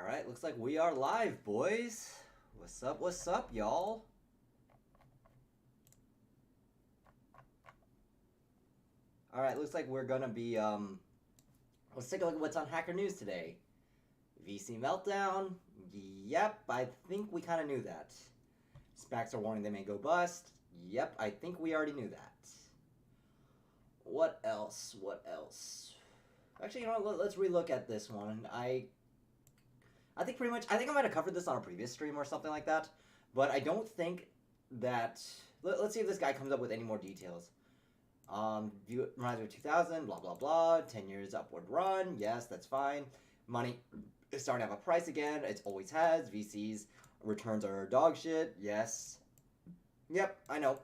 Alright, looks like we are live, boys. What's up, y'all? Alright, looks like we're gonna be, let's take a look at what's on Hacker News today. VC meltdown. Yep, I think we kind of knew that. SPACs are warning they may go bust. Yep, I think we already knew that. What else? Actually, you know what, let's relook at this one. I think pretty much, I think I might have covered this on a previous stream or something like that, but I don't think that, let's see if this guy comes up with any more details. View reminds me of 2000, blah, blah, blah, 10 years upward run, yes, that's fine. Money is starting to have a price again, it always has. VCs, returns are dog shit, yes. Yep, I know.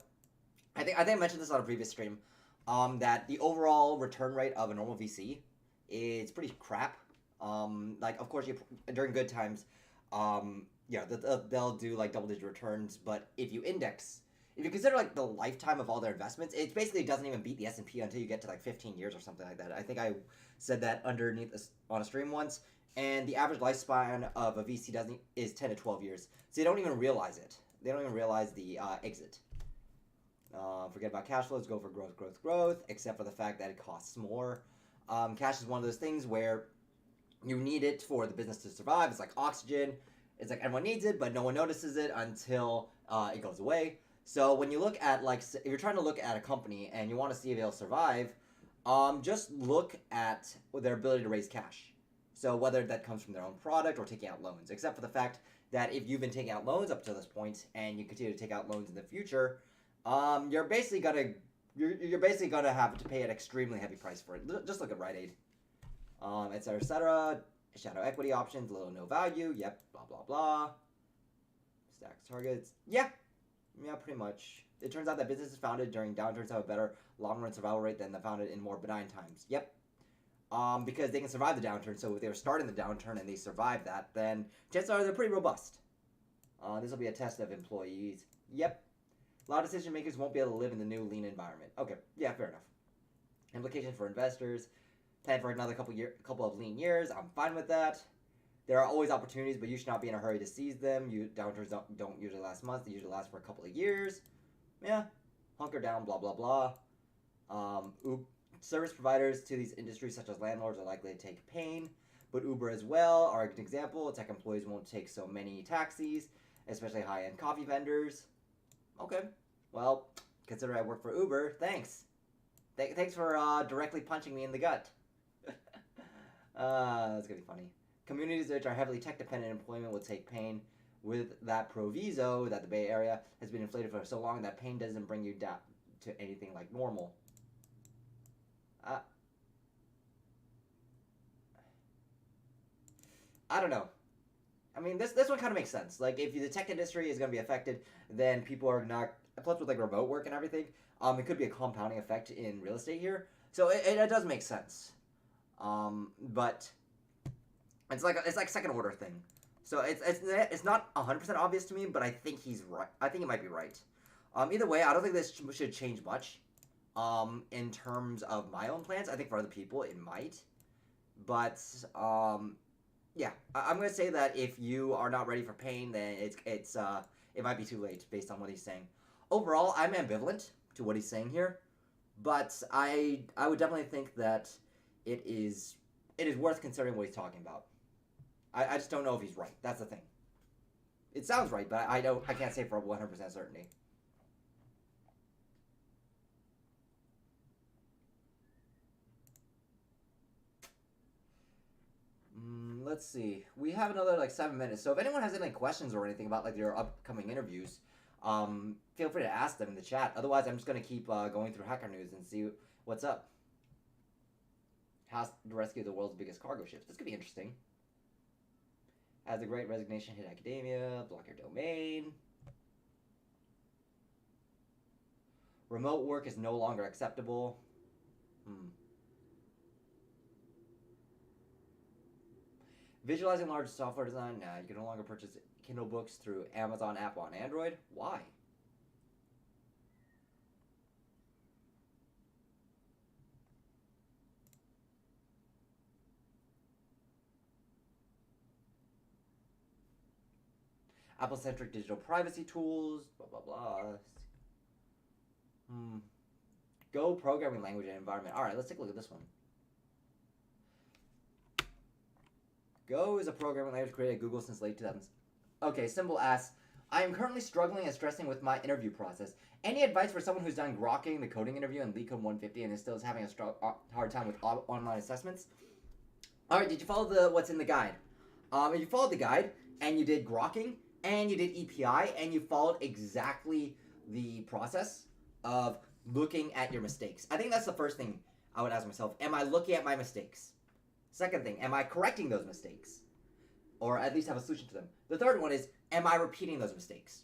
I think I mentioned this on a previous stream, that the overall return rate of a normal VC is pretty crap. Like, of course, during good times, yeah, they'll do like double-digit returns. But if you consider like the lifetime of all their investments, it basically doesn't even beat the S&P until you get to like 15 years or something like that. I think I said that underneath this on a stream once. And the average lifespan of a VC is 10 to 12 years. So they don't even realize it. They don't even realize the exit. Forget about cash flows, go for growth, except for the fact that it costs more. Cash is one of those things where you need it for the business to survive. It's like oxygen. It's like everyone needs it, but no one notices it until it goes away. So when you look at, like, if you're trying to look at a company and you want to see if they'll survive, just look at their ability to raise cash. So whether that comes from their own product or taking out loans, except for the fact that if you've been taking out loans up to this point and you continue to take out loans in the future, you're basically gonna have to pay an extremely heavy price for it. Just look at Rite Aid, etc., etc. Shadow equity options, little no value. Yep, blah blah blah. Stacks targets. Yeah, pretty much. It turns out that businesses founded during downturns have a better long-run survival rate than the founded in more benign times. Yep. Because they can survive the downturn. So if they were starting the downturn and they survive that, then chances are they're pretty robust. This will be a test of employees. Yep. A lot of decision makers won't be able to live in the new lean environment. Okay, yeah, fair enough. Implications for investors. Plan for another couple of lean years. I'm fine with that. There are always opportunities, but you should not be in a hurry to seize them. Downturns don't usually last months. They usually last for a couple of years. Yeah, hunker down, blah, blah, blah. Service providers to these industries, such as landlords, are likely to take pain, but Uber as well are an example. Tech employees won't take so many taxis, especially high-end coffee vendors. Okay, well, consider I work for Uber. Thanks. Thanks for directly punching me in the gut. That's gonna be funny. Communities which are heavily tech-dependent employment will take pain with that proviso that the Bay Area has been inflated for so long that pain doesn't bring you down to anything like normal. I don't know. I mean, this one kind of makes sense. Like, if the tech industry is going to be affected, then people are not. Plus, with like remote work and everything, it could be a compounding effect in real estate here. So it does make sense. But it's like second order thing. So it's not 100% obvious to me, but I think he's right. I think he might be right. Either way, I don't think this should change much. In terms of my own plans, I think for other people it might. But yeah, I'm gonna say that if you are not ready for pain, then it might be too late based on what he's saying. Overall, I'm ambivalent to what he's saying here, but I would definitely think that it is worth considering what he's talking about. I just don't know if he's right. That's the thing. It sounds right, but I can't say for 100% certainty. Let's see. We have another like 7 minutes. So if anyone has any questions or anything about like your upcoming interviews, feel free to ask them in the chat. Otherwise, I'm just gonna keep going through Hacker News and see what's up. How to rescue the world's biggest cargo ships. This could be interesting. As the Great Resignation hit academia, block your domain. Remote work is no longer acceptable. Visualizing large software design. Nah, you can no longer purchase Kindle books through Amazon app on Android. Why? Apple-centric digital privacy tools, blah, blah, blah. Go programming language and environment. All right, let's take a look at this one. Go is a programming language created at Google since late 2000s. Okay, Symbol asks, I am currently struggling and stressing with my interview process. Any advice for someone who's done grokking the coding interview and LeetCode 150 and is still having a hard time with online assessments? All right, did you follow what's in the guide? If you followed the guide and you did grokking and you did EPI and you followed exactly the process of looking at your mistakes. I think that's the first thing I would ask myself. Am I looking at my mistakes? Second thing, am I correcting those mistakes? Or at least have a solution to them. The third one is, am I repeating those mistakes?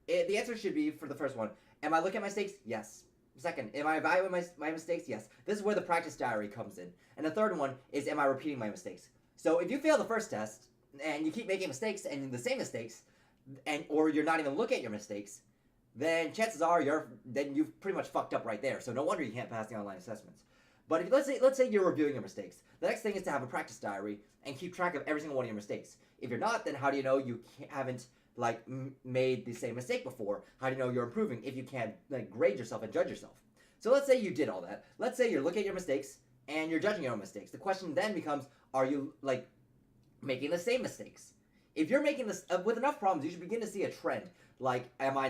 The answer should be, for the first one, am I looking at my mistakes? Yes. Second, am I evaluating my mistakes? Yes. This is where the practice diary comes in. And the third one is, am I repeating my mistakes? So if you fail the first test, and you keep making mistakes, and the same mistakes, or you're not even looking at your mistakes, then chances are you've pretty much fucked up right there. So no wonder you can't pass the online assessments. But if, let's say you're reviewing your mistakes. The next thing is to have a practice diary and keep track of every single one of your mistakes. If you're not, then how do you know you haven't made the same mistake before? How do you know you're improving if you can't grade yourself and judge yourself? So let's say you did all that. Let's say you're looking at your mistakes and you're judging your own mistakes. The question then becomes, are you making the same mistakes? If you're making this with enough problems, you should begin to see a trend. Like, am I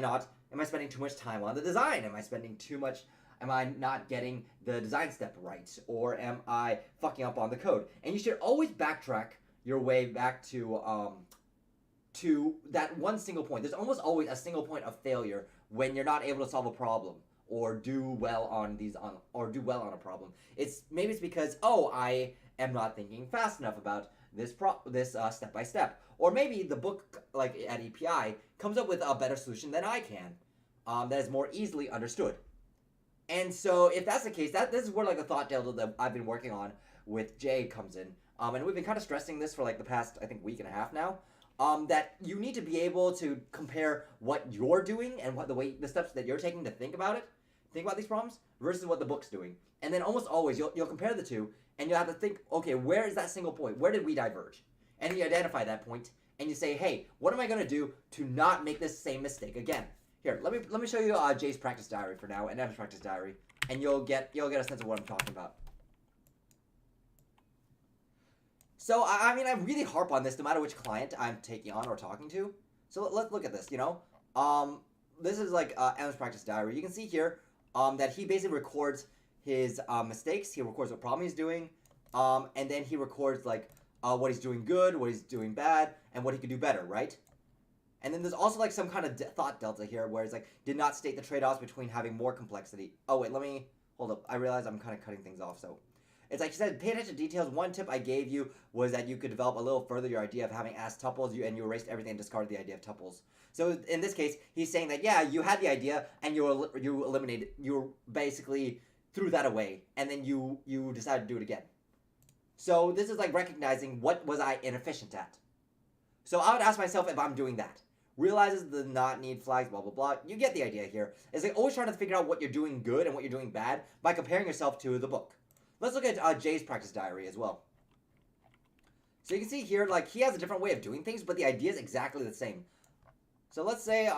spending too much time on the design? Am I not getting the design step right? Or am I fucking up on the code? And you should always backtrack your way back to that one single point. There's almost always a single point of failure when you're not able to solve a problem or do well on a problem. Maybe it's because, I am not thinking fast enough about this step by step. Or maybe the book, like at EPI, comes up with a better solution than I can, that is more easily understood. And so if that's the case, this is where the thought delta that I've been working on with Jay comes in. And we've been kind of stressing this for the past, I think, week and a half now. That you need to be able to compare what you're doing and the steps that you're taking to think about these problems, versus what the book's doing. And then almost always you'll compare the two, and you'll have to think, okay, where is that single point? Where did we diverge? And you identify that point, and you say, hey, what am I going to do to not make this same mistake again? Here, let me show you Jay's practice diary for now, and Evan's practice diary, and you'll get a sense of what I'm talking about. So I really harp on this no matter which client I'm taking on or talking to. So let's look at this. This is Evan's practice diary. You can see here that he basically records his mistakes. He records what problem he's doing, and then he records what he's doing good, what he's doing bad, and what he could do better, right? And then there's also some kind of thought delta here where it's did not state the trade-offs between having more complexity. Oh wait, let me hold up. I realize I'm kind of cutting things off. So it's he said, pay attention to details. One tip I gave you was that you could develop a little further your idea of having asked tuples, and you erased everything and discarded the idea of tuples. So in this case, he's saying that you had the idea and you eliminated, you basically threw that away, and then you decided to do it again. So this is recognizing what was I inefficient at. So I would ask myself if I'm doing that. Realizes the not need flags, blah, blah, blah. You get the idea here. It's always trying to figure out what you're doing good and what you're doing bad by comparing yourself to the book. Let's look at Jay's practice diary as well. So you can see here, he has a different way of doing things, but the idea is exactly the same. So let's say,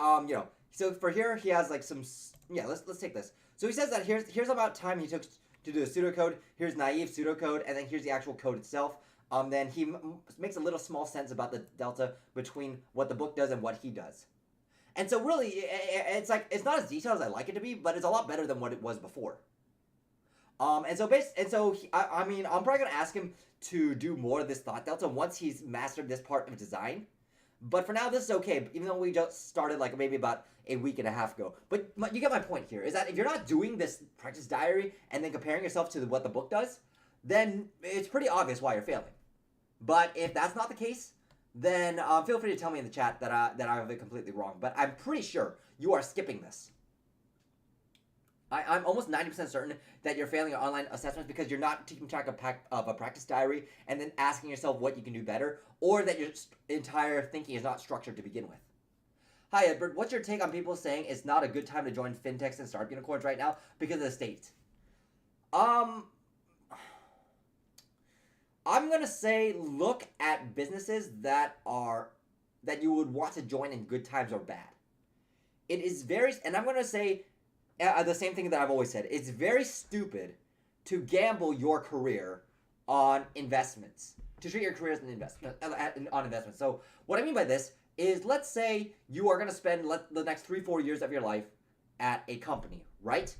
so for here, he has let's take this. So he says that here's about time he took to do a pseudocode. Here's naive pseudocode, and then here's the actual code itself. Then he makes a little small sense about the delta between what the book does and what he does. And so really, it's not as detailed as I like it to be, but it's a lot better than what it was before. I'm probably going to ask him to do more of this thought delta once he's mastered this part of design. But for now, this is okay, even though we just started maybe about a week and a half ago. But you get my point here, is that if you're not doing this practice diary and then comparing yourself to what the book does, then it's pretty obvious why you're failing. But if that's not the case, then feel free to tell me in the chat that I have it completely wrong. But I'm pretty sure you are skipping this. I'm almost 90% certain that you're failing your online assessments because you're not keeping track of a practice diary and then asking yourself what you can do better, or that your entire thinking is not structured to begin with. Hi, Edward. What's your take on people saying it's not a good time to join fintechs and startup unicorns right now because of the state? I'm going to say look at businesses that are that you would want to join in good times or bad. It is and I'm going to say the same thing that I've always said. It's very stupid to gamble your career on investments, to treat your career as an investment, on investments. So what I mean by this is, let's say you are going to spend the next 3-4 years of your life at a company, right?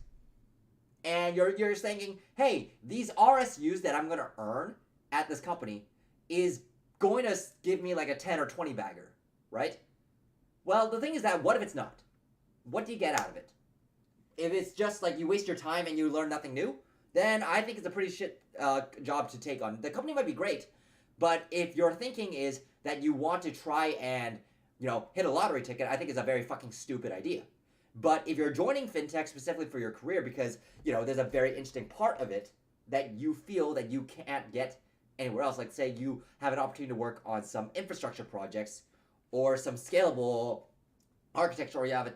And you're thinking, hey, these RSUs that I'm going to earn at this company is going to give me like a 10 or 20 bagger, right? Well, the thing is that, what if it's not? What do you get out of it? If it's just like you waste your time and you learn nothing new, then I think it's a pretty shit job to take on. The company might be great, but if your thinking is that you want to try and, hit a lottery ticket, I think it's a very fucking stupid idea. But if you're joining fintech specifically for your career because, there's a very interesting part of it that you feel that you can't get anywhere else, like say you have an opportunity to work on some infrastructure projects or some scalable architecture, or you have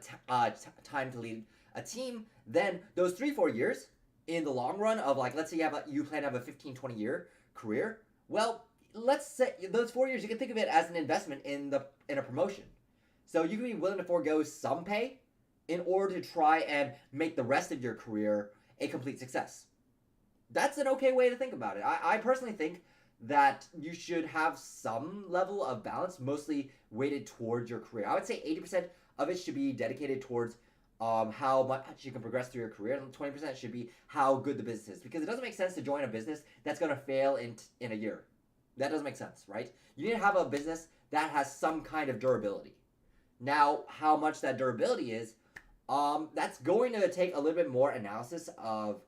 time to lead a team, then those 3-4 years in the long run of, like, let's say you plan to have a 15-20 year career, well, let's say those 4 years, you can think of it as an investment in a promotion. So you can be willing to forego some pay in order to try and make the rest of your career a complete success. That's an okay way to think about it. I personally think that you should have some level of balance, mostly weighted towards your career. I would say 80% of it should be dedicated towards how much you can progress through your career, and 20% should be how good the business is. Because it doesn't make sense to join a business that's going to fail in a year. That doesn't make sense, right? You need to have a business that has some kind of durability. Now, how much that durability is, that's going to take a little bit more analysis of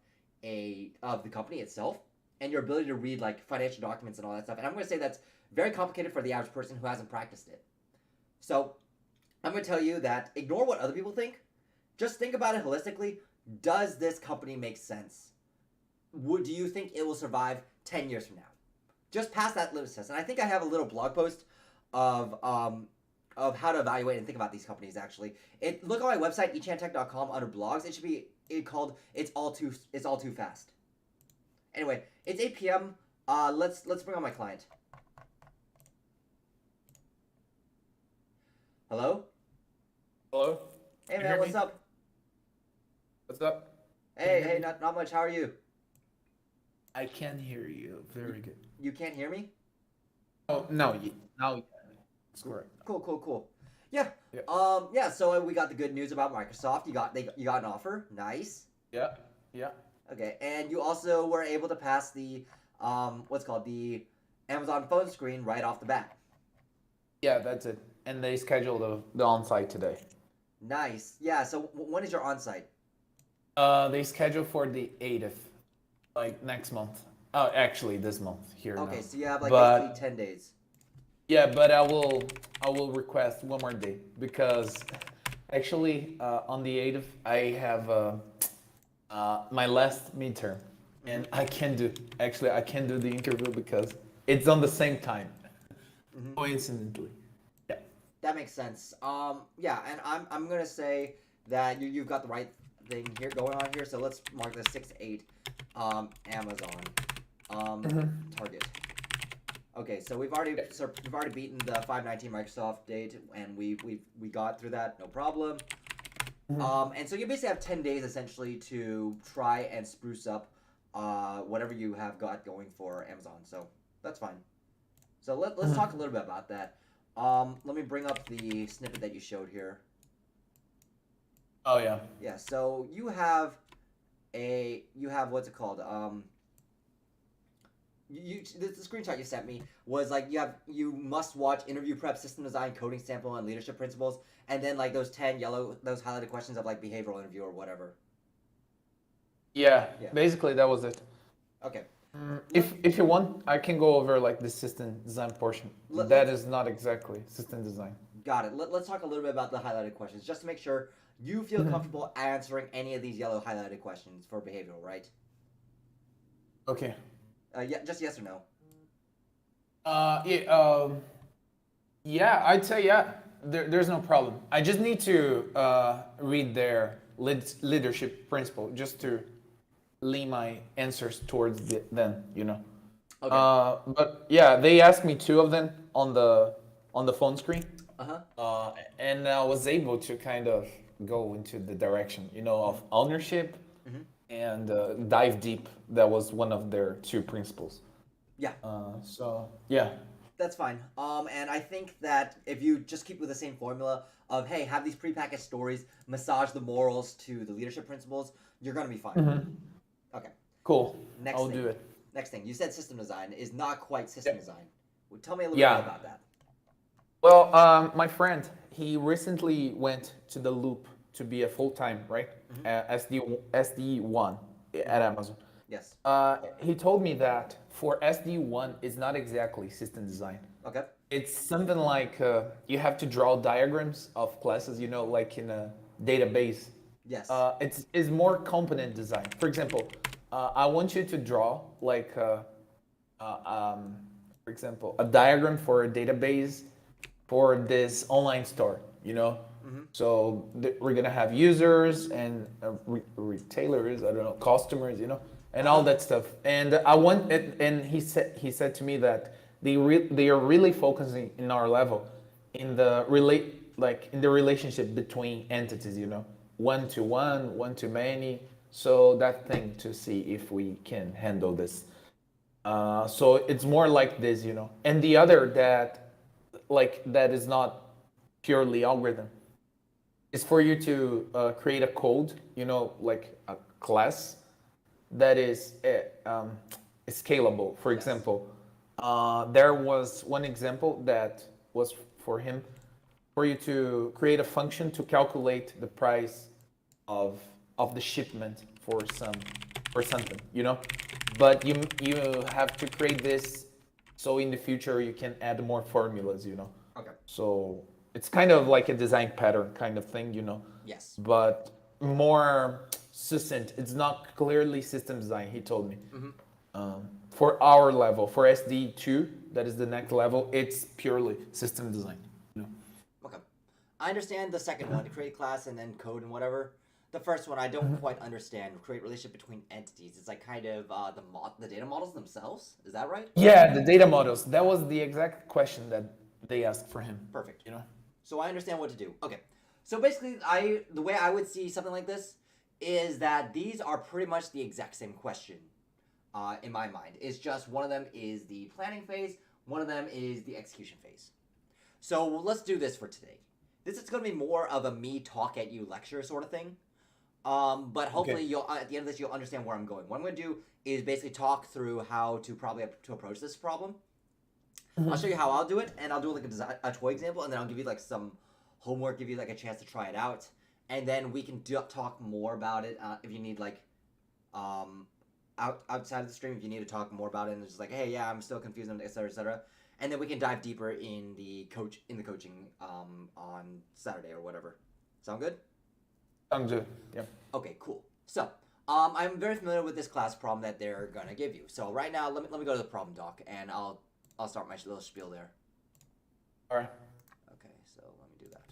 the company itself and your ability to read like financial documents and all that stuff. And I'm going to say that's very complicated for the average person who hasn't practiced it. So I'm going to tell you that ignore what other people think. Just think about it holistically. Does this company make sense? Do you think it will survive 10 years from now? Just pass that litmus test. And I think I have a little blog post of how to evaluate and think about these companies, actually. Look on my website, enchantech.com, under blogs. It should be called It's All Too Fast. Anyway, it's 8 p.m. Let's bring on my client. Hello? Hello? Hey, Can you man, hear what's me? up? What's up? Hey, not much. How are you? I can hear you. Very good. You can't hear me? Oh, no, now you can. It's correct. Cool. Yeah. Yeah. Yeah, so we got the good news about Microsoft. You got an offer. Nice. Yeah. Okay, and you also were able to pass the the Amazon phone screen right off the bat. Yeah, that's it. And they scheduled the on-site today. Nice. Yeah, so when is your on-site? They scheduled for the 8th, like next month. Oh, actually this month here. Okay, now. so you have like But, basically 10 days. Yeah, but I will request one more day because actually on the 8th I have my last midterm, and I can't do the interview because it's on the same time. Coincidentally. Yeah. That makes sense. Yeah, and I'm gonna say that you've got the right thing here going on here. So let's mark this 6-8. Amazon. Target. Okay, so we've already beaten the 5/19 Microsoft date, and we got through that, no problem. And so you basically have 10 days essentially to try and spruce up whatever you have got going for Amazon. So that's fine. So let's talk a little bit about that. Let me bring up the snippet that you showed here. Oh yeah. Yeah. So you have what's it called? The screenshot you sent me was like you must watch interview prep, system design, coding sample, and leadership principles, and then like those 10 those highlighted questions of like behavioral interview or whatever. Yeah. Basically that was it. Okay. If you want, I can go over like the system design portion. That is not exactly system design. Got it. Let's talk a little bit about the highlighted questions, just to make sure you feel comfortable answering any of these yellow highlighted questions for behavioral, right? Okay. Yeah, just yes or no. Yeah, I'd say yeah. There's no problem. I just need to read their leadership principle just to lean my answers towards them, you know. Okay. But yeah, they asked me two of them on the phone screen. Uh-huh. And I was able to kind of go into the direction, of ownership Mm-hmm. and dive deep. That was one of their two principles. Yeah. So yeah. That's fine. And I think that if you just keep with the same formula of, hey, have these prepackaged stories, massage the morals to the leadership principles, you're gonna be fine. Okay. Cool. Next I'll thing. do it. Next thing. You said system design is not quite system Yep. design. Well, tell me a little bit more Yeah. about that. Well, my friend, he recently went to the Loop to be a full time, right? Mm-hmm. SD1 Mm-hmm. at Amazon. Yes. He told me that for SD1, it's not exactly system design. Okay. It's something like you have to draw diagrams of classes, like in a database. Yes. It's more component design. For example, I want you to draw like, uh, um, for example, a diagram for a database for this online store. Mm-hmm. So we're gonna have users and retailers. I don't know, customers. And all that stuff. And I want it. And he said to me that they are really focusing in our level in the relationship between entities. One to one to many. So that thing to see if we can handle this. So it's more like this. And the other that is not purely algorithm is for you to create a code, like a class that is scalable. For Yes. example, there was one example that was for him for you to create a function to calculate the price of the shipment for something, but you have to create this so in the future you can add more formulas. Okay. So it's kind of like a design pattern kind of thing, Yes. but more succinct. It's not clearly system design, he told me. Mm-hmm. For our level, for SD2, that is the next level, it's purely system design. Okay. I understand the second one, to create class and then code and whatever. The first one, I don't quite understand. Create relationship between entities. It's like kind of the data models themselves. Is that right? Yeah, the data models. That was the exact question that they asked for him. Perfect. So I understand what to do. Okay. So basically, the way I would see something like this is that these are pretty much the exact same question in my mind. It's just one of them is the planning phase, one of them is the execution phase. So let's do this for today. This is going to be more of a me talk at you lecture sort of thing. But hopefully, Okay. you'll at the end of this, you'll understand where I'm going. What I'm going to do is basically talk through how to approach this problem. I'll show you how I'll do it, and I'll do like a toy example, and then I'll give you like some homework, give you like a chance to try it out, and then we can talk more about it if you need like outside of the stream if you need to talk more about it, and it's just like, hey, yeah, I'm still confused, etc., etc. And then we can dive deeper in the coaching on Saturday or whatever. Sound good? Sounds good. Yeah. Okay, cool. So, I'm very familiar with this class problem that they're gonna give you. So right now, let me go to the problem doc, and I'll start my little spiel there. All right. Okay, so let me do that.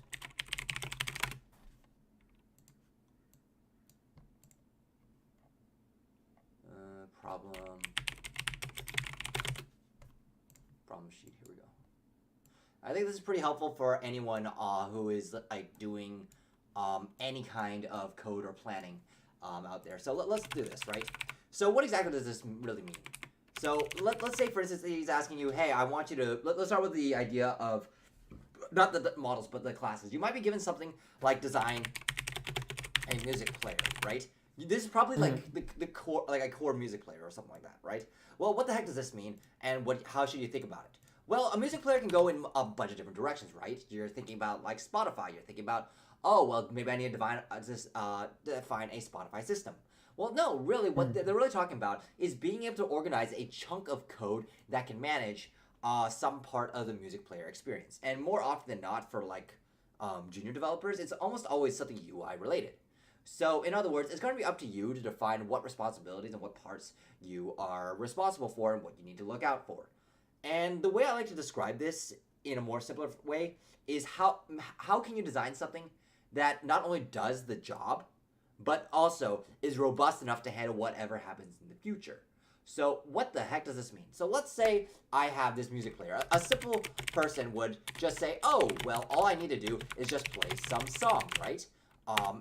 Problem sheet. Here we go. I think this is pretty helpful for anyone who is like doing any kind of code or planning out there. So let's do this, right? So what exactly does this really mean? So let's say, for instance, he's asking you, hey, I want you to, let's start with the idea of, not the models, but the classes. You might be given something like design a music player, right? This is probably like the core, like a core music player or something like that, right? Well, what the heck does this mean, and how should you think about it? Well, a music player can go in a bunch of different directions, right? You're thinking about like Spotify. You're thinking about, oh, well, maybe I need to define a Spotify system. Well, no, really, what they're really talking about is being able to organize a chunk of code that can manage some part of the music player experience. And more often than not, for like junior developers, it's almost always something UI related. So, in other words, it's going to be up to you to define what responsibilities and what parts you are responsible for and what you need to look out for. And the way I like to describe this in a more simpler way is how can you design something that not only does the job, but also is robust enough to handle whatever happens in the future. So what the heck does this mean? So let's say I have this music player. A simple person would just say, oh, well, all I need to do is just play some songs, right?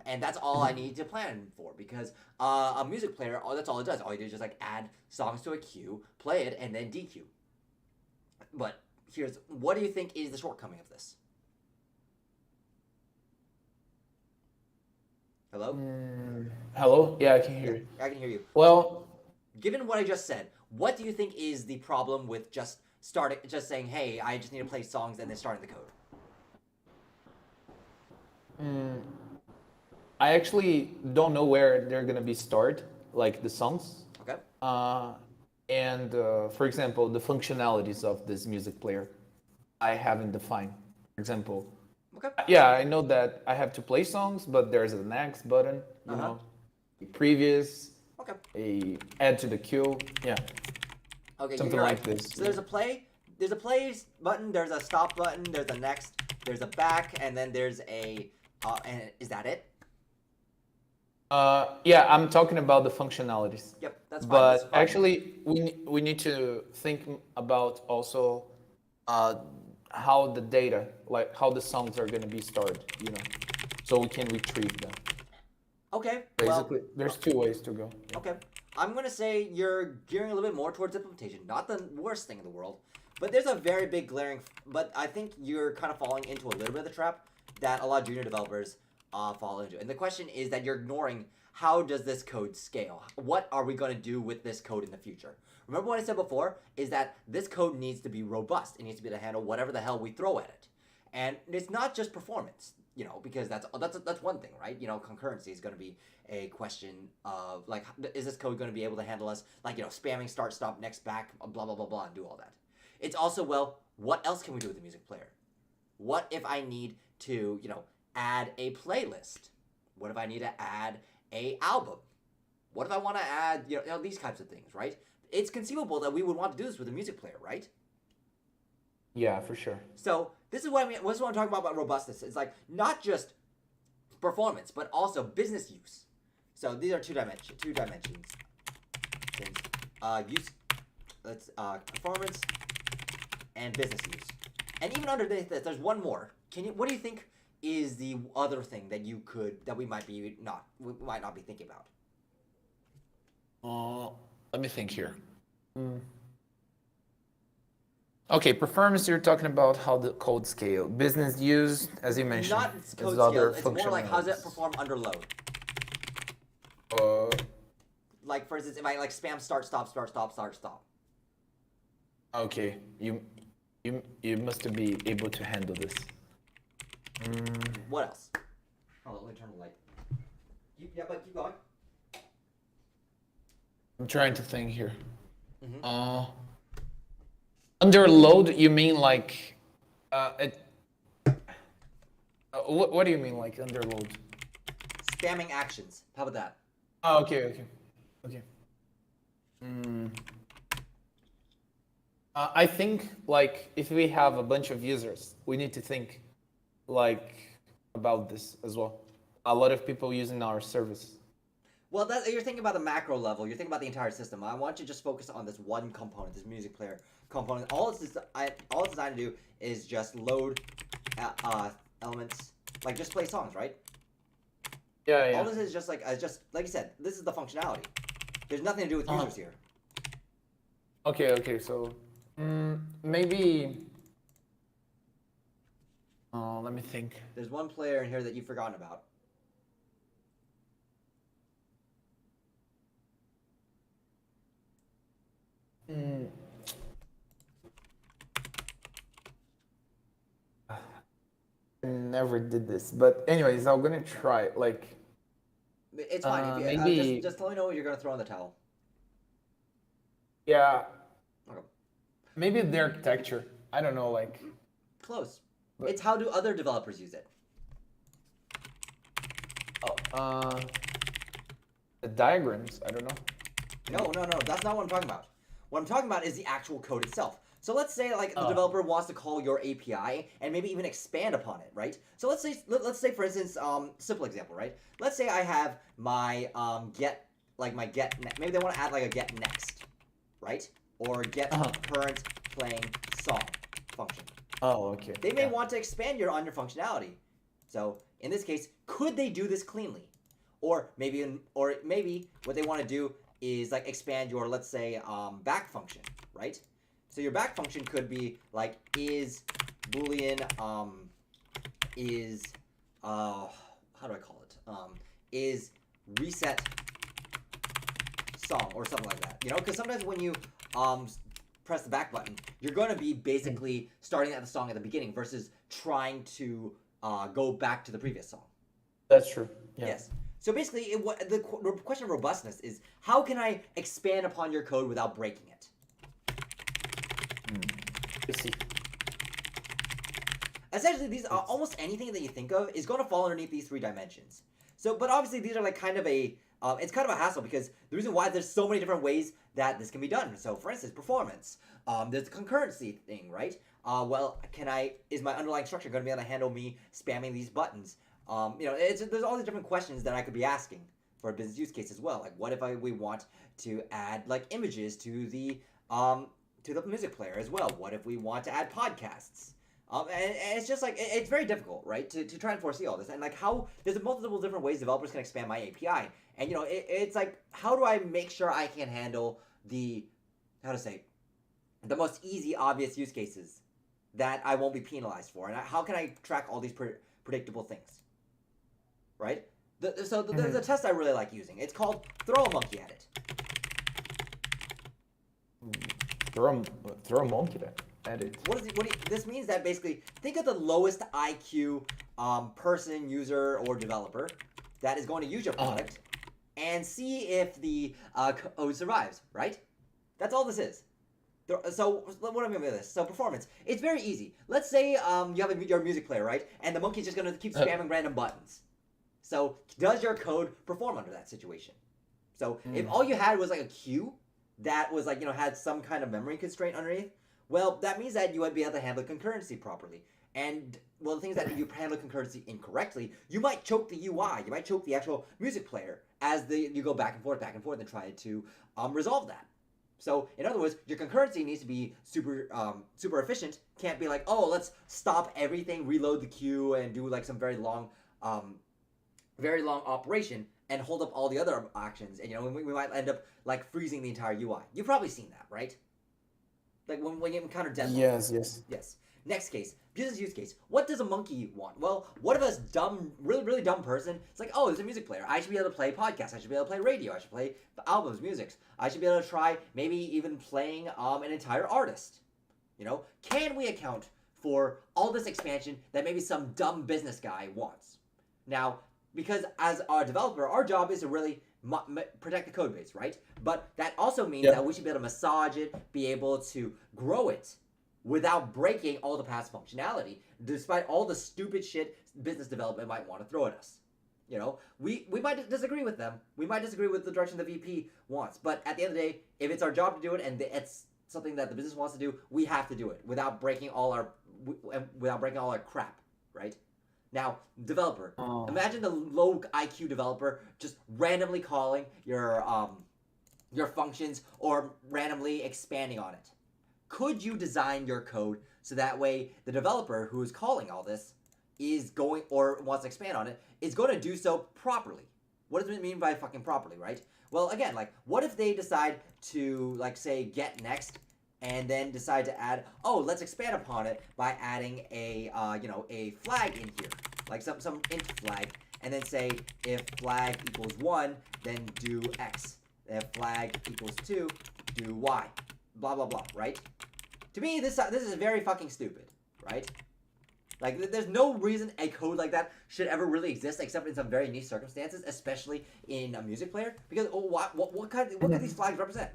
And that's all I need to plan for, because a music player, that's all it does. All you do is just like add songs to a queue, play it, and then DQ. But what do you think is the shortcoming of this? Hello? Hello? Yeah, I can hear you. I can hear you. Well, Given what I just said, what do you think is the problem with just saying, hey, I just need to play songs and then starting the code? I actually don't know where they're gonna be stored, like the songs. Okay. And for example, the functionalities of this music player, I haven't defined. For example, Okay. yeah, I know that I have to play songs, but there's a next button, you know, a previous, Okay. a add to the queue, yeah, Okay. something you're like right. this. So there's a play button, there's a stop button, there's a next, there's a back, and then there's a and is that it? Yeah, I'm talking about the functionalities. Yep, that's fine. But that's fine. actually, we need to think about also how the data, like how the songs are going to be stored, you know, so we can retrieve them. Okay. Basically, there's two ways to go. Yeah. Okay. I'm going to say you're gearing a little bit more towards implementation. Not the worst thing in the world, but there's a very big glaring... But I think you're kind of falling into a little bit of the trap that a lot of junior developers fall into. And the question is that you're ignoring, how does this code scale? What are we going to do with this code in the future? Remember what I said before, is that this code needs to be robust. It needs to be able to handle whatever the hell we throw at it. And it's not just performance, you know, because that's one thing, right? You know, concurrency is going to be a question of, like, is this code going to be able to handle us, like, you know, spamming start, stop, next, back, blah, blah, blah, blah, and do all that. It's also, well, what else can we do with the music player? What if I need to, you know, add a playlist? What if I need to add a album? What if I want to add, you know, these types of things, right? It's conceivable that we would want to do this with a music player, right? Yeah, for sure. So this is what I mean. This is what I'm talking about robustness. It's like not just performance, but also business use. So these are two dimensions. Use. Let's performance and business use. And even underneath this, there's one more. What do you think is the other thing that we might not be thinking about? Let me think here. Okay, performance, you're talking about how the code scale. Business use, as you mentioned, Not code is scale. other It's more like, how does it functionalities. perform under load? Like, for instance, if I like spam start, stop, start, stop, start, stop. Okay, you must be able to handle this. What else? Hold on, let me turn the light. But keep going. I'm trying to think here. Under load, you mean like, what do you mean like under load? Spamming actions. How about that? Oh, okay. I think like if we have a bunch of users, we need to think like about this as well. A lot of people using our service. Well, you're thinking about the macro level. You're thinking about the entire system. I want you to just focus on this one component, this music player component. All it's designed to do is just load elements, like just play songs, right? Yeah. All this is just like you said, this is the functionality. There's nothing to do with users here. Okay. So maybe. Let me think. There's one player in here that you've forgotten about. Never did this, but anyways, I'm gonna try. Like, It's fine. If you, maybe- just let me know what you're gonna throw in the towel. yeah, Okay. maybe the architecture. I don't know. Like, Close. But- It's how do other developers use it? the diagrams. I don't know. No. That's not what I'm talking about. What I'm talking about is the actual code itself. So let's say like the developer wants to call your API and maybe even expand upon it, right? So let's say for instance, simple example, right? Let's say I have my get maybe they want to add like a get next. right? Or get Uh-huh. current playing song function. Oh, okay. They may Yeah. want to expand on your functionality. So in this case, could they do this cleanly? Or maybe what they want to do is like expand your, let's say, back function, right? So your back function could be like is boolean is how do I call it? Is reset song or something like that. You know, because sometimes when you um press the back button, you're going to be basically starting at the song at the beginning versus trying to go back to the previous song. That's true. Yeah. Yes. So basically, the question of robustness is how can I expand upon your code without breaking it? I see. Essentially, these are almost anything that you think of is going to fall underneath these three dimensions. So, but obviously, these are like kind of it's kind of a hassle because the reason why there's so many different ways that this can be done. So, for instance, performance. There's the concurrency thing, right? Is my underlying structure going to be able to handle me spamming these buttons? There's all these different questions that I could be asking for a business use case as well. Like, what if we want to add like images to the music player as well? What if we want to add podcasts? And it's just like it's very difficult, right, to try and foresee all this, and like how there's multiple different ways developers can expand my API, and it's like how do I make sure I can handle the most easy, obvious use cases that I won't be penalized for, and how can I track all these predictable things, right? There's a test I really like using. It's called throw a monkey at it. Throw a monkey at it. This means that basically think of the lowest IQ person, user, or developer that is going to use your product, and see if the code survives. Right? That's all this is. So what am I going to do this? So performance. It's very easy. Let's say you have your music player, right? And the monkey's just going to keep spamming random buttons. So does your code perform under that situation? So if all you had was like a queue that was like had some kind of memory constraint underneath, well, that means that you would be able to handle concurrency properly. And, well, the thing is that if you handle concurrency incorrectly, you might choke the UI. You might choke the actual music player as you go back and forth, and try to resolve that. So, in other words, your concurrency needs to be super efficient. Can't be like, oh, let's stop everything, reload the queue, and do like some very long operation and hold up all the other actions. And, we might end up like freezing the entire UI. You've probably seen that, right? Like when you encounter deadlock. Yes. Next case, business use case. What does a monkey want? Well, what if a really dumb person? It's like, oh, there's a music player. I should be able to play podcasts. I should be able to play radio. I should play albums, musics. I should be able to try maybe even playing an entire artist. Can we account for all this expansion that maybe some dumb business guy wants? Now, because as our developer, our job is to really protect the code base, right? But that also means that we should be able to massage it, be able to grow it without breaking all the past functionality, despite all the stupid shit business development might want to throw at us. We might disagree with them. We might disagree with the direction the VP wants. But at the end of the day, if it's our job to do it and it's something that the business wants to do, we have to do it without breaking all our crap, right? Now, developer. Imagine the low IQ developer just randomly calling your functions or randomly expanding on it. Could you design your code so that way the developer who is calling all this is going or wants to expand on it is going to do so properly? What does it mean by fucking properly, right? Well, again, like what if they decide to like say get next and then decide to add, oh, let's expand upon it by adding a flag in here, like some int flag, and then say if flag equals 1, then do X. If flag equals 2, do Y. Blah blah blah. Right? To me, this is very fucking stupid. Right? Like, there's no reason a code like that should ever really exist, except in some very niche circumstances, especially in a music player. Because what could these flags represent?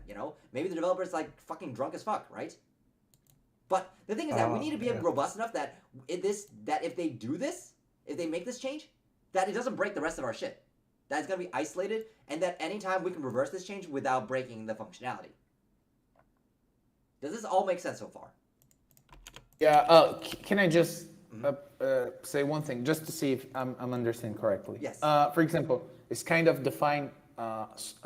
Maybe the developer's like fucking drunk as fuck, right? But the thing is that we need to be robust enough that if they do this, if they make this change, that it doesn't break the rest of our shit. That it's gonna be isolated, and that anytime we can reverse this change without breaking the functionality. Does this all make sense so far? Yeah. Can I just say one thing, just to see if I'm understanding correctly? Yes. For example, it's kind of defined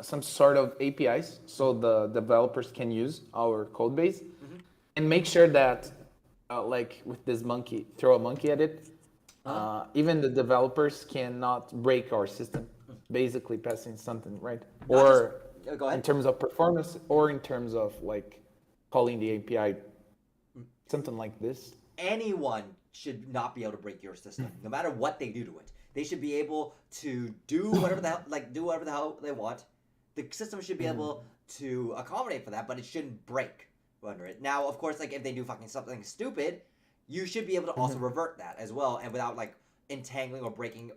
some sort of APIs so the developers can use our code base and make sure that, like with this monkey, throw a monkey at it, even the developers cannot break our system, basically passing something, right? Not just- Or go ahead. in terms of performance, or in terms of like calling the API, something like this. Anyone should not be able to break your system, no matter what they do to it. They should be able to do whatever the hell, do whatever the hell they want. The system should be able to accommodate for that, but it shouldn't break under it. Now, of course, like if they do fucking something stupid, you should be able to also revert that as well, and without like entangling or breaking,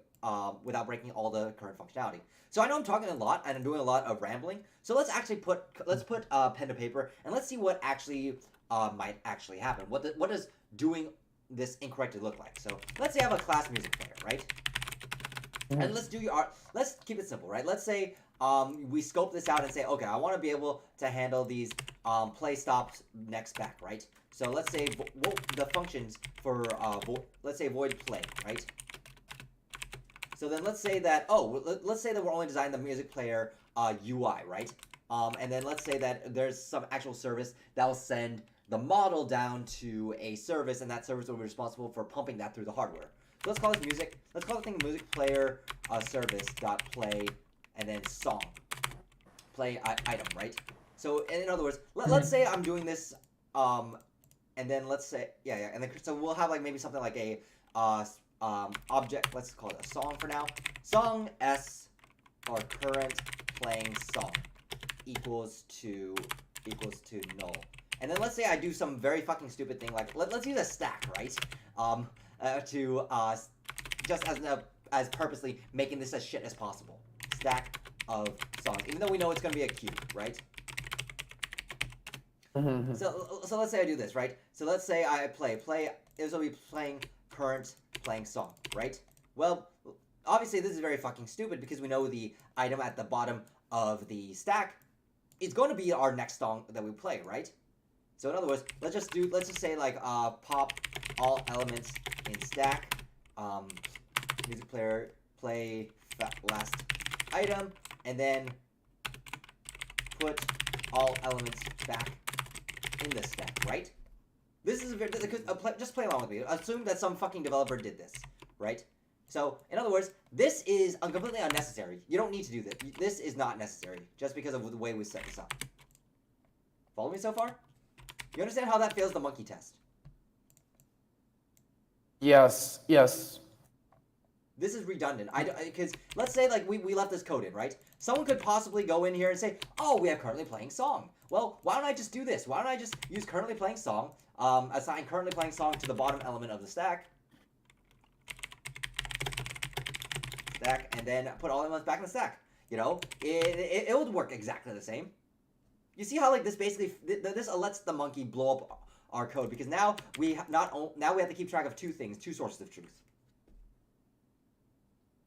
without breaking all the current functionality. So I know I'm talking a lot and I'm doing a lot of rambling. So let's actually put pen to paper and let's see what actually might actually happen. What does doing this incorrectly look like? So let's say I have a class music player, right? And let's keep it simple, right? Let's say we scope this out and say, okay, I want to be able to handle these play stops next back, right? So let's say the functions for let's say void play, right? So then let's say that let's say that we're only designing the music player UI, right? And then let's say that there's some actual service that will send the model down to a service, and that service will be responsible for pumping that through the hardware. So let's call this music. Let's call the thing music player service dot play and then song play item, right? So in other words, let's say I'm doing this, and then let's say and then so we'll have like maybe something like a object. Let's call it a song for now. Song s or current playing song equals to null. And then let's say I do some very fucking stupid thing like let's use a stack, right? To just as purposely making this as shit as possible. Stack of songs, even though we know it's gonna be a queue, right? So let's say I do this, right? So let's say I play. This will be playing current playing song, right? Well, obviously this is very fucking stupid because we know the item at the bottom of the stack is going to be our next song that we play, right? So in other words, let's just say like pop all elements in stack, music player play last item, and then put all elements back in the stack, right? This is just play along with me. Assume that some fucking developer did this, right? So in other words, this is completely unnecessary. You don't need to do this. This is not necessary just because of the way we set this up. Follow me so far? You understand how that fails the monkey test? Yes. This is redundant. Because let's say like we left this code in, right? Someone could possibly go in here and say, oh, we have currently playing song. Well, why don't I just do this? Why don't I just use currently playing song, assign currently playing song to the bottom element of the stack, and then put all elements back in the stack. You know, it would work exactly the same. You see how like this basically this lets the monkey blow up our code because now we have to keep track of two sources of truth.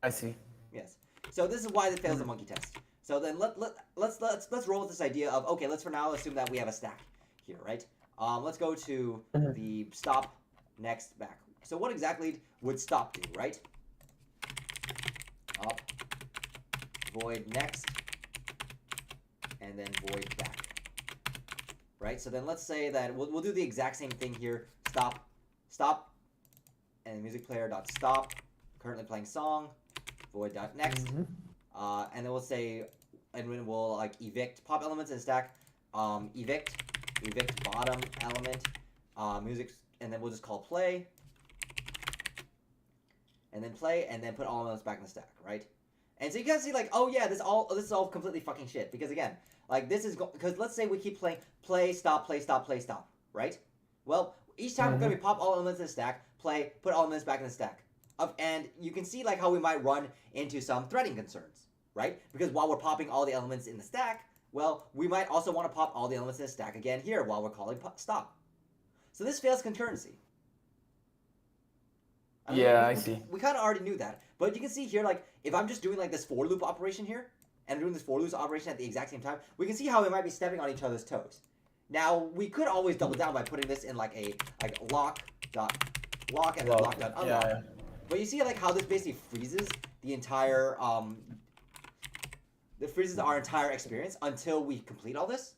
I see. Yes. So this is why it fails the monkey test. So then let's roll with this idea of okay, let's for now assume that we have a stack here, right? Let's go to the stop next back. So what exactly would stop do, right? Up, void next, and then void back. Right? So then let's say that we'll do the exact same thing here. Stop, and music player dot stop, currently playing song, void dot next, and then we'll say, and then we'll like evict pop elements in the stack, evict bottom element, music, and then we'll just call play, and then put all elements back in the stack, right? And so you guys see like, oh yeah, this is all completely fucking shit because again, like this is because let's say we keep playing play stop, right? Well, each time we're gonna be pop all elements in the stack, play, put all elements back in the stack, and you can see like how we might run into some threading concerns, right? Because while we're popping all the elements in the stack, well, we might also want to pop all the elements in the stack again here while we're calling stop. So this fails concurrency. I see. We kind of already knew that, but you can see here, like, if I'm just doing like this for loop operation here, and doing this for loop operation at the exact same time, we can see how we might be stepping on each other's toes. Now, we could always double down by putting this in like a lock and then lock dot unlock. But you see like how this basically freezes the entire It freezes our entire experience until we complete all this.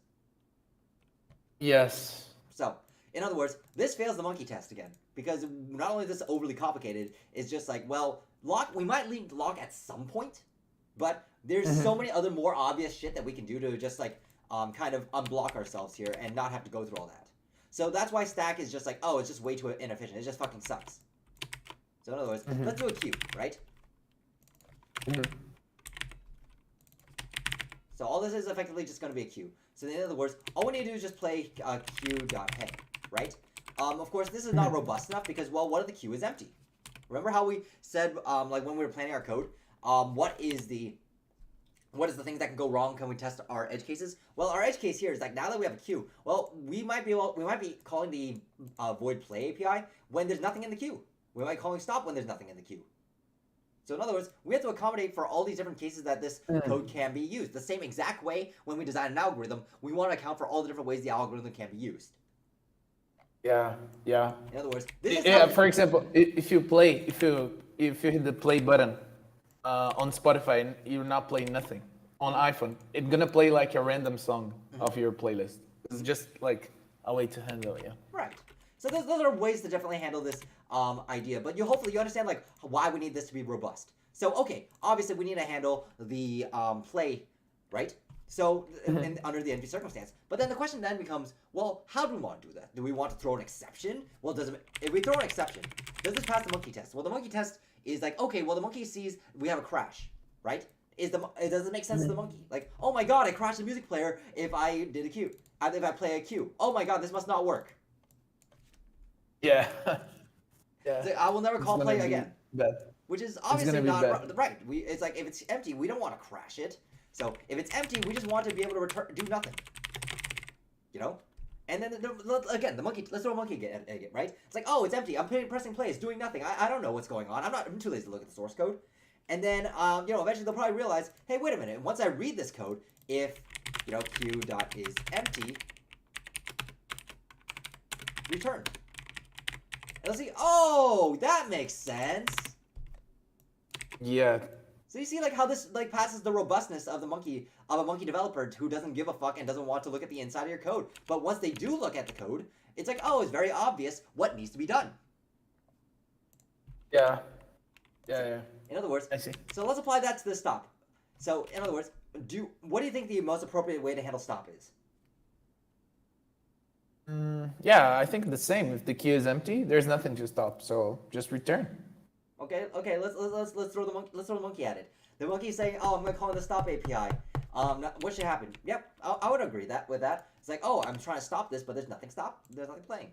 Yes. So, in other words, this fails the monkey test again because not only is this overly complicated, it's just like, well, lock. We might leave lock at some point, but there's so many other more obvious shit that we can do to just like kind of unblock ourselves here and not have to go through all that. So that's why stack is just like, oh, it's just way too inefficient. It just fucking sucks. So in other words, let's do a queue, right? So all this is effectively just going to be a queue. So in other words, all we need to do is just play queue.pay, right? Of course, this is not robust enough because, well, what if the queue is empty? Remember how we said, like when we were planning our code, what is the things that can go wrong? Can we test our edge cases? Well, our edge case here is like now that we have a queue, well, we might be calling the void play API when there's nothing in the queue. We might be calling stop when there's nothing in the queue. So in other words, we have to accommodate for all these different cases that this code can be used. The same exact way when we design an algorithm, we want to account for all the different ways the algorithm can be used. Yeah. In other words, this is for example, if you hit the play button on Spotify and you're not playing nothing on iPhone, it's gonna play like a random song of your playlist. It's just like a way to handle it. Yeah. Right. So those are ways to definitely handle this idea, but hopefully you understand like why we need this to be robust. So okay, obviously we need to handle the play, right? So under the empty circumstance. But then the question then becomes, well, how do we want to do that? Do we want to throw an exception? Well, if we throw an exception, does this pass the monkey test? Well, the monkey test is like, okay, well the monkey sees we have a crash, right? Does it make sense to the monkey? Like, oh my god, I crashed the music player if I did a queue. If I play a queue. Oh my god, this must not work. Yeah. So I will never call play again. Bad. Which is obviously not right. It's like if it's empty, we don't want to crash it. So if it's empty, we just want to be able to do nothing. You know? And then again, the monkey. Let's throw a monkey again, right? It's like, oh, it's empty. I'm pressing play. It's doing nothing. I don't know what's going on. I'm too lazy to look at the source code. And then eventually they'll probably realize, hey, wait a minute. Once I read this code, if q.is empty, return. And they'll see, oh, that makes sense. Yeah. So you see like how this like passes the robustness of a monkey developer who doesn't give a fuck and doesn't want to look at the inside of your code. But once they do look at the code, it's like, oh, it's very obvious what needs to be done. Yeah. In other words, I see. So let's apply that to the stop. So in other words, what do you think the most appropriate way to handle stop is? Yeah, I think the same. If the queue is empty, there's nothing to stop. So just return. Okay. Let's throw the monkey at it. The monkey is saying, "Oh, I'm gonna call it the stop API." What should happen? Yep, I would agree with that. It's like, oh, I'm trying to stop this, but there's nothing playing.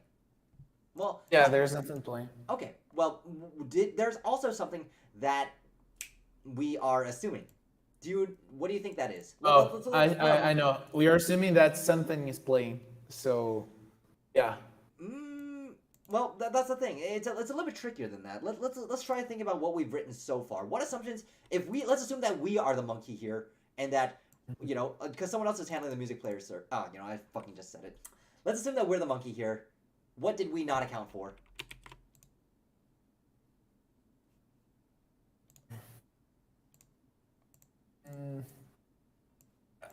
Well, yeah, there's nothing playing. Okay. Well, there's also something that we are assuming. What do you think that is? I know. We are assuming that something is playing. So, yeah. Well, that's the thing. It's a little bit trickier than that. Let's try to think about what we've written so far. What assumptions? Let's assume that we are the monkey here, and that because someone else is handling the music player, sir. I fucking just said it. Let's assume that we're the monkey here. What did we not account for?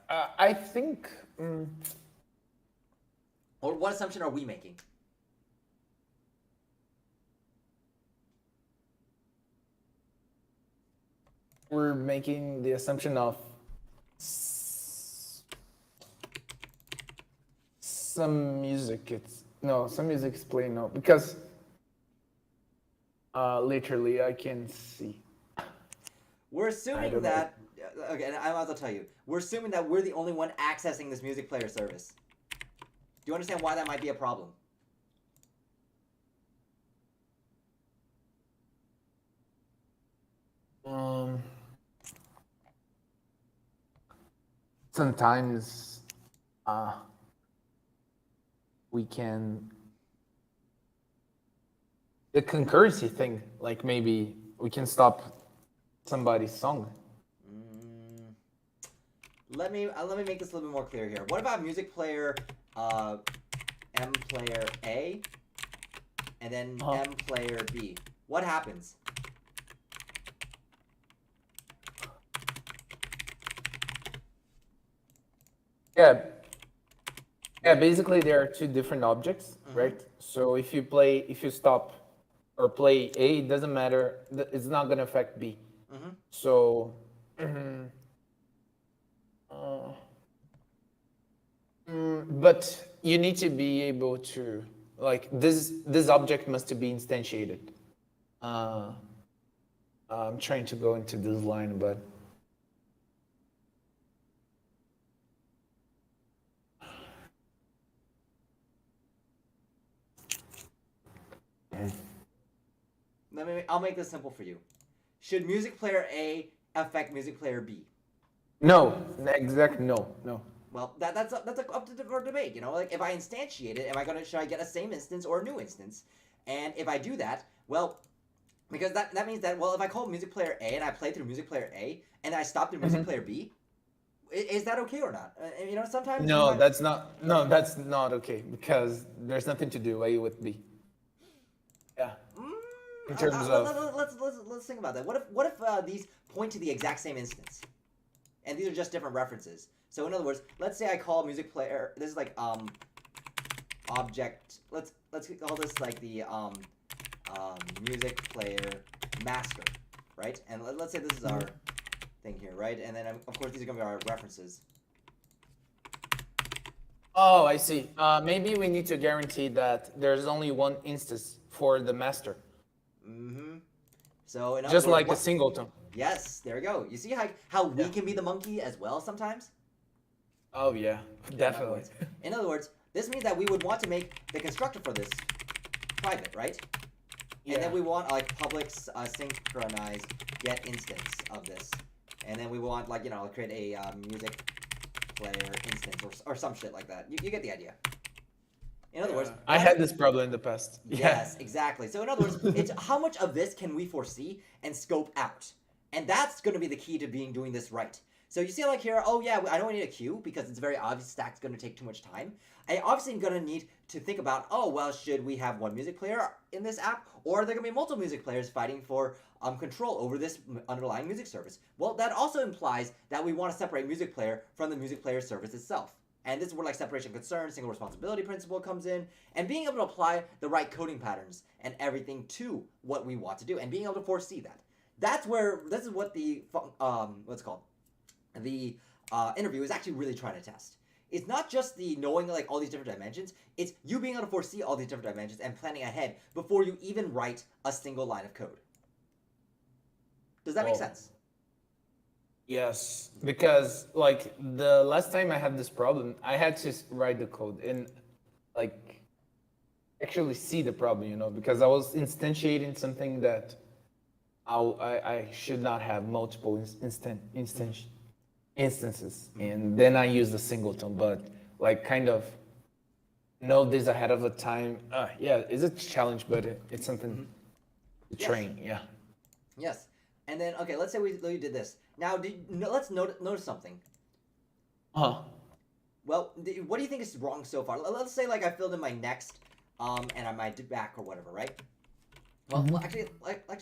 I think. Or what assumption are we making? We're making the assumption of some music. Some music is playing now because literally I can see. We're assuming that. Okay, I might as well tell you. We're assuming that we're the only one accessing this music player service. Do you understand why that might be a problem? Sometimes we can the concurrency thing, like maybe we can stop somebody's song. Let me make this a little bit more clear here. What about music player M player A and then M player B? What happens? Yeah, yeah. Basically, there are two different objects, Mm-hmm. right? So if you stop or play A, it doesn't matter. It's not gonna affect B. Mm-hmm. So, uh, but you need to be able to like this object must be instantiated. Uh, I'm trying to go into this line, but I'll make this simple for you. Should music player A affect music player B? no, exact no. Well, that's up to for debate. You know, like if I instantiate it, am I gonna should I get a same instance or a new instance? And if I do that, well, because that means that well, if I call music player A and I play through music player A and I stop through music player B, is that okay or not? You know, sometimes you No, might. that's not. No, that's not okay because there's nothing to do A with B. Yeah, Mm, in terms of let's think about that. What if these point to the exact same instance, and these are just different references? So in other words, let's say I call music player. This is like object. Let's call this like the music player master, right? And let's say this is our thing here, right? And then of course these are gonna be our references. Oh, I see. Maybe we need to guarantee that there's only one instance for the master, Mm-hmm. So in other just words, like a what? singleton. Yes, there we go. You see how we Yeah. can be the monkey as well sometimes. Oh yeah, In other definitely. words, in other words, this means that we would want to make the constructor for this private, right? And then we want like public synchronized get instance of this, and then we want like create a music player instance or some shit like that. You get the idea. In other words, I had this problem in the past. Yeah. yes, exactly. So in other words, it's how much of this can we foresee and scope out, and that's going to be the key to doing this right. So you see, like here, oh yeah, I don't need a queue because it's very obvious stack's going to take too much time. I obviously am going to need to think about, oh well, should we have one music player in this app, or are there going to be multiple music players fighting for control over this underlying music service? Well, that also implies that we want to separate music player from the music player service itself. And this is where like separation concern, single responsibility principle comes in, and being able to apply the right coding patterns and everything to what we want to do, and being able to foresee that. This is what the what's it called, the interview is actually really trying to test. It's not just the knowing like all these different dimensions. It's you being able to foresee all these different dimensions and planning ahead before you even write a single line of code. Does that make Oh. sense? Yes, because like the last time I had this problem, I had to write the code and like actually see the problem, because I was instantiating something that I should not have multiple instances, and then I use the singleton, but like kind of know this ahead of a time. Yeah, it's a challenge, but it's something to Yes. train. Yeah. Yes. And then okay, let's say we did this. Now, let's notice something. Huh. Well, what do you think is wrong so far? Let's say like I filled in my next, and I might back or whatever, right? Well, actually,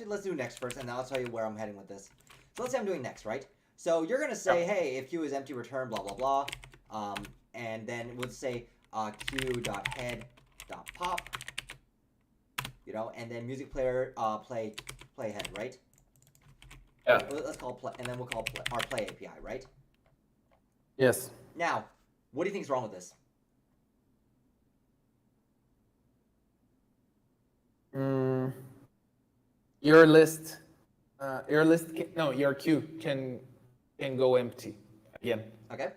let's do next first, and then I'll tell you where I'm heading with this. So let's say I'm doing next, right? So you're gonna say, hey, if queue is empty, return blah blah blah, and then we'll say queue.head.pop, and then music player play head, right? Yeah. Let's call play, and then we'll call our play API, right? Yes. Now, what do you think is wrong with this? Your list, your queue can go empty again. Okay.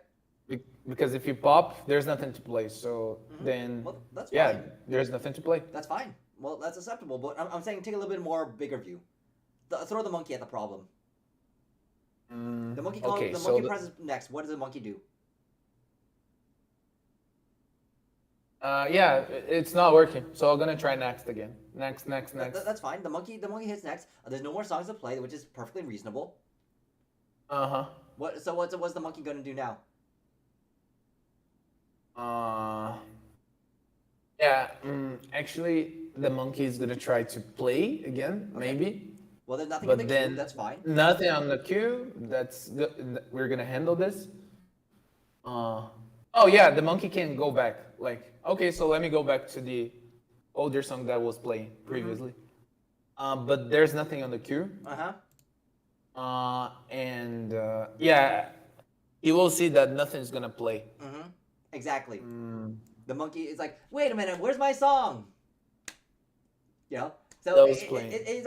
Because if you pop, there's nothing to play. So then, Well, that's yeah, fine. there's nothing to play. That's fine. Well, that's acceptable. But I'm saying take a little bit more bigger view. Throw the monkey at the problem. The monkey okay, the so monkey presses next. What does the monkey do? Yeah, it's not working. So I'm gonna try next again. Next. That's fine. The monkey hits next. There's no more songs to play, which is perfectly reasonable. Uh-huh. What's the monkey gonna do now? Yeah. Actually, the monkey is gonna try to play again, maybe. Well, there's nothing But in the then queue. That's fine. nothing on the queue. We're gonna handle this. Oh yeah, the monkey can go back. Like, okay, so let me go back to the older song that was playing previously. But there's nothing on the queue. Uh-huh. And yeah, you will see that nothing's gonna play. Mm-hmm. Exactly. The monkey is like, wait a minute, where's my song? You know? So That was playing. he's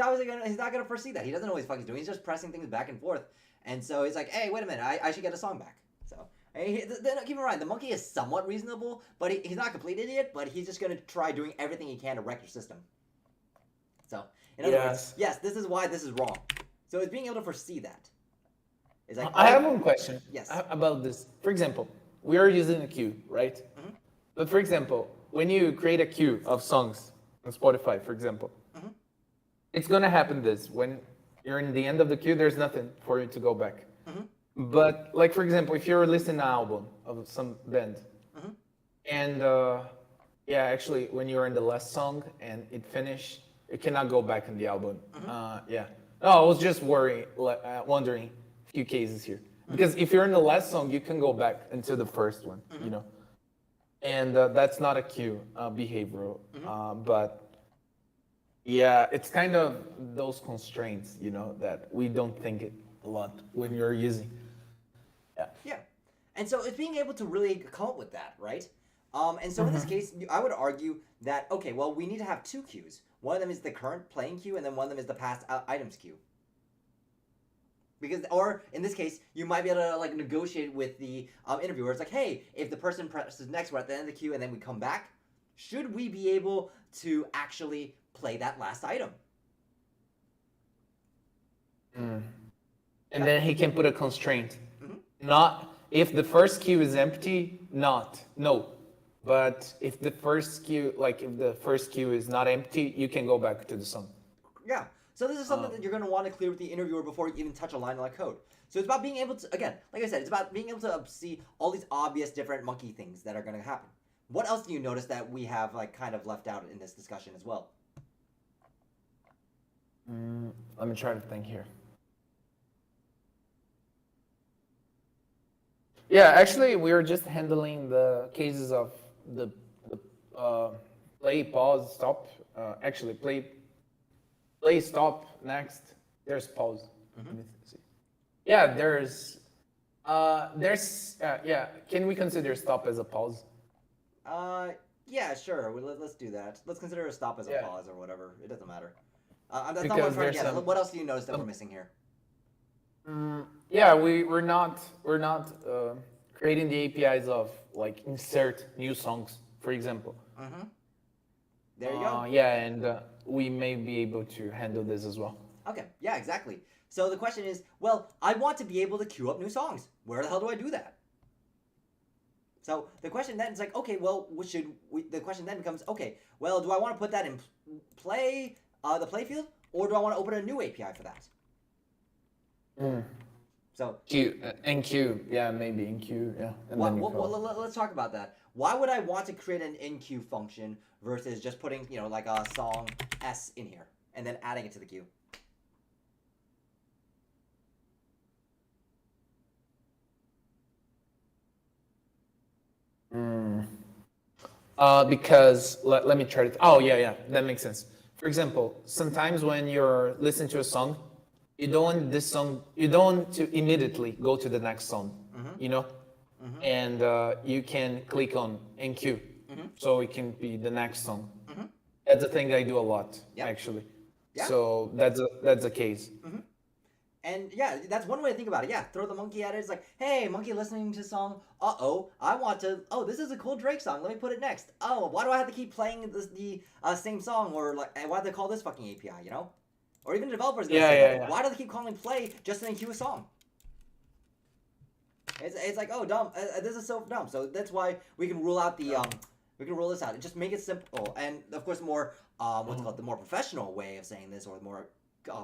not gonna foresee that. He doesn't know what he's fucking doing. He's just pressing things back and forth. And so he's like, hey, wait a minute, I should get a song back. So then keep in mind, the monkey is somewhat reasonable, but he's not a complete idiot, but he's just gonna try doing everything he can to wreck your system. So in other words, yes, this is why this is wrong. So it's being able to foresee that. It's like, I have one question. Yes. About this. For example, we are using a queue, right? Mm-hmm. But for example, when you create a queue of songs on Spotify, for example, it's gonna happen this when you're in the end of the queue. There's nothing for you to go back. But like for example, if you're listening to an album of some band, and yeah, actually, when you're in the last song and it finished, you cannot go back in the album. Yeah. No, I was just wondering a few cases here because if you're in the last song, you can go back into the first one. You know, and that's not a queue behavioral, but. Yeah, it's kind of those constraints, you know, that we don't think it a lot when you're using. Yeah. Yeah. And so it's being able to really come up with that, right? And so in this case, I would argue that, okay, well, we need to have two queues. One of them is the current playing queue, and then one of them is the past items queue. Because, or in this case, you might be able to like negotiate with the interviewer. It's like, hey, if the person presses next, we're at the end of the queue, and then we come back. Should we be able to actually play that last item? And then he can put a constraint. Not if the first queue is empty, no. But if the first queue, like if the first queue is not empty, you can go back to the song. Yeah. So this is something that you're going to want to clear with the interviewer before you even touch a line of code. So it's about being able to, again, like I said, it's about being able to see all these obvious different monkey things that are going to happen. What else do you notice that we have like kind of left out in this discussion as well? Let me try to think here. Yeah, actually, we were just handling the cases of the play, pause, stop. Actually, play, stop, next. There's pause. Let me see. Yeah, yeah. Can we consider stop as a pause? Yeah, sure. Let's do that. Let's consider a stop as a pause or whatever. It doesn't matter. That's not Because what I'm forgetting. What else do you notice that we're missing here? Yeah, we're not creating the APIs of like insert new songs, for example. There you go. Yeah, and we may be able to handle this as well. Okay, yeah, exactly. So the question is, well, I want to be able to queue up new songs. Where the hell do I do that? So the question then is like, okay, well, the question then becomes, okay, well, do I want to put that in play, the play field, or do I want to open a new API for that? So NQ, yeah, maybe NQ, yeah. Let's talk about that. Why would I want to create an NQ function versus just putting, like a song S in here and then adding it to the queue? Because let me try to. Oh yeah, that makes sense. For example, sometimes when you're listening to a song, you don't want to immediately go to the next song, and you can click on NQ, so it can be the next song. That's a thing I do a lot, actually. Yeah. So that's a case. And yeah, that's one way to think about it. Yeah, throw the monkey at it. It's like, hey, monkey listening to a song. This is a cool Drake song. Let me put it next. Oh, why do I have to keep playing the same song? Or like, why do they call this fucking API, Or even developers gonna say, why do they keep calling play just to then queue a song? It's like, oh, dumb. This is so dumb. So that's why we can rule out we can rule this out and just make it simple. And of course, more the more professional way of saying this, or the more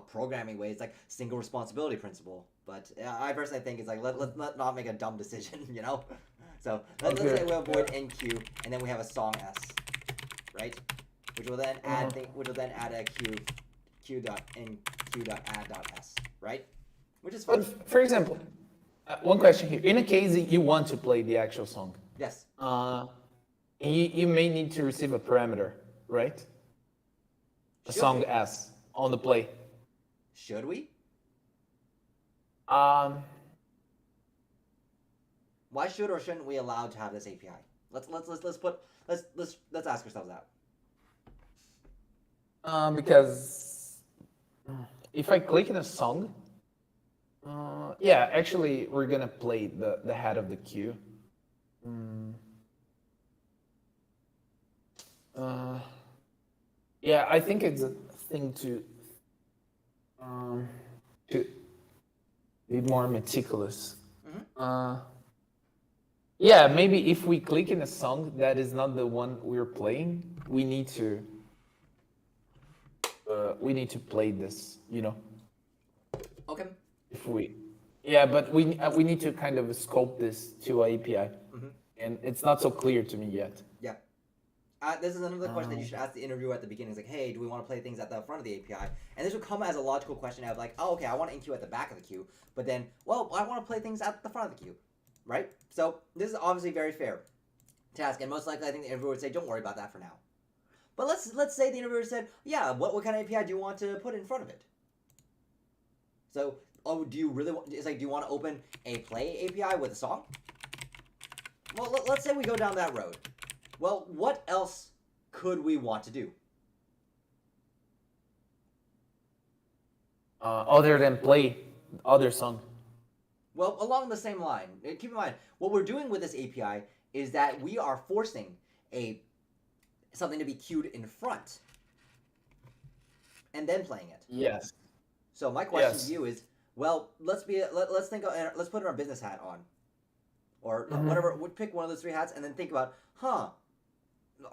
programming way, it's like single responsibility principle. But I personally think it's like let's not make a dumb decision, So let's say we avoid NQ, and then we have a song S, right? Which will then add a q dot add dot s, right? Which is fun. But for example, One question here. In a case that you want to play the actual song, Yes. uh, you may need to receive a parameter, right? A Should song we? S on the play. Should we? Um, Why should or shouldn't we allow to have this API? Let's ask ourselves that. because if I click in a song, yeah, actually, we're gonna play the head of the queue. Mm, uh, yeah, I think it's a thing um, to be more meticulous. Mm-hmm. Yeah, maybe if we click in a song that is not the one we're playing, we need to play this, you know. Okay. If we, yeah, but we need to kind of scope this to a API, Mm-hmm. and it's not so clear to me yet. Yeah. This is another question that you should ask the interviewer at the beginning. It's like, hey, do we want to play things at the front of the API? And this would come as a logical question of like, oh, okay, I want to enqueue at the back of the queue, but then, well, I want to play things at the front of the queue, right? So this is obviously very fair to ask, and most likely, I think the interviewer would say, don't worry about that for now. But let's say the interviewer said, yeah, what kind of API do you want to put in front of it? So, oh, do you really want? It's like, do you want to open a play API with a song? Well, let's say we go down that road. Well, what else could we want to do? Other than play other song. Well, along the same line, keep in mind, what we're doing with this API is that we are forcing something to be queued in front and then playing it. Yes. So my question to you is, well, let's put our business hat on, or whatever. We'll pick one of those three hats and then think about,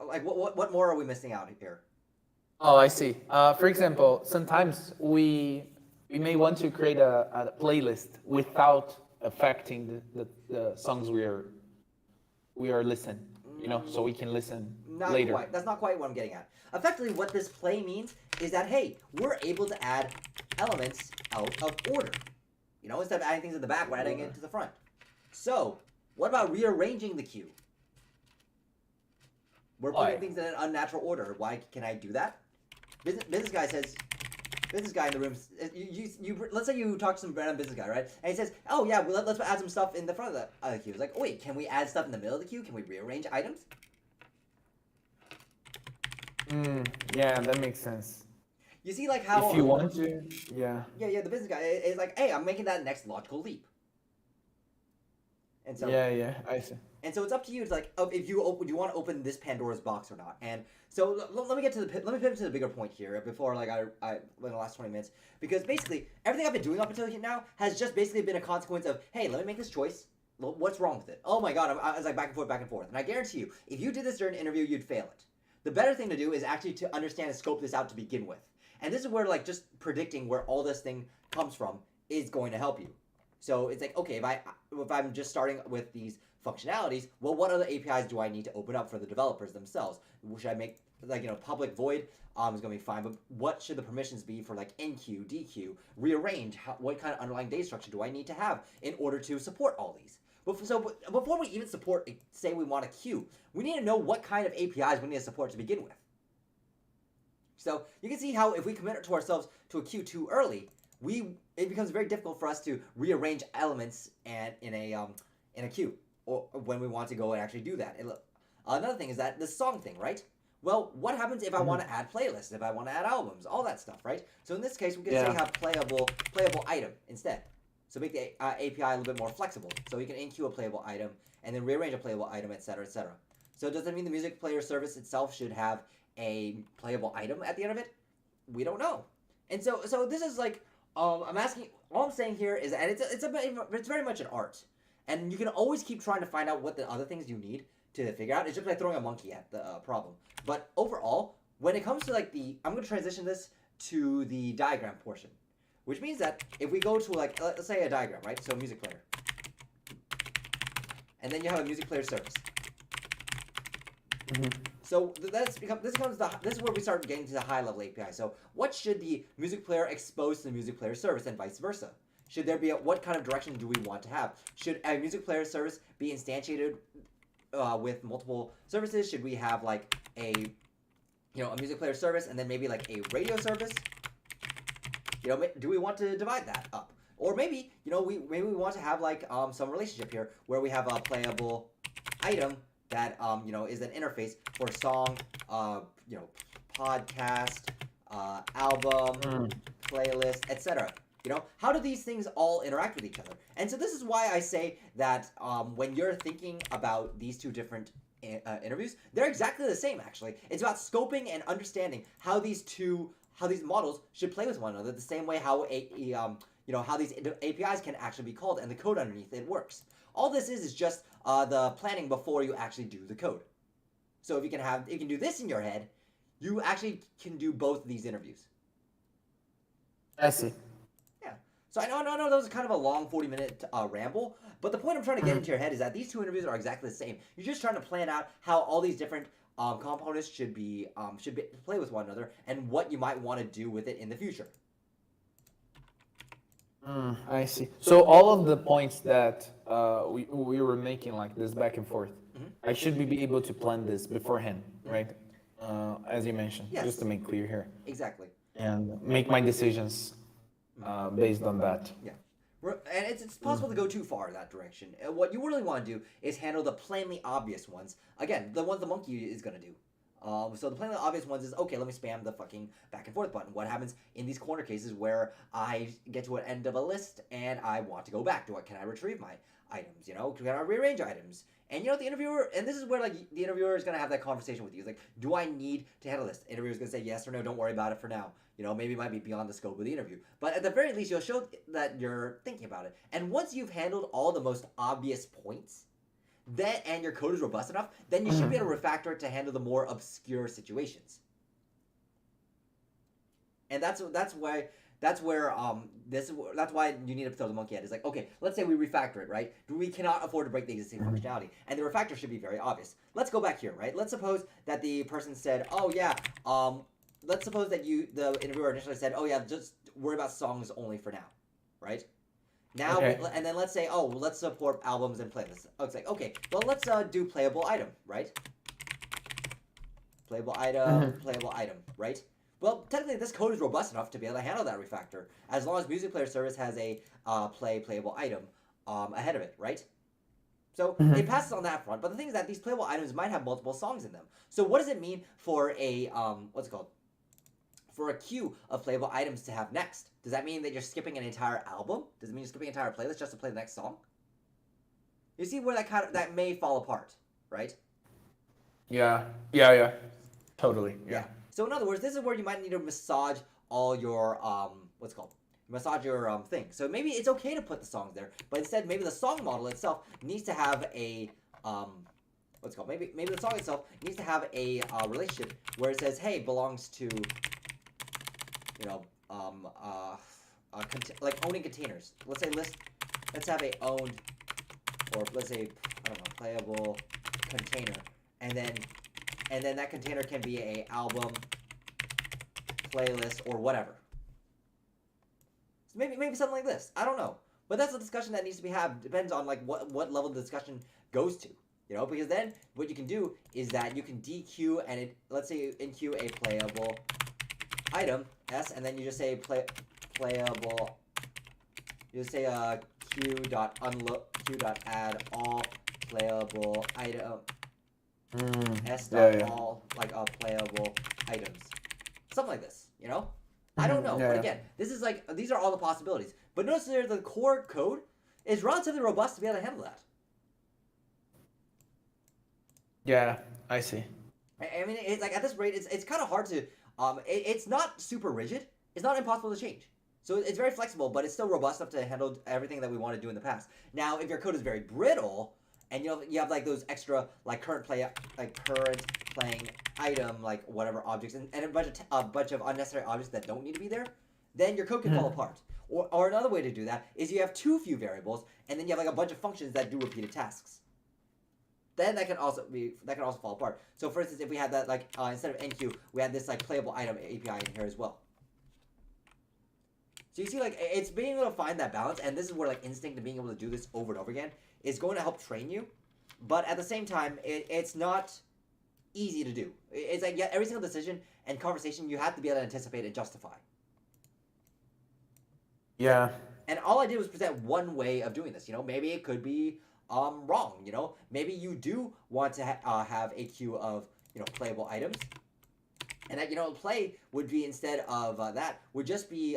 like what more are we missing out here? Oh, I see. For example, sometimes we may want to create a playlist without affecting the songs we are listening. You know, so we can listen Not later. quite. That's not quite what I'm getting at. Effectively, what this play means is that, hey, we're able to add elements out of order. You know, instead of adding things at the back, we're adding it to the front. So, what about rearranging the queue? We're putting things in an unnatural order. Why can I do that? Business guy says, business guy in the room, let's say you talk to some random business guy, right? And he says, oh yeah, let's add some stuff in the front of the queue. It's like, oh, wait, can we add stuff in the middle of the queue? Can we rearrange items? Yeah, that makes sense. You see, like how if you want to, yeah. Yeah. The business guy is like, hey, I'm making that next logical leap. And so yeah, I see. And so it's up to you. It's like, if you want to open this Pandora's box or not. And so let me pivot to the bigger point here before like I in the last 20 minutes, because basically everything I've been doing up until now has just basically been a consequence of, hey, let me make this choice. What's wrong with it? Oh my god, I was like back and forth. And I guarantee you, if you did this during an interview, you'd fail it. The better thing to do is actually to understand and scope this out to begin with. And this is where like just predicting where all this thing comes from is going to help you. So it's like, okay, if I'm just starting with these functionalities, well, what other APIs do I need to open up for the developers themselves? Should I make, like, you know, public void is going to be fine, but what should the permissions be for, like, enqueue, dequeue, rearrange? What kind of underlying data structure do I need to have in order to support all these? So before we even support, say we want a queue, we need to know what kind of APIs we need to support to begin with. So you can see how if we commit to ourselves to a queue too early, it becomes very difficult for us to rearrange elements and in a queue, or when we want to go and actually do that. Another thing is that the song thing, right? Well, what happens if I want to add playlists, if I want to add albums, all that stuff, right? So in this case, we can say have playable item instead. So make the API a little bit more flexible. So we can enqueue a playable item and then rearrange a playable item, etc., etc. So does that mean the music player service itself should have a playable item at the end of it? We don't know. And so this is like, I'm asking. All I'm saying here is that it's very much an art, and you can always keep trying to find out what the other things you need to figure out. It's just like throwing a monkey at the problem. But overall, when it comes to like I'm going to transition this to the diagram portion, which means that if we go to like let's say a diagram, right? So music player, and then you have a music player service. So this is where we start getting to the high level API. So what should the music player expose to the music player service and vice versa? Should there be what kind of direction do we want to have? Should a music player service be instantiated with multiple services? Should we have like a music player service and then maybe like a radio service? Do we want to divide that up? Or maybe, we want to have like some relationship here where we have a playable item that is an interface for song, podcast, album, playlist, etc. How do these things all interact with each other? And so this is why I say that when you're thinking about these two different interviews, they're exactly the same. Actually, it's about scoping and understanding how these models should play with one another, the same way how how these APIs can actually be called and the code underneath it works. All this is just the planning before you actually do the code. So if you can do this in your head, you actually can do both of these interviews. I see. Yeah. So I know that was kind of a long 40-minute ramble, but the point I'm trying to get into your head is that these two interviews are exactly the same. You're just trying to plan out how all these different components should play with one another and what you might want to do with it in the future. I see. So all of the points that we were making, like this back and forth, I should be able to plan this beforehand, right? As you mentioned, Yes. just to make clear here. Exactly. And make my decisions based on that. Yeah. And it's possible to go too far in that direction. What you really want to do is handle the plainly obvious ones. Again, the ones the monkey is going to do. So the plainly obvious ones is, okay, let me spam the fucking back and forth button. What happens in these corner cases where I get to an end of a list and I want to go back? Can I retrieve my items? Can I rearrange items? And the interviewer, and this is where like the interviewer is going to have that conversation with you. It's like, do I need to handle this? The interviewer is going to say yes or no, don't worry about it for now. Maybe it might be beyond the scope of the interview. But at the very least, you'll show that you're thinking about it. And once you've handled all the most obvious points, and your code is robust enough, then you should be able to refactor it to handle the more obscure situations. And that's why you need to throw the monkey at it. It's like, okay, let's say we refactor it, right? We cannot afford to break the existing functionality, and the refactor should be very obvious. Let's go back here, right? Let's suppose that the person said, oh yeah, let's suppose that the interviewer initially said, oh yeah, just worry about songs only for now, right? Now, okay. And then let's say, oh, let's support albums and playlists. Oh, it's like, okay, well, let's do playable item, right? Playable item, right? Well, technically, this code is robust enough to be able to handle that refactor, as long as Music Player Service has a playable item ahead of it, right? So it passes on that front. But the thing is that these playable items might have multiple songs in them. So what does it mean for a for a queue of playable items to have next? Does that mean that you're skipping an entire album? Does it mean you're skipping an entire playlist just to play the next song? You see where that may fall apart, right? Yeah. Totally. Yeah. So in other words, this is where you might need to massage all your massage your thing. So maybe it's okay to put the songs there, but instead maybe the song model itself needs to have a maybe the song itself needs to have a relationship where it says, hey, belongs to like owning containers. Let's have a owned, or let's say, I don't know, playable container, and then that container can be a album, playlist, or whatever. So maybe something like this. I don't know, but that's a discussion that needs to be had. Depends on like what level the discussion goes to. Because then what you can do is that you can dequeue and let's say enqueue a playable item S, and then you just say playable. You just say queue.add all playable item S all like playable items, something like this. I don't know, but again, this is like these are all the possibilities. But notice there the core code is relatively robust to be able to handle that. Yeah, I see. I mean, it's like at this rate, it's kind of hard to. It's not super rigid. It's not impossible to change. So it's very flexible, but it's still robust enough to handle everything that we want to do in the past. Now, if your code is very brittle, and you have like those extra like current playing item like whatever objects and a bunch of unnecessary objects that don't need to be there, then your code can fall apart. Or another way to do that is you have too few variables, and then you have like a bunch of functions that do repeated tasks. Then that can also fall apart. So for instance, if we had that like instead of enqueue, we had this like playable item API in here as well. So you see, like, it's being able to find that balance, and this is where, like, instinct and being able to do this over and over again is going to help train you. But at the same time, it's not easy to do. It's like, yeah, every single decision and conversation you have to be able to anticipate and justify. Yeah. And all I did was present one way of doing this. You know, maybe it could be wrong. You know, maybe you do want to have a queue of playable items, and that play would be instead of that would just be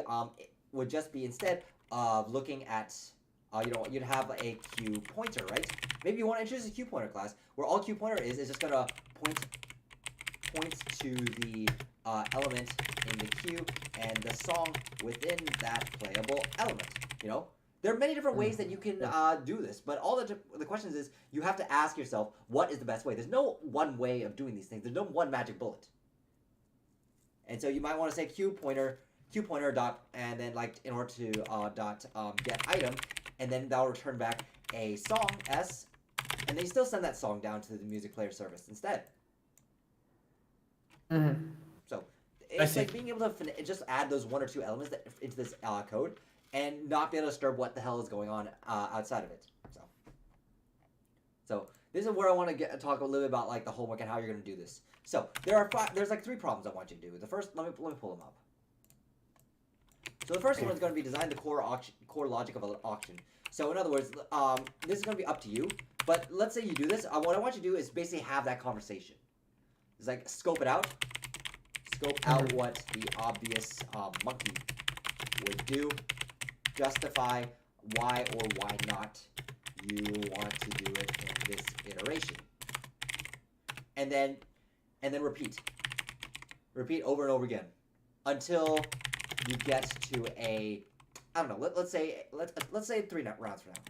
instead of looking at you'd have a queue pointer, right? Maybe you want to introduce a queue pointer class where all queue pointer is just gonna point to the element in the queue and the song within that playable element. You know, there are many different ways that you can do this, but all the questions is you have to ask yourself what is the best way. There's no one way of doing these things. There's no one magic bullet. And so you might want to say queue pointer dot, and then like in order to get item, and then that'll return back a song s, and then you still send that song down to the music player service instead. Mm-hmm. So it's like being able to just add those one or two elements into this code, and not be able to disturb what the hell is going on outside of it. So this is where I want to talk a little bit about like the homework and how you're going to do this. So there's like 3 problems I want you to do. The first, let me pull them up. So the first one is going to be design the core logic of an auction. So in other words, this is going to be up to you. But let's say you do this. What I want you to do is basically have that conversation. It's like scope it out. Scope out what the obvious monkey would do. Justify why or why not you want to do it in this iteration. And then repeat. Repeat over and over again until you get to a, I don't know, let's say 3 rounds from now.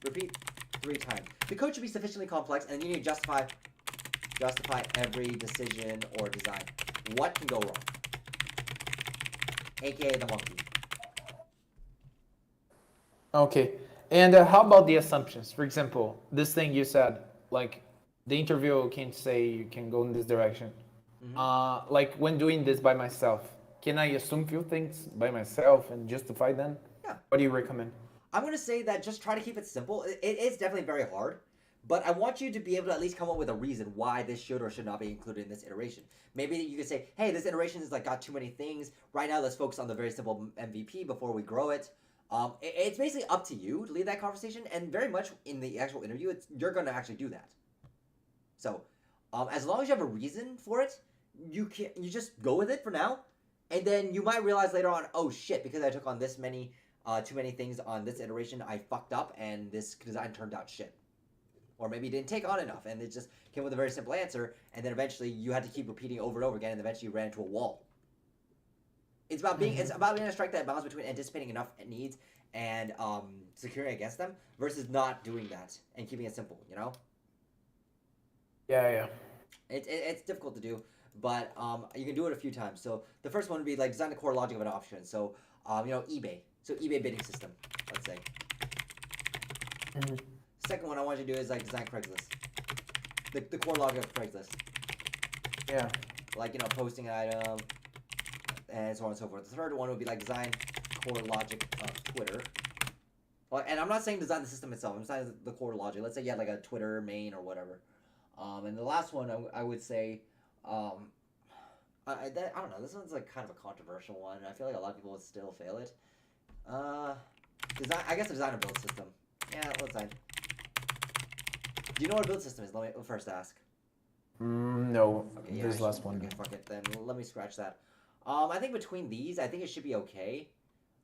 Repeat 3 times. The code should be sufficiently complex, and you need to justify every decision or design. What can go wrong? AKA the monkey. Okay. And how about the assumptions? For example, this thing you said, like the interviewer can say you can go in this direction. Mm-hmm. Like when doing this by myself, can I assume few things by myself and justify them? Yeah. What do you recommend? I'm going to say that just try to keep it simple. It is definitely very hard, but I want you to be able to at least come up with a reason why this should or should not be included in this iteration. Maybe you could say, hey, this iteration has like got too many things. Right now, let's focus on the very simple MVP before we grow it. It's basically up to you to lead that conversation, and very much in the actual interview, you're going to actually do that. So, as long as you have a reason for it, you just go with it for now, and then you might realize later on, oh shit, because I took on this many, too many things on this iteration, I fucked up, and this design turned out shit. Or maybe you didn't take on enough, and it just came with a very simple answer, and then eventually you had to keep repeating over and over again, and eventually you ran into a wall. It's about being able to strike that balance between anticipating enough needs and securing against them versus not doing that and keeping it simple. You know. Yeah. It's difficult to do, but you can do it a few times. So the first one would be like design the core logic of an option. So eBay. So eBay bidding system. Let's say. Mm-hmm. Second one I want you to do is like design Craigslist. The core logic of Craigslist. Yeah. Like posting an item. And so on and so forth. The third one would be like design core logic of Twitter. And I'm not saying design the system itself. I'm saying the core logic. Let's say you had like a Twitter main or whatever. And the last one I would say, I don't know. This one's like kind of a controversial one. I feel like a lot of people would still fail it. I guess design a build system. Yeah, let's design. Do you know what a build system is? Let me first ask. No. Okay, this last one. Okay, fuck it. Then let me scratch that. I think between these, I think it should be okay.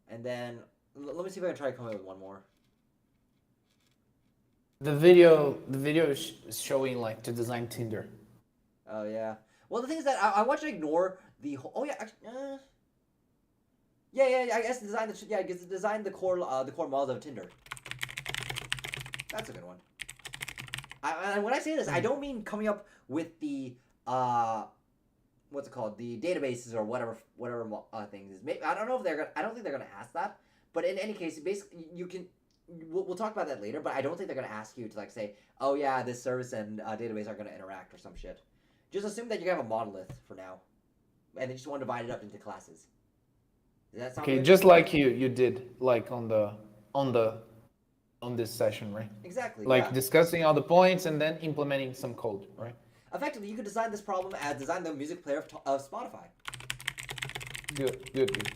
And then, let me see if I can try to come up with one more. The video is showing like to design Tinder. Oh, yeah. Well, the thing is that I want you to ignore the whole... Oh, yeah, actually... Yeah, I guess design the core models of Tinder. That's a good one. And when I say this, I don't mean coming up with the... what's it called? The databases or whatever things is. Maybe, I don't think they're gonna ask that. But in any case, basically, you can. We'll talk about that later. But I don't think they're gonna ask you to like say, oh yeah, this service and database are gonna interact or some shit. Just assume that you're gonna have a monolith for now, and they just want to divide it up into classes. Does that sound Okay, good? just like you did like on the on this session, right? Exactly, Like yeah. discussing all the points and then implementing some code, right? Effectively, you could design this problem as design the music player of Spotify. Good, good, good.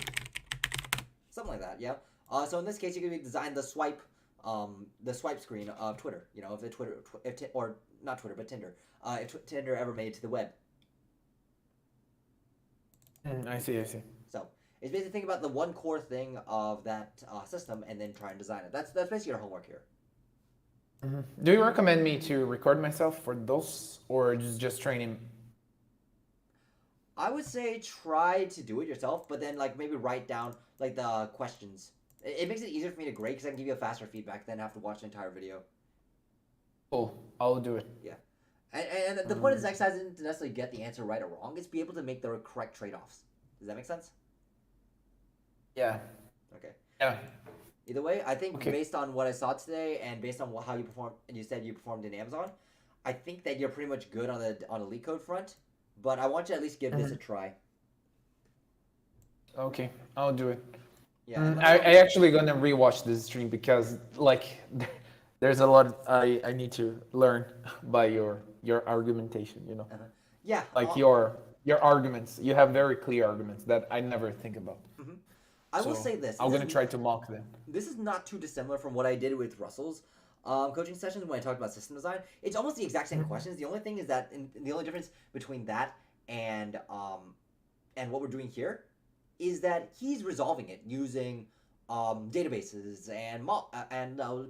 Something like that, yeah. So in this case, you could design the swipe screen of Twitter. You know, if the Twitter, or not Twitter, but Tinder. If Tinder ever made it to the web. I see, I see. So it's basically think about the one core thing of that system and then try and design it. That's basically your homework here. Do you recommend me to record myself for those, or just training? I would say try to do it yourself, but then like maybe write down like the questions. It makes it easier for me to grade because I can give you a faster feedback than have to watch the entire video. Cool, I'll do it. Yeah. And the point of this exercise isn't to necessarily get the answer right or wrong. It's be able to make the correct trade-offs. Does that make sense? Yeah. Okay. Yeah. Either way, I think Okay. based on what I saw today and based on how you performed, and you said you performed in Amazon, I think that you're pretty much good on the leak code front. But I want you to at least give this a try. Okay, I'll do it. Yeah. And I actually gonna rewatch this stream because like there's a lot I need to learn by your argumentation, you know. yeah. Like your arguments. You have very clear arguments that I never think about. I will So say this. I'm gonna try to mock them. This is not too dissimilar from what I did with Russell's coaching sessions when I talked about system design. It's almost the exact same questions. The only thing is that the only difference between that and what we're doing here is that he's resolving it using databases and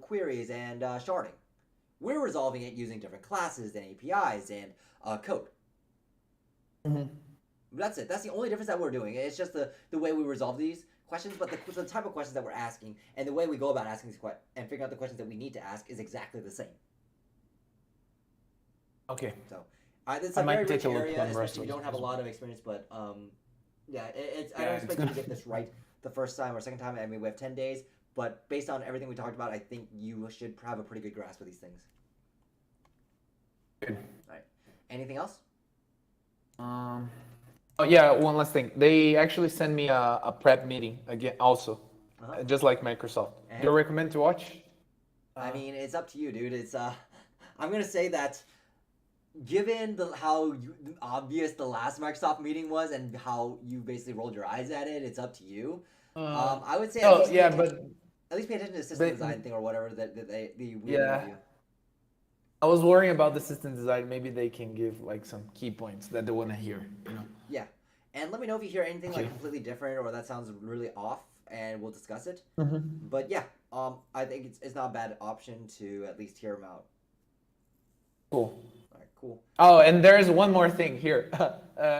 queries and sharding. We're resolving it using different classes and APIs and code. That's it. That's the only difference that we're doing. It's just the way we resolve these questions, but the type of questions that we're asking and the way we go about asking these questions and figuring out the questions that we need to ask is exactly the same. Okay. So, it's I a might very take rich a look area, on especially if you Russell's don't have a as lot of experience. But yeah, I Yeah, don't it's expect you gonna to get this right the first time or second time. I mean, we have 10 days, but based on everything we talked about, I think you should have a pretty good grasp of these things. Good. All right. Anything else? Oh yeah, one last thing. They actually sent me a prep meeting again, also, just like Microsoft. Do you recommend to watch? I mean, it's up to you, dude. It's I'm gonna say that given how obvious the last Microsoft meeting was and how you basically rolled your eyes at it, it's up to you. I would say at Oh least yeah, but at least pay attention to the system design thing or whatever that the weird yeah, interview. I was worrying about the system design. Maybe they can give like some key points that they want to hear. You know. Yeah, and let me know if you hear anything like completely different or that sounds really off, and we'll discuss it. But yeah, I think it's not a bad option to at least hear them out. Cool. All right, cool. Oh, and there's one more thing here.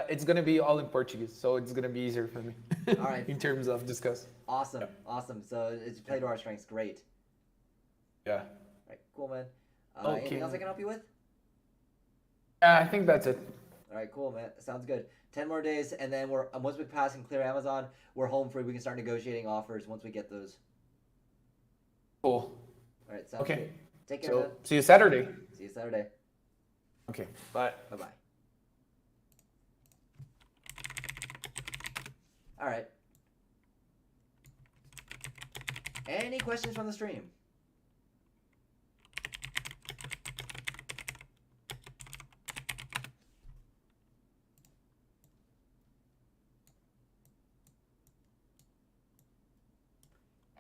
It's gonna be all in Portuguese, so it's gonna be easier for me. All right. In terms of discuss. Awesome, awesome. So it's played to our strengths. Great. Yeah. All right, cool, man. Okay. Anything else I can help you with? I think that's it. All right, cool, man. Sounds good. 10 more days, and then we're once we pass and clear Amazon, we're home free. We can start negotiating offers once we get those. Cool. All right, sounds Okay. good. Take care, So man. see you Saturday. See you Saturday. Okay. Bye. Bye bye. All right. Any questions from the stream?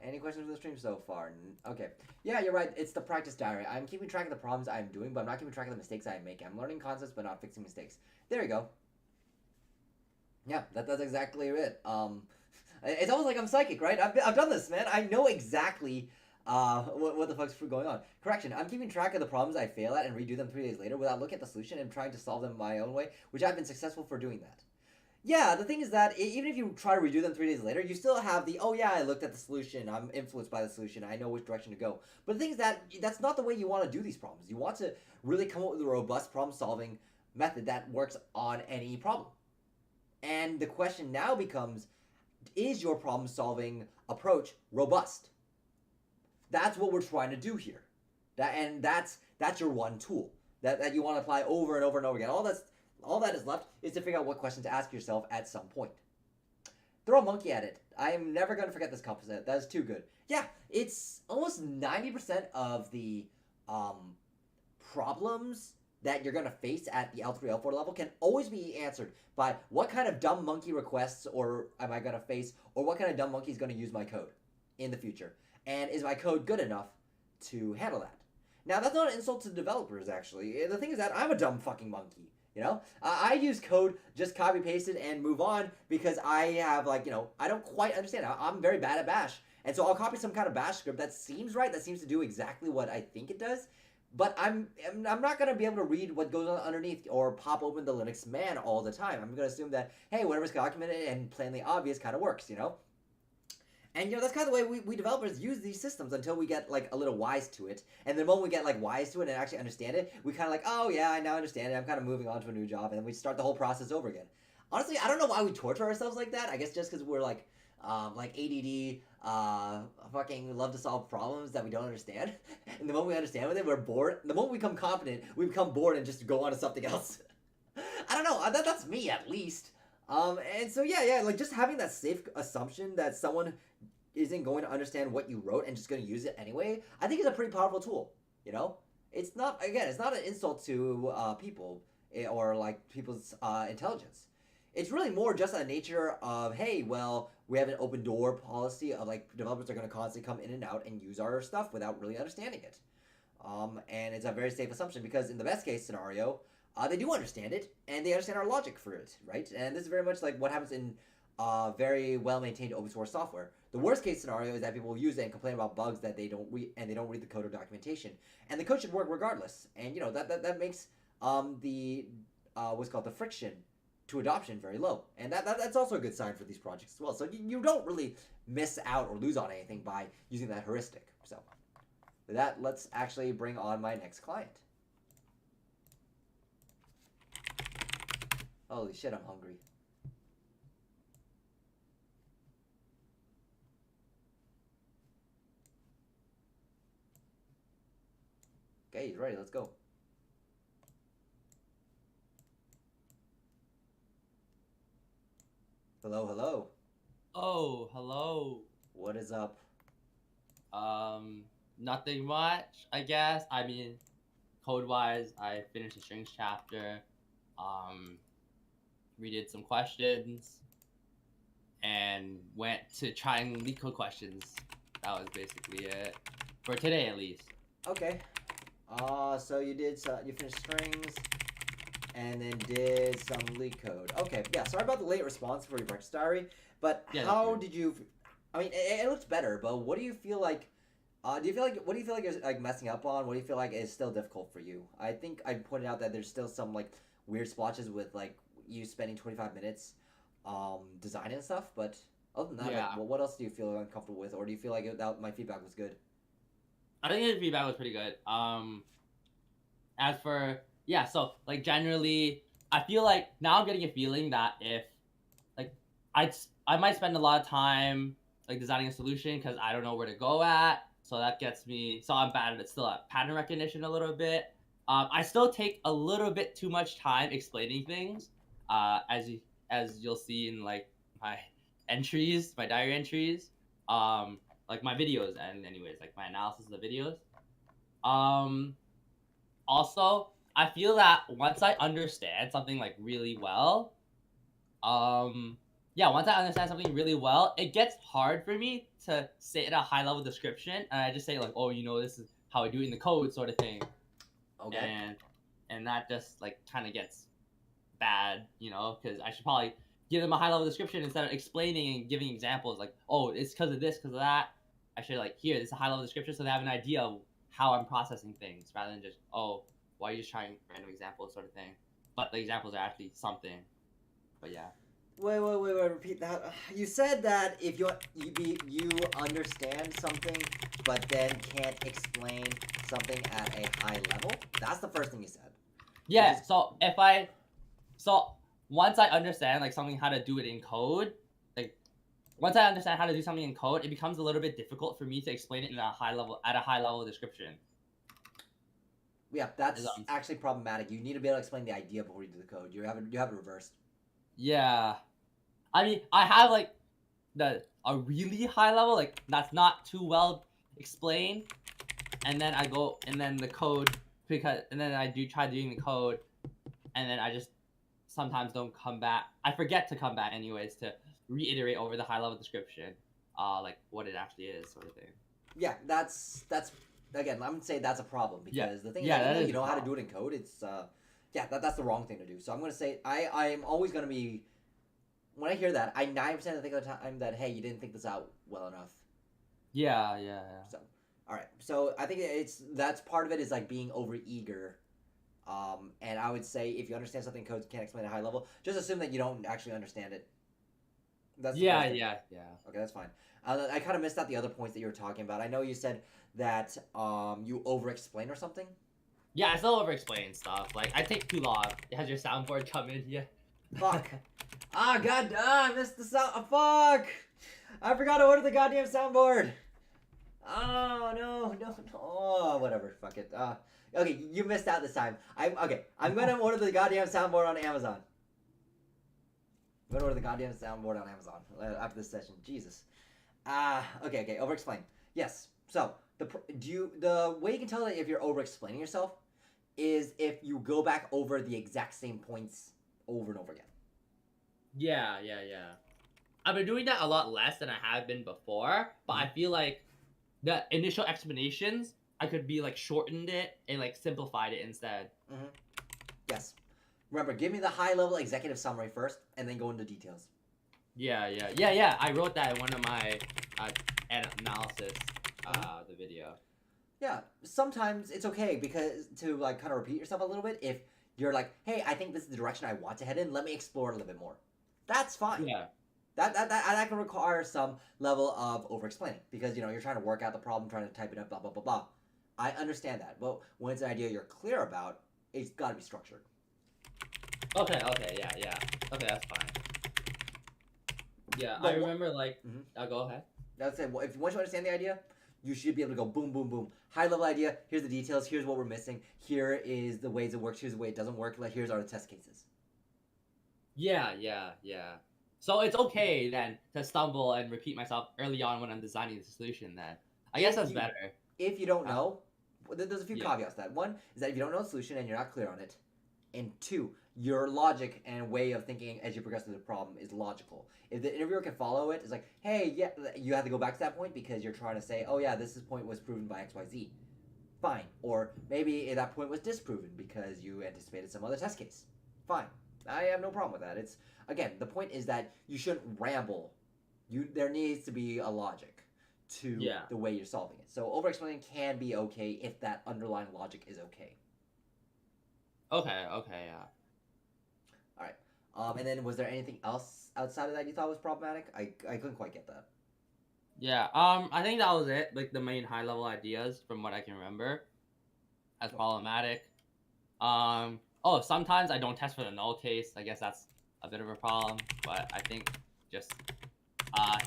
Any questions from the stream so far? Okay. Yeah, you're right. It's the practice diary. I'm keeping track of the problems I'm doing, but I'm not keeping track of the mistakes I make. I'm learning concepts, but not fixing mistakes. There you go. Yeah, that's exactly it. It's almost like I'm psychic, right? I've done this, man. I know exactly what the fuck's going on. Correction, I'm keeping track of the problems I fail at and redo them 3 days later without looking at the solution and trying to solve them my own way, which I've been successful for doing that. Yeah, the thing is that even if you try to redo them 3 days later, you still have the, oh yeah, I looked at the solution, I'm influenced by the solution, I know which direction to go. But the thing is that that's not the way you want to do these problems. You want to really come up with a robust problem-solving method that works on any problem. And the question now becomes, is your problem-solving approach robust? That's what we're trying to do here. That's your one tool that you want to apply over and over and over again. All that is left is to figure out what question to ask yourself at some point. throw a monkey at it. I'm never gonna forget this composite. That is too good. Yeah, it's almost 90% of the um, problems that you're gonna face at the L3, L4 level can always be answered by what kind of dumb monkey requests or am I gonna face, or what kind of dumb monkey is gonna use my code in the future, and is my code good enough to handle that? Now that's not an insult to developers. Actually, the thing is that I'm a dumb fucking monkey. You know, I use code, just copy paste it and move on because I have I don't quite understand. I'm very bad at Bash, and so I'll copy some kind of Bash script that seems right, that seems to do exactly what I think it does, but I'm not gonna be able to read what goes on underneath or pop open the Linux man all the time. I'm gonna assume that hey, whatever's documented and plainly obvious kind of works. And that's kind of the way we developers use these systems until we get a little wise to it. And the moment we get wise to it and actually understand it, we kind of oh yeah, I now understand it. I'm kind of moving on to a new job, and then we start the whole process over again. Honestly, I don't know why we torture ourselves like that. I guess just because we're ADD, fucking love to solve problems that we don't understand. And the moment we understand with it, we're bored. The moment we become confident, we become bored and just go on to something else. I don't know. That's me at least. And so yeah, just having that safe assumption that someone isn't going to understand what you wrote and just going to use it anyway, I think is a pretty powerful tool. It's not an insult to people or people's intelligence. It's really more just a nature of hey, well, we have an open door policy of developers are going to constantly come in and out and use our stuff without really understanding it. And it's a very safe assumption because in the best case scenario, they do understand it, and they understand our logic for it, right? And this is very much like what happens in very well-maintained open source software. The worst case scenario is that people will use it and complain about bugs that they don't read, and they don't read the code or documentation. And the code should work regardless. And that makes the what's called the friction to adoption very low. And that's also a good sign for these projects as well. So you don't really miss out or lose on anything by using that heuristic. So with that, let's actually bring on my next client. Holy shit, I'm hungry. Okay, he's ready. Let's go. Hello, hello. Oh, hello. What is up? Nothing much, I guess. I mean, code-wise, I finished the strings chapter. We did some questions and went to trying leak code questions. That was basically it for today, at least. Okay. So you finished strings, and then did some leak code. Okay, yeah. Sorry about the late response for your breakfast diary, but Yeah, how did you? I mean, it looks better, but what do you feel like? What do you feel like is messing up on? What do you feel like is still difficult for you? I think I pointed out that there's still some weird splotches with you spending 25 minutes designing and stuff, but other than that, Yeah. what else do you feel uncomfortable with, or do you feel like that my feedback was good? I think the feedback was pretty good. As for so generally, I feel like now I'm getting a feeling that if I might spend a lot of time designing a solution because I don't know where to go at, so that gets me. So I'm bad at still at pattern recognition a little bit. I still take a little bit too much time explaining things, as you'll see in my entries, my diary entries, my videos, and anyways, my analysis of the videos. Also, I feel that once I understand something really well, once I understand something really well, it gets hard for me to say it a high level description, and I just say oh, this is how I do it in the code, sort of thing. Okay. And that just kind of gets bad, because I should probably give them a high level description instead of explaining and giving examples oh, it's because of this, because of that. I should here, this is a high level description so they have an idea of how I'm processing things rather than just why are you just trying random examples, sort of thing. But the examples are actually something. But yeah. Wait, repeat that. You said that if you understand something, but then can't explain something at a high level. That's the first thing you said. Yeah. So once I understand something, how to do it in code, once I understand how to do something in code, it becomes a little bit difficult for me to explain it at a high level description. Yeah, that's actually problematic. You need to be able to explain the idea before you do the code. You have it reversed. Yeah, I mean, I have a really high level, like that's not too well explained, and then I go and then the code and then I do try doing the code, and then I just sometimes don't come back. I forget to come back anyways to reiterate over the high level description, like what it actually is, sort of thing. Yeah, that's again. I'm gonna say that's a problem because Yeah. the thing Yeah, is, that even though is you a know how to do problem. it in code, it's that's the wrong thing to do. So I'm gonna say I'm always gonna be when I hear that, I 90% of the time that hey, you didn't think this out well enough. Yeah. So all right, so I think that's part of it is like being over eager. And I would say if you understand something code can't explain at a high level, just assume that you don't actually understand it. That's the first thing. Yeah. Okay, that's fine. I kind of missed out the other points that you were talking about. I know you said that you over explain or something. Yeah, I still over explain stuff. Like I take too long. Has your soundboard come in yet? Fuck. God, I missed the sound. Fuck. I forgot to order the goddamn soundboard. Oh no. Oh, whatever. Fuck it. Okay, you missed out this time. I'm gonna order the goddamn soundboard on Amazon. I'm gonna order the goddamn soundboard on Amazon after this session. Jesus. Okay. Over explain. Yes. So the way you can tell that if you're over explaining yourself is if you go back over the exact same points over and over again. Yeah. I've been doing that a lot less than I have been before, but I feel like the initial explanations I could be like shortened it and like simplified it instead. Yes. Remember, give me the high level executive summary first, and then go into details. Yeah. I wrote that in one of my analysis, the video. Yeah, sometimes it's okay because to like kind of repeat yourself a little bit. If you're like, hey, I think this is the direction I want to head in. Let me explore it a little bit more. That's fine. Yeah. That can require some level of over explaining because you're trying to work out the problem, trying to type it up, blah blah blah blah. I understand that, but when it's an idea you're clear about, it's got to be structured. Okay, yeah. Okay, that's fine. Yeah, But I remember like. Go ahead. That's it. Well, once you understand the idea, you should be able to go boom, boom, boom. High level idea. Here's the details. Here's what we're missing. Here is the ways it works. Here's the way it doesn't work. Like here's our test cases. Yeah. So it's okay then to stumble and repeat myself early on when I'm designing the solution. Then I guess that's better. If you don't know, there's a few Yeah. caveats. That one is that if you don't know the solution and you're not clear on it, and two, your logic and way of thinking as you progress through the problem is logical. If the interviewer can follow it, it's like, hey, yeah, you have to go back to that point because you're trying to say, oh yeah, this point was proven by X, Y, Z. Fine. Or maybe that point was disproven because you anticipated some other test case. Fine. I have no problem with that. It's again, the point is that you shouldn't ramble. There needs to be a logic to the way you're solving it. So over explaining can be okay if that underlying logic is okay. Okay, yeah. All right. And then was there anything else outside of that you thought was problematic? I couldn't quite get that. Yeah. I think that was it. Like the main high level ideas from what I can remember as problematic. Oh, sometimes I don't test for the null case. I guess that's a bit of a problem, but I think just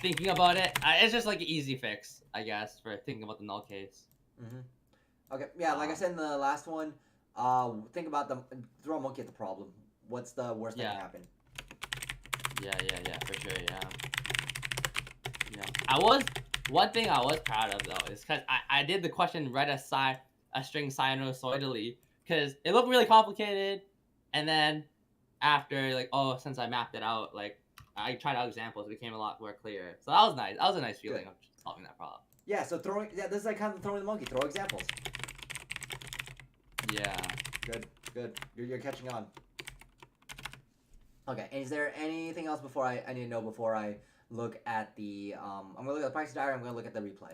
thinking about it, it's just like an easy fix, I guess, for thinking about the null case. Okay. Yeah, like I said in the last one, think about throw a monkey at the problem. What's the worst that can happen? Yeah, for sure, yeah. One thing I was proud of though is because I did the question read a string sinusoidally because it looked really complicated, and then after like since I mapped it out, like I tried out examples, it became a lot more clear. So that was nice. That was a nice feeling of solving that problem. Yeah. So this is like kind of throwing the monkey. Throw examples. Yeah. Good. You're catching on. Okay, and is there anything else before I need to know before I look at the I'm gonna look at the practice diary, I'm gonna look at the replay.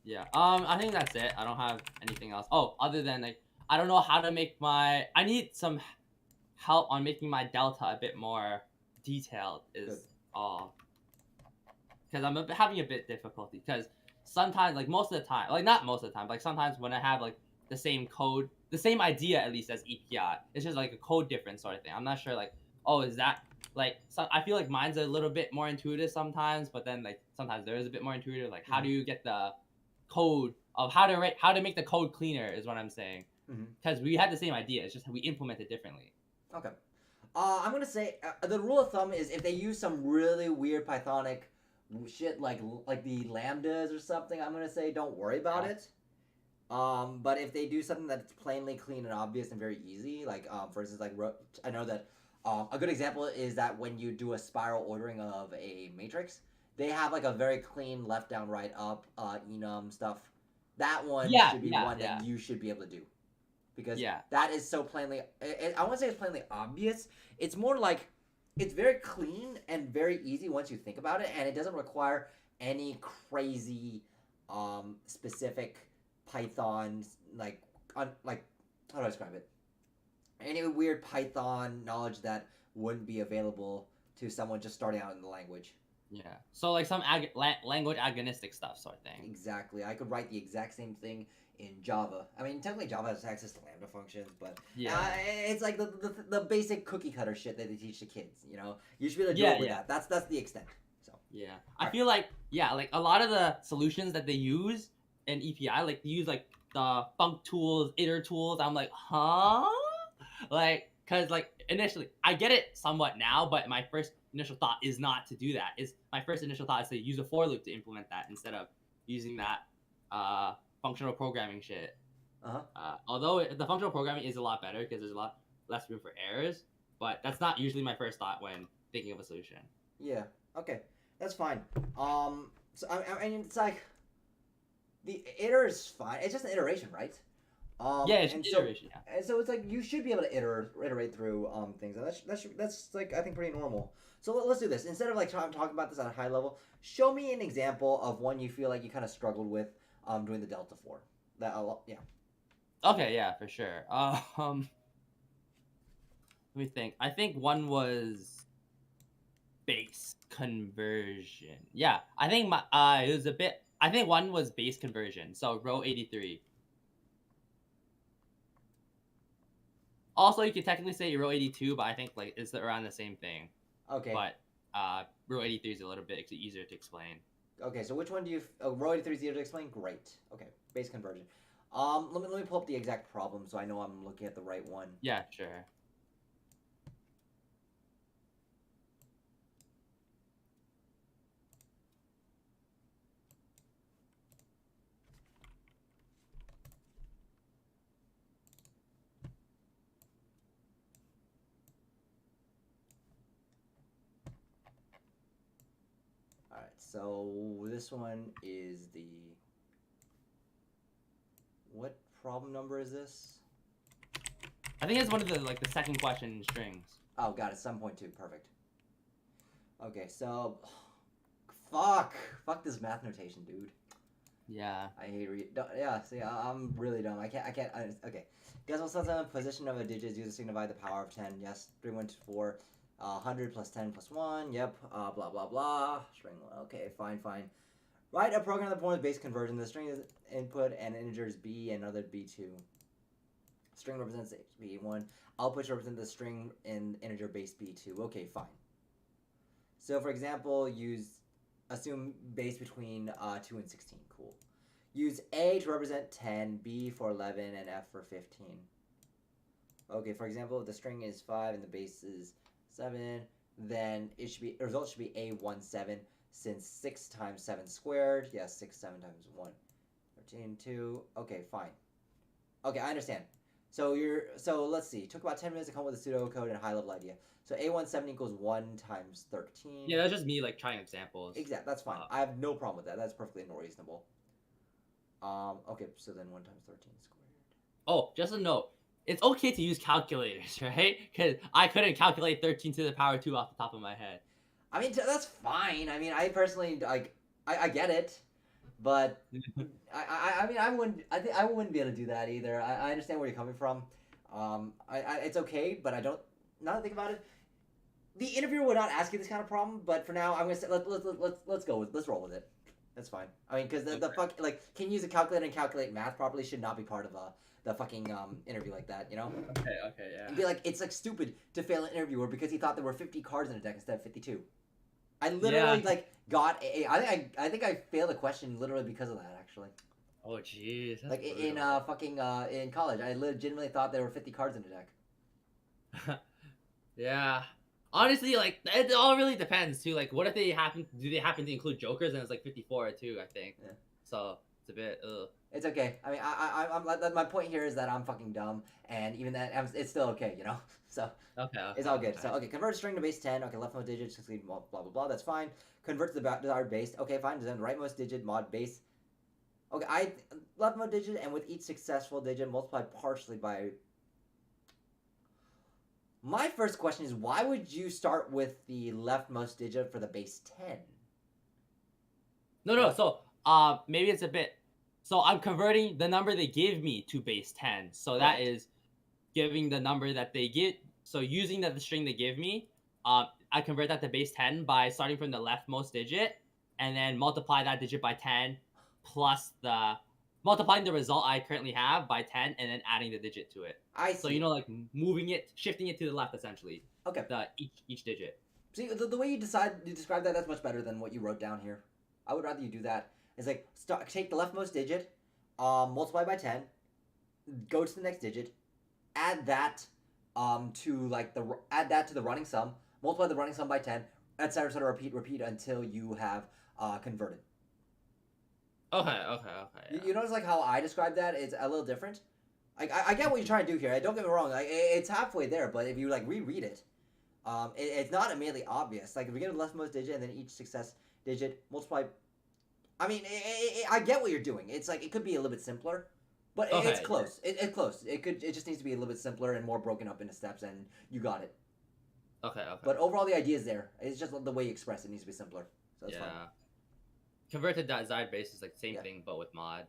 Yeah. I think that's it. I don't have anything else. Oh, other than like I don't know how to make I need some help on making my delta a bit more detailed is all. Because I'm having a bit difficulty because sometimes like most of the time, like not most of the time, like sometimes when I have like the same code, the same idea at least as EPI, it's just like a code difference sort of thing. I'm not sure like, is that like I feel like mine's a little bit more intuitive sometimes, but then like sometimes there is a bit more intuitive. Like how do you get the code of how to make the code cleaner is what I'm saying. Because we had the same idea, it's just we implement it differently. Okay. I'm gonna say the rule of thumb is if they use some really weird Pythonic shit like the lambdas or something, I'm gonna say don't worry about it. But if they do something that's plainly clean and obvious and very easy, like for instance, like I know that a good example is that when you do a spiral ordering of a matrix, they have like a very clean left, down, right, up, enum stuff. That one Yeah, should be yeah, one yeah, that you should be able to do because yeah, that is so plainly. I won't say it's plainly obvious. It's more like it's very clean and very easy once you think about it, and it doesn't require any crazy specific Python like how do I describe it? Any weird Python knowledge that wouldn't be available to someone just starting out in the language. yeah. So like some language agonistic stuff sort of thing. Exactly. I could write the exact same thing in Java. I mean, technically Java has access to Lambda functions, but it's like the basic cookie cutter shit that they teach the kids. You know, you should be able to do it with that. That's the extent. So yeah, I feel like like a lot of the solutions that they use in EPI, like they use like the func tools, iter tools. I'm like, huh? Like, cause like initially I get it somewhat now, but my first initial thought is not to do that. Is my first initial thought is to use a for loop to implement that instead of using that functional programming shit. Although the functional programming is a lot better because there's a lot less room for errors, but that's not usually my first thought when thinking of a solution. Yeah. Okay. That's fine. So I mean, it's like the iter is fine. It's just an iteration, right? It's an iteration. And so it's like you should be able to iterate through things, and that's like I think pretty normal. So let's do this instead of like talking about this at a high level. Show me an example of one you feel like you kind of struggled with doing the delta for. Yeah. Okay, yeah, for sure. Let me think. I think one was base conversion. Yeah, I think my it was a bit. I think one was base conversion. So row 83. Also, you could technically say row 82, but I think like it's around the same thing. Okay. But row 83 is a little bit easier to explain. Okay, so which one do you? Row 83 is easier to explain. Great. Okay, base conversion. Let me pull up the exact problem so I know I'm looking at the right one. Yeah, sure. Alright, so this one is the... What problem number is this? I think it's one of the second question in strings. Oh, got it. 7.2. Perfect. Okay, so... Fuck this math notation, dude. Yeah. I hate see, I'm really dumb. I can't, okay. Guess what's the position of a digit is used to signify the power of 10. Yes, 3, 1, 2, 4, 100 plus 10 plus 1. Yep, blah, blah, blah. String 1. Okay, fine. Write a program that performs base conversion. The string is input and integer is b and another b2. String represents b1. Output should represent the string in integer base b2. Okay, fine. So, for example, assume base between 2 and 16. Cool. Use A to represent 10, B for 11, and F for 15. Okay, for example, if the string is 5 and the base is 7, then the result should be A17, since 6 times 7 squared. Yes, 6, 7 times 1. 13, 2. Okay, fine. Okay, I understand. So let's see. It took about 10 minutes to come up with a pseudocode and a high-level idea. So A17 equals 1 times 13. Yeah, that's just me like trying examples. Exactly, that's fine. I have no problem with that. That's perfectly reasonable. Okay, so then 1 times 13 squared. Oh, just a note. It's okay to use calculators, right? Because I couldn't calculate 13 to the power 2 off the top of my head. I mean, that's fine. I mean, I personally, like, I get it. But, I mean, I wouldn't be able to do that either. I understand where you're coming from. It's okay, but I don't, now that I think about it, the interviewer would not ask you this kind of problem, but for now, I'm going to say, let's roll with it. That's fine. I mean, because the fuck, like, can you use a calculator and calculate math properly should not be part of the fucking interview like that, you know? Okay, yeah. It'd be like, it's like stupid to fail an interviewer because he thought there were 50 cards in a deck instead of 52. I literally like got I think I failed a question literally because of that actually. Oh jeez. Like in college, I legitimately thought there were 50 cards in a deck. Yeah. Honestly, like it all really depends too. Like, what if they happen? Do they happen to include jokers? And it's like 54 too, I think. Yeah. So it's a bit. Ugh. It's okay. I mean, my point here is that I'm fucking dumb, and even that, it's still okay, you know. So Okay. it's Okay. all good. Okay. So okay, convert a string to base 10. Okay, leftmost digit succeed blah blah blah. That's fine. Convert to the desired base. Okay, fine. Then rightmost digit mod base. Okay, leftmost digit, and with each successful digit multiply partially by. My first question is, why would you start with the leftmost digit for the base 10? No, no. What? So, maybe it's a bit. So I'm converting the number they give me to base 10. So that Correct. is giving the number that they get. So using the string they give me, I convert that to base 10 by starting from the leftmost digit and then multiply that digit by 10 plus the multiplying the result I currently have by 10 and then adding the digit to it. I So see. like moving it, shifting it to the left essentially. Okay. The each digit. See, the way you describe that, that's much better than what you wrote down here. I would rather you do that. It's like take the leftmost digit, multiply by 10, go to the next digit, add that to like add that to the running sum, multiply the running sum by 10, etc. etc. repeat until you have converted. Okay. Yeah. You notice like how I described that? It's a little different. Like I get what you're trying to do here. Don't get me wrong. Like it's halfway there, but if you like reread it, it's not immediately obvious. Like if we get a leftmost digit and then each success digit multiply. I mean, I get what you're doing. It's like it could be a little bit simpler, but it's Okay. close. It's close. It just needs to be a little bit simpler and more broken up into steps, and you got it. Okay. But overall, the idea is there. It's just the way you express it needs to be simpler. So that's Yeah. fine. Convert to desired base is like same Yeah. thing but with mod.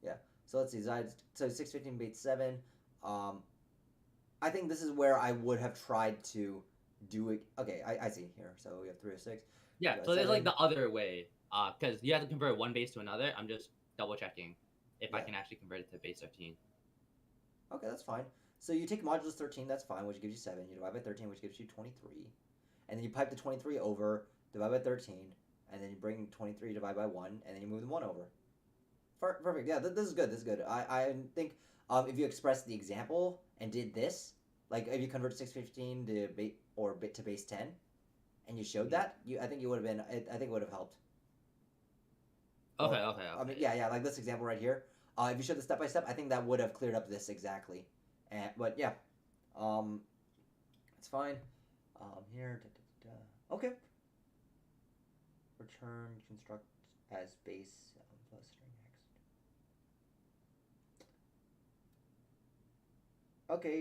Yeah. So let's see. So 615 base 7. I think this is where I would have tried to do it. Okay, I see here. So we have 306. Yeah, So so there's like 7. the other way. Because you have to convert one base to another. I'm just double checking if I Yeah. can actually convert it to base 13. Okay, that's fine. So you take modulus 13, that's fine, which gives you 7. You divide by 13, which gives you 23. And then you pipe the 23 over, divide by 13, and then you bring 23, divide by 1, and then you move the 1 over. Perfect. Yeah, this is good. This is good. I think if you express the example and did this, like if you convert 615 to base 10, and you showed that, I think you would have been. I think it would have helped. Okay, Or, okay. I mean, yeah, like this example right here. If you showed the step by step, I think that would have cleared up this exactly. But yeah, it's fine. Here, okay. Return construct as base plus string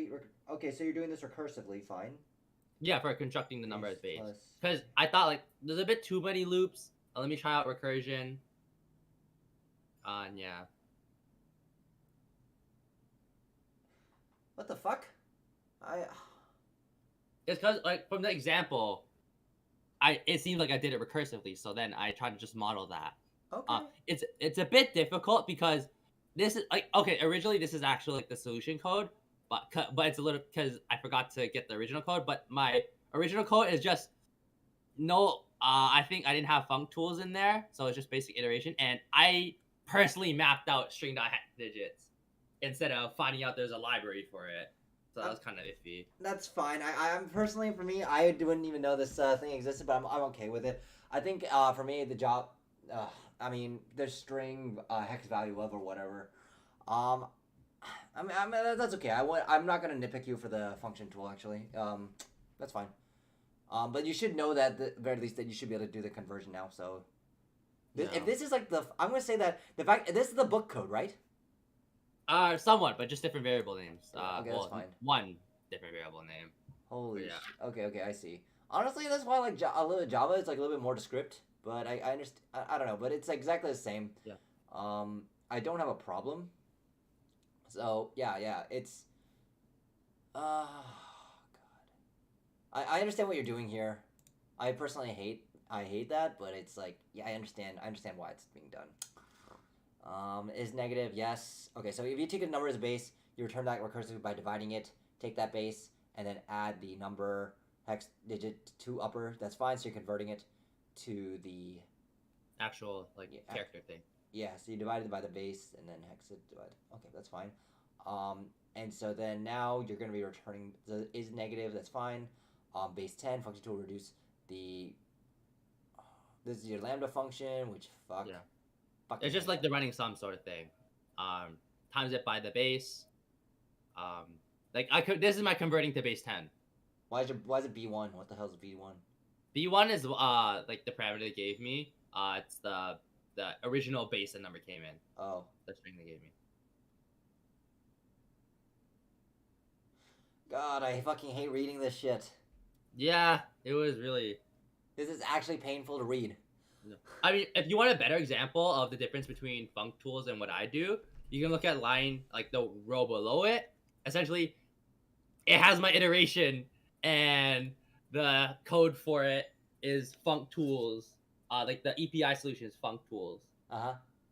next. Okay, so you're doing this recursively, fine. Yeah, for constructing the number as base. Plus Because I thought like there's a bit too many loops. Let me try out recursion. And yeah. what the fuck? It's because like from the example, it seems like I did it recursively, so then I tried to just model that. Okay. It's a bit difficult because this is like okay, originally this is actually like the solution code, but it's a little because I forgot to get the original code. But my original code is just no. I think I didn't have func tools in there, so it's just basic iteration, and I personally mapped out string.hex digits instead of finding out there's a library for it. So that was kind of iffy. That's fine. I'm personally, for me, I wouldn't even know this thing existed, but I'm okay with it. I think for me the job, I mean the string hex value of or whatever. I mean that's okay. I'm not gonna nitpick you for the function tool actually. That's fine. But you should know that at the very least that you should be able to do the conversion now. So if this is like I'm gonna say that the fact this is the book code, right? Somewhat, but just different variable names. Okay, that's fine. One different variable name. Holy Yeah. Okay, I see. Honestly, that's why I like a little bit Java. It's like a little bit more descript, but I understand. I don't know, but it's exactly the same. Yeah. I don't have a problem. So yeah, it's. God. I understand what you're doing here. I personally hate that, but it's like yeah, I understand why it's being done. Is negative, yes. Okay, so if you take a number as a base, you return that recursively by dividing it, take that base, and then add the number hex digit to upper. That's fine, so you're converting it to the... Actual, like, character thing. Yeah, so you divide it by the base, and then hex it, divide. Okay, that's fine. And so then now you're going to be returning the is negative. That's fine. Base 10 function tool reduce the. This is your lambda function, which fuck. Yeah. Fucking It's just hate like the running sum sort of thing. Times it by the base. Like I could. This is my converting to base 10. Why is it B1? What the hell is B1? B1 is like the parameter they gave me. It's the original base the number came in. Oh. The string they gave me. God, I fucking hate reading this shit. Yeah, it was really. This is actually painful to read. I mean, if you want a better example of the difference between func tools and what I do, you can look at line like the row below it. Essentially, it has my iteration, and the code for it is func tools. Like the EPI solution is func tools.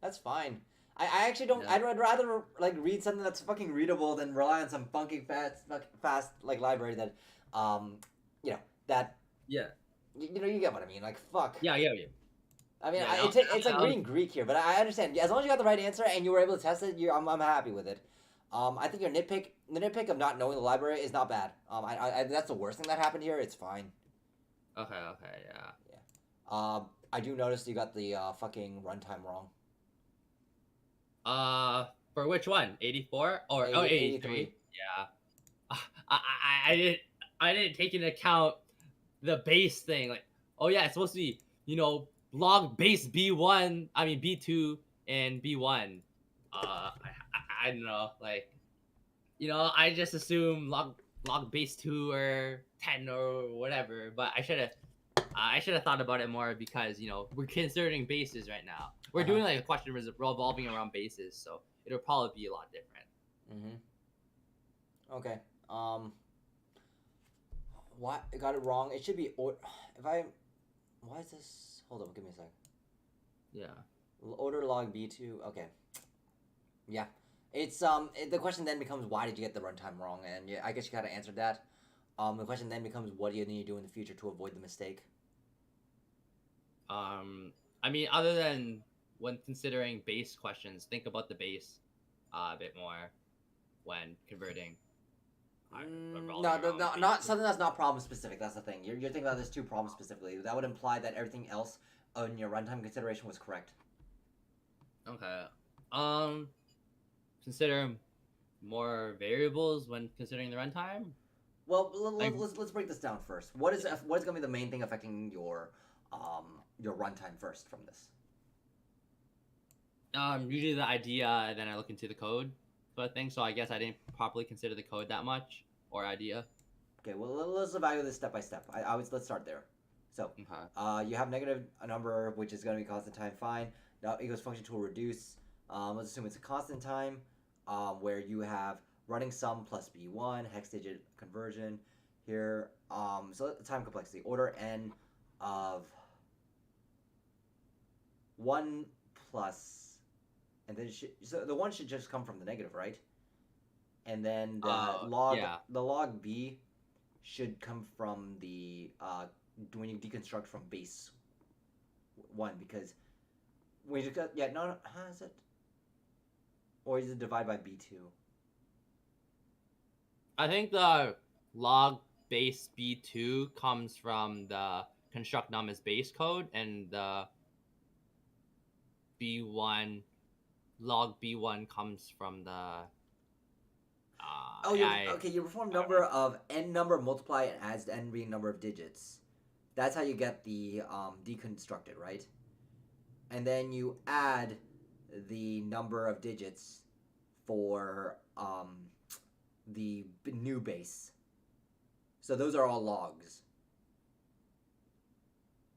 That's fine. I actually don't. Yeah. I'd rather like read something that's fucking readable than rely on some fucking fast like library that, you know that. Yeah. You know, you get what I mean. Like fuck. Yeah. I mean, Yeah, it's like reading Greek here, but I understand. As long as you got the right answer and you were able to test it, I'm happy with it. I think the nitpick of not knowing the library is not bad. That's the worst thing that happened here. It's fine. Okay. Yeah. I do notice you got the fucking runtime wrong. For which one? 84 or 83? Yeah. I didn't take into account the base thing. Like, oh yeah, it's supposed to be, log base B1. I mean B2 and B1. I don't know. Like, I just assume log base 2 or 10 or whatever. But I should have thought about it more because we're considering bases right now. We're doing like a question revolving around bases, so it'll probably be a lot different. Okay. What? I got it wrong. It should be why is this? Hold on, give me a sec. Yeah. Order log B2. Okay. Yeah. It's the question then becomes why did you get the runtime wrong? And I guess you kind of answered that. The question then becomes what do you need to do in the future to avoid the mistake? I mean, other than when considering base questions, think about the base a bit more when converting. No, not something that's not problem specific. That's the thing. You're thinking about this too problem specifically. That would imply that everything else in your runtime consideration was correct. Okay. Consider more variables when considering the runtime. Well, let's break this down first. What is going to be the main thing affecting your runtime first from this? Usually the idea, then I look into the code sort of thing. So I guess I didn't properly consider the code that much or idea. Okay, well let's evaluate this step by step. Let's start there. So, you have negative a number which is going to be constant time. Fine. Now equals function tool reduce. Let's assume it's a constant time, where you have running sum plus b1 hex digit conversion here. So time complexity order n of 1 plus. And then so the 1 should just come from the negative, right? And then the log b should come from the when you deconstruct from base 1 because when you got how is it? Or is it divide by b2? I think the log base b2 comes from the construct num as base code, and the b1 log b1 comes from the you perform number of n number multiply and adds to n being number of digits. That's how you get the deconstructed, right? And then you add the number of digits for the new base. So those are all logs.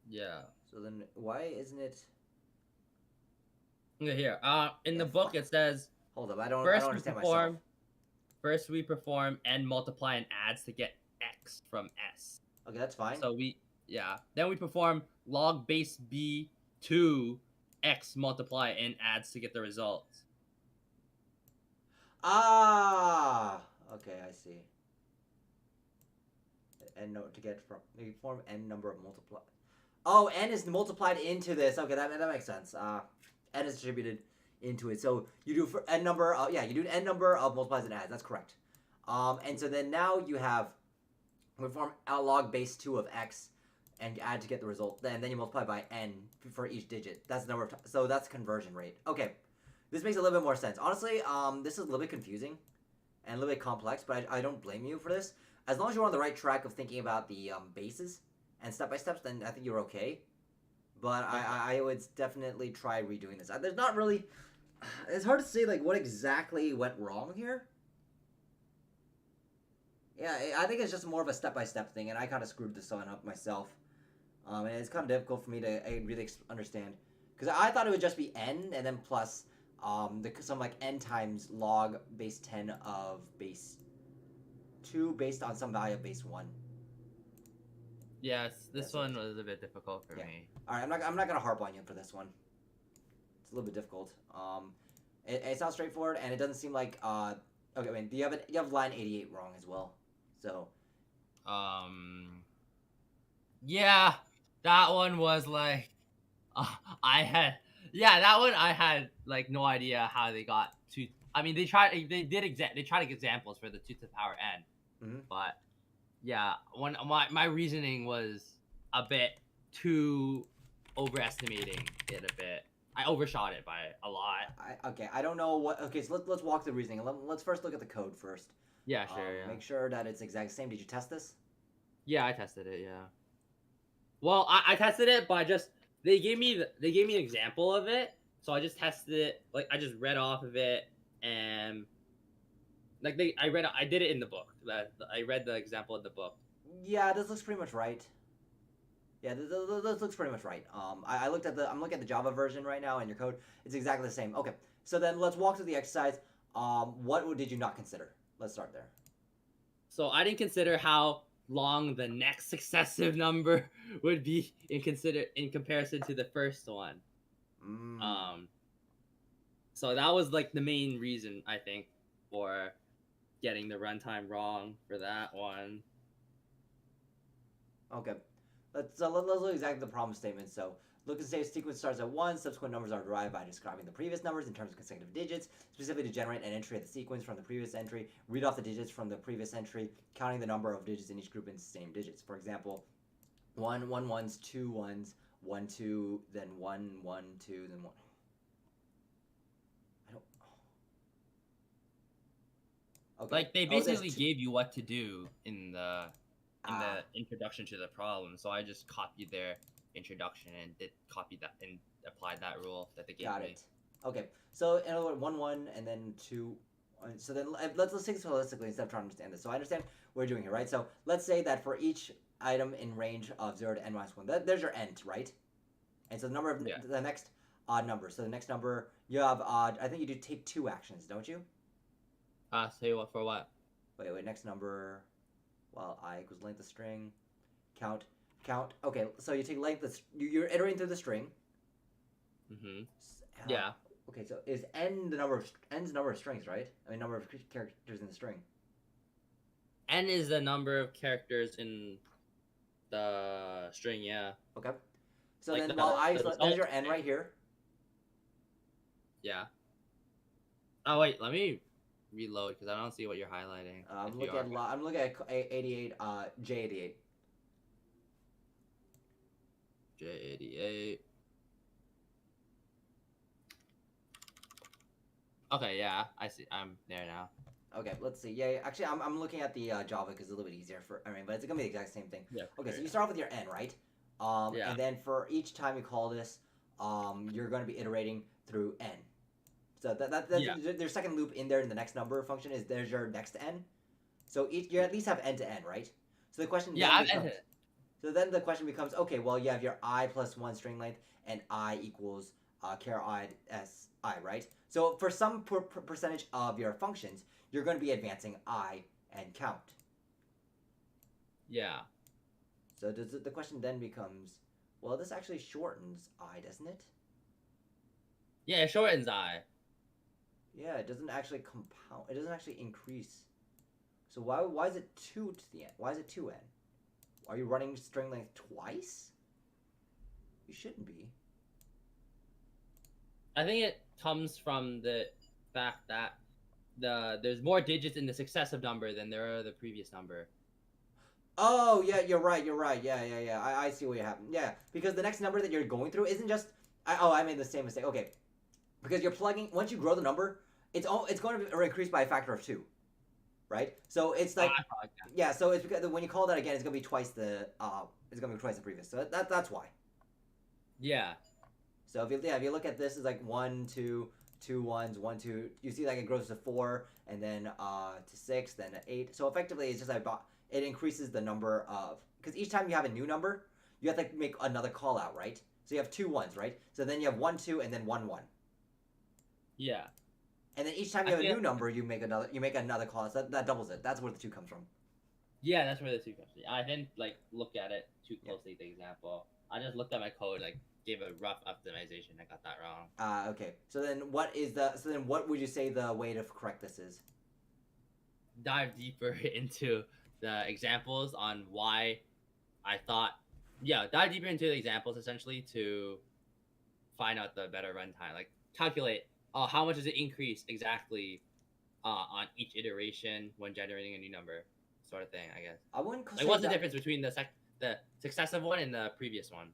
Yeah. So then why isn't it? Here, in the book it says. Hold up, I don't understand myself. First we perform n multiply and adds to get x from s. Okay, that's fine. So then we perform log base b2 x multiply and adds to get the results. Okay, I see. And to get from we form n number of multiply. Oh, n is multiplied into this. Okay, that makes sense. N is distributed into it. So you do for n number, you do n number of multiplies and adds. That's correct. And so then now you have, we form log base 2 of x and add to get the result. Then you multiply by n for each digit. That's the number of so that's conversion rate. Okay, this makes a little bit more sense. Honestly, this is a little bit confusing and a little bit complex, but I don't blame you for this. As long as you're on the right track of thinking about the bases and step-by-steps, then I think you're okay. But I would definitely try redoing this. There's not really... It's hard to say, like, what exactly went wrong here. Yeah, I think it's just more of a step-by-step thing, and I kind of screwed this one up myself. And it's kind of difficult for me to really understand. Because I thought it would just be n, and then plus some, like, n times log base 10 of base 2 based on some value of base 1. Yes, this one was a bit difficult for me. All right, I'm not gonna harp on you for this one. It's a little bit difficult. It sounds straightforward, and it doesn't seem like okay. I mean, you have line 88 wrong as well. So. Yeah, that one was like, I had like no idea how they got to. I mean, they tried to get examples for the 2 to the power n, but. Yeah, my reasoning was a bit too overestimating it a bit. I overshot it by a lot. I don't know what. Okay, so let's walk through the reasoning. Let's first look at the code first. Yeah, sure. Yeah. Make sure that it's exact same. Did you test this? Yeah, I tested it. Yeah. Well, I tested it, but they gave me an example of it, so I just tested it. Like I just read off of it and. Like I did it in the book. I read the example in the book. Yeah, this looks pretty much right. Yeah, this looks pretty much right. I'm looking at the Java version right now, and your code, it's exactly the same. Okay, so then let's walk through the exercise. What did you not consider? Let's start there. So I didn't consider how long the next successive number would be in comparison to the first one. So that was like the main reason I think for getting the runtime wrong for that one. Okay, let's look exactly the problem statement. So look and say sequence starts at 1. Subsequent numbers are derived by describing the previous numbers in terms of consecutive digits, specifically to generate an entry of the sequence from the previous entry. Read off the digits from the previous entry, counting the number of digits in each group in the same digits. For example, 1 1 1s, 2 1s, 1 2, then 1 1 2, then 1. Okay. Like they basically gave you what to do in the introduction to the problem, so I just copied their introduction and copied that and applied that rule that they gave me. Got it. Okay, so in other words, 1 1 and then 2. So then let's take this holistically instead of trying to understand this. So I understand what you're doing here, right? So let's say that for each item in range of 0 to n minus 1, there's your n, right? And so the number of the next odd number. So the next number you have odd. I think you do take 2 actions, don't you? Say what for what? Wait, next number, well, I equals length of string, count. Okay, so you take length of, you're iterating through the string. Yeah. Okay, so is n's the number of strings, right? I mean, number of characters in the string. N is the number of characters in the string, yeah. Okay. So like then, there's your n right here. Yeah. Oh wait, let me reload because I don't see what you're highlighting. I'm looking at 88, J88. J88. Okay, yeah, I see. I'm there now. Okay, let's see. Yeah, actually, I'm looking at the Java because it's a little bit easier but it's gonna be the exact same thing. Yeah. Okay, so you start off with your n, right? Yeah. And then for each time you call this, you're gonna be iterating through n. So there's second loop in there in the next number function is there's your next n. So you at least have n to n, right? So the question So then the question becomes, okay, well you have your I plus 1 string length and I equals char I s I, right? So for some percentage of your functions, you're going to be advancing I and count. Yeah. So the question then becomes, well, this actually shortens I, doesn't it? Yeah, it shortens I. Yeah, it doesn't actually compound. It doesn't actually increase. So why is it 2 to the n? Why is it 2n? Are you running string length twice? You shouldn't be. I think it comes from the fact that there's more digits in the successive number than there are the previous number. Oh yeah, you're right. You're right. Yeah. I see what happened. Yeah, because the next number that you're going through isn't just. I made the same mistake. Okay, because you're plugging once you grow the number, it's going to increase by a factor of 2, right? So it's like I thought that. yeah. So it's because when you call that again, it's gonna be twice the previous. So that's why. Yeah. So if you look at this, it's like 1, 2, 2 ones, 1, 2. You see like it grows to 4, and then to 6, then to 8. So effectively, it's just like it increases the number of because each time you have a new number, you have to make another call out, right? So you have 2 ones, right? So then you have 1, 2, and then 1, 1. Yeah. And then each time you have a new number, you make another call out. So that doubles it. That's where the 2 comes from. Yeah, that's where the 2 comes from. I didn't like look at it too closely. The example. I just looked at my code, like gave a rough optimization. I got that wrong. Okay. So then what would you say the way to correct this is? Dive deeper into the examples on why I thought. Yeah, dive deeper into the examples essentially to find out the better runtime. Like calculate. How much does it increase exactly on each iteration when generating a new number, sort of thing. I guess. I wouldn't Like, what's the difference between the successive one and the previous one?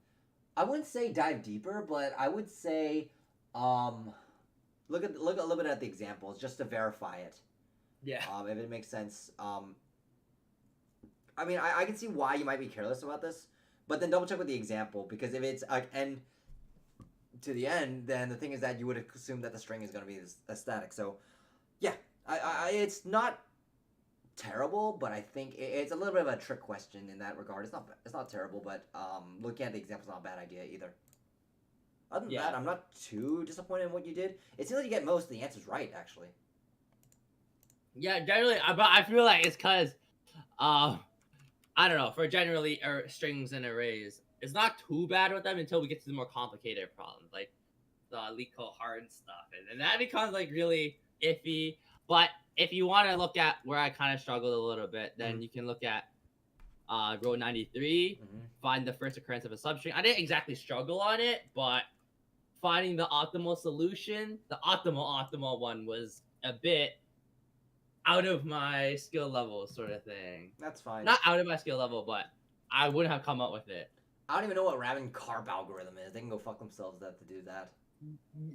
I wouldn't say dive deeper, but I would say look a little bit at the examples just to verify it. Yeah. If it makes sense. I mean, I can see why you might be careless about this, but then double check with the example because if it's like end to the end, then the thing is that you would assume that the string is going to be static. So, yeah, it's not terrible, but I think it's a little bit of a trick question in that regard. It's not terrible, but looking at the example's not a bad idea either. Other than that, I'm not too disappointed in what you did. It seems like you get most of the answers right, actually. Yeah, generally, but I feel like it's because, I don't know, for generally strings and arrays, it's not too bad with them until we get to the more complicated problems, like the LeetCode hard stuff, and that becomes like really iffy. But if you want to look at where I kind of struggled a little bit, then you can look at row 93, find the first occurrence of a substring. I didn't exactly struggle on it, but finding the optimal solution, the optimal one was a bit out of my skill level, sort of thing. That's fine. Not out of my skill level, but I wouldn't have come up with it. I don't even know what Raven carp algorithm is. They can go fuck themselves to do that.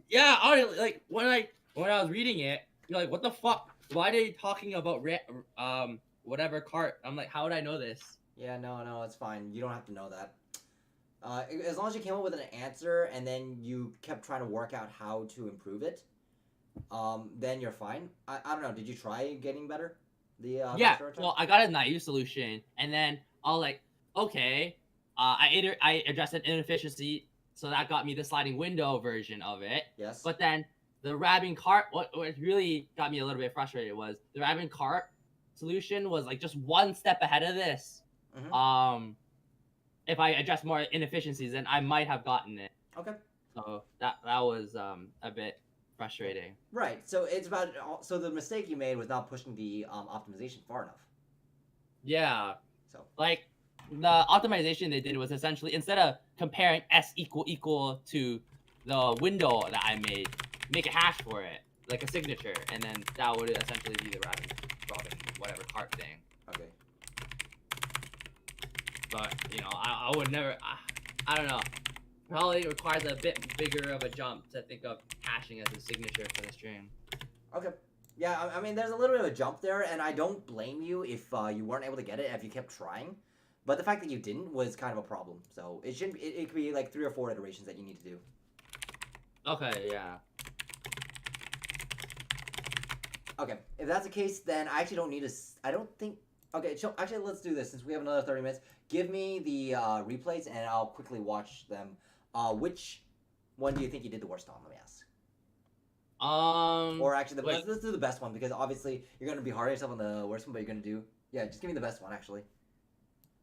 Yeah, honestly, like when I was reading it, you're like, what the fuck? Why are they talking about whatever cart? I'm like, how would I know this? Yeah, no, it's fine. You don't have to know that. As long as you came up with an answer and then you kept trying to work out how to improve it, then you're fine. I don't know. Did you try getting better? Yeah. Well, I got a naive solution, and then I was like, okay. I addressed an inefficiency, so that got me the sliding window version of it. Yes. But then the rabbing cart, what really got me a little bit frustrated was the rabbing cart solution was like just one step ahead of this. Mm-hmm. If I addressed more inefficiencies, then I might have gotten it. Okay. So that was a bit frustrating. Right. So it's about the mistake you made was not pushing the optimization far enough. Yeah. So like the optimization they did was essentially instead of comparing s equal to the window that I made, make a hash for it, like a signature, and then that would essentially be the Robin whatever cart thing. Okay. But I would never. I don't know. Probably requires a bit bigger of a jump to think of hashing as a signature for the string. Okay. Yeah, I mean, there's a little bit of a jump there, and I don't blame you if you weren't able to get it if you kept trying. But the fact that you didn't was kind of a problem. So it shouldn't. It could be like 3 or 4 iterations that you need to do. Okay. Yeah. Okay. If that's the case, then I actually don't need to. I don't think. Okay. So actually, let's do this since we have another 30 minutes. Give me the replays, and I'll quickly watch them. Which one do you think you did the worst on? Let me ask. Or actually, let's do the best one because obviously you're gonna be hard on yourself on the worst one, but you're gonna do. Yeah, just give me the best one actually.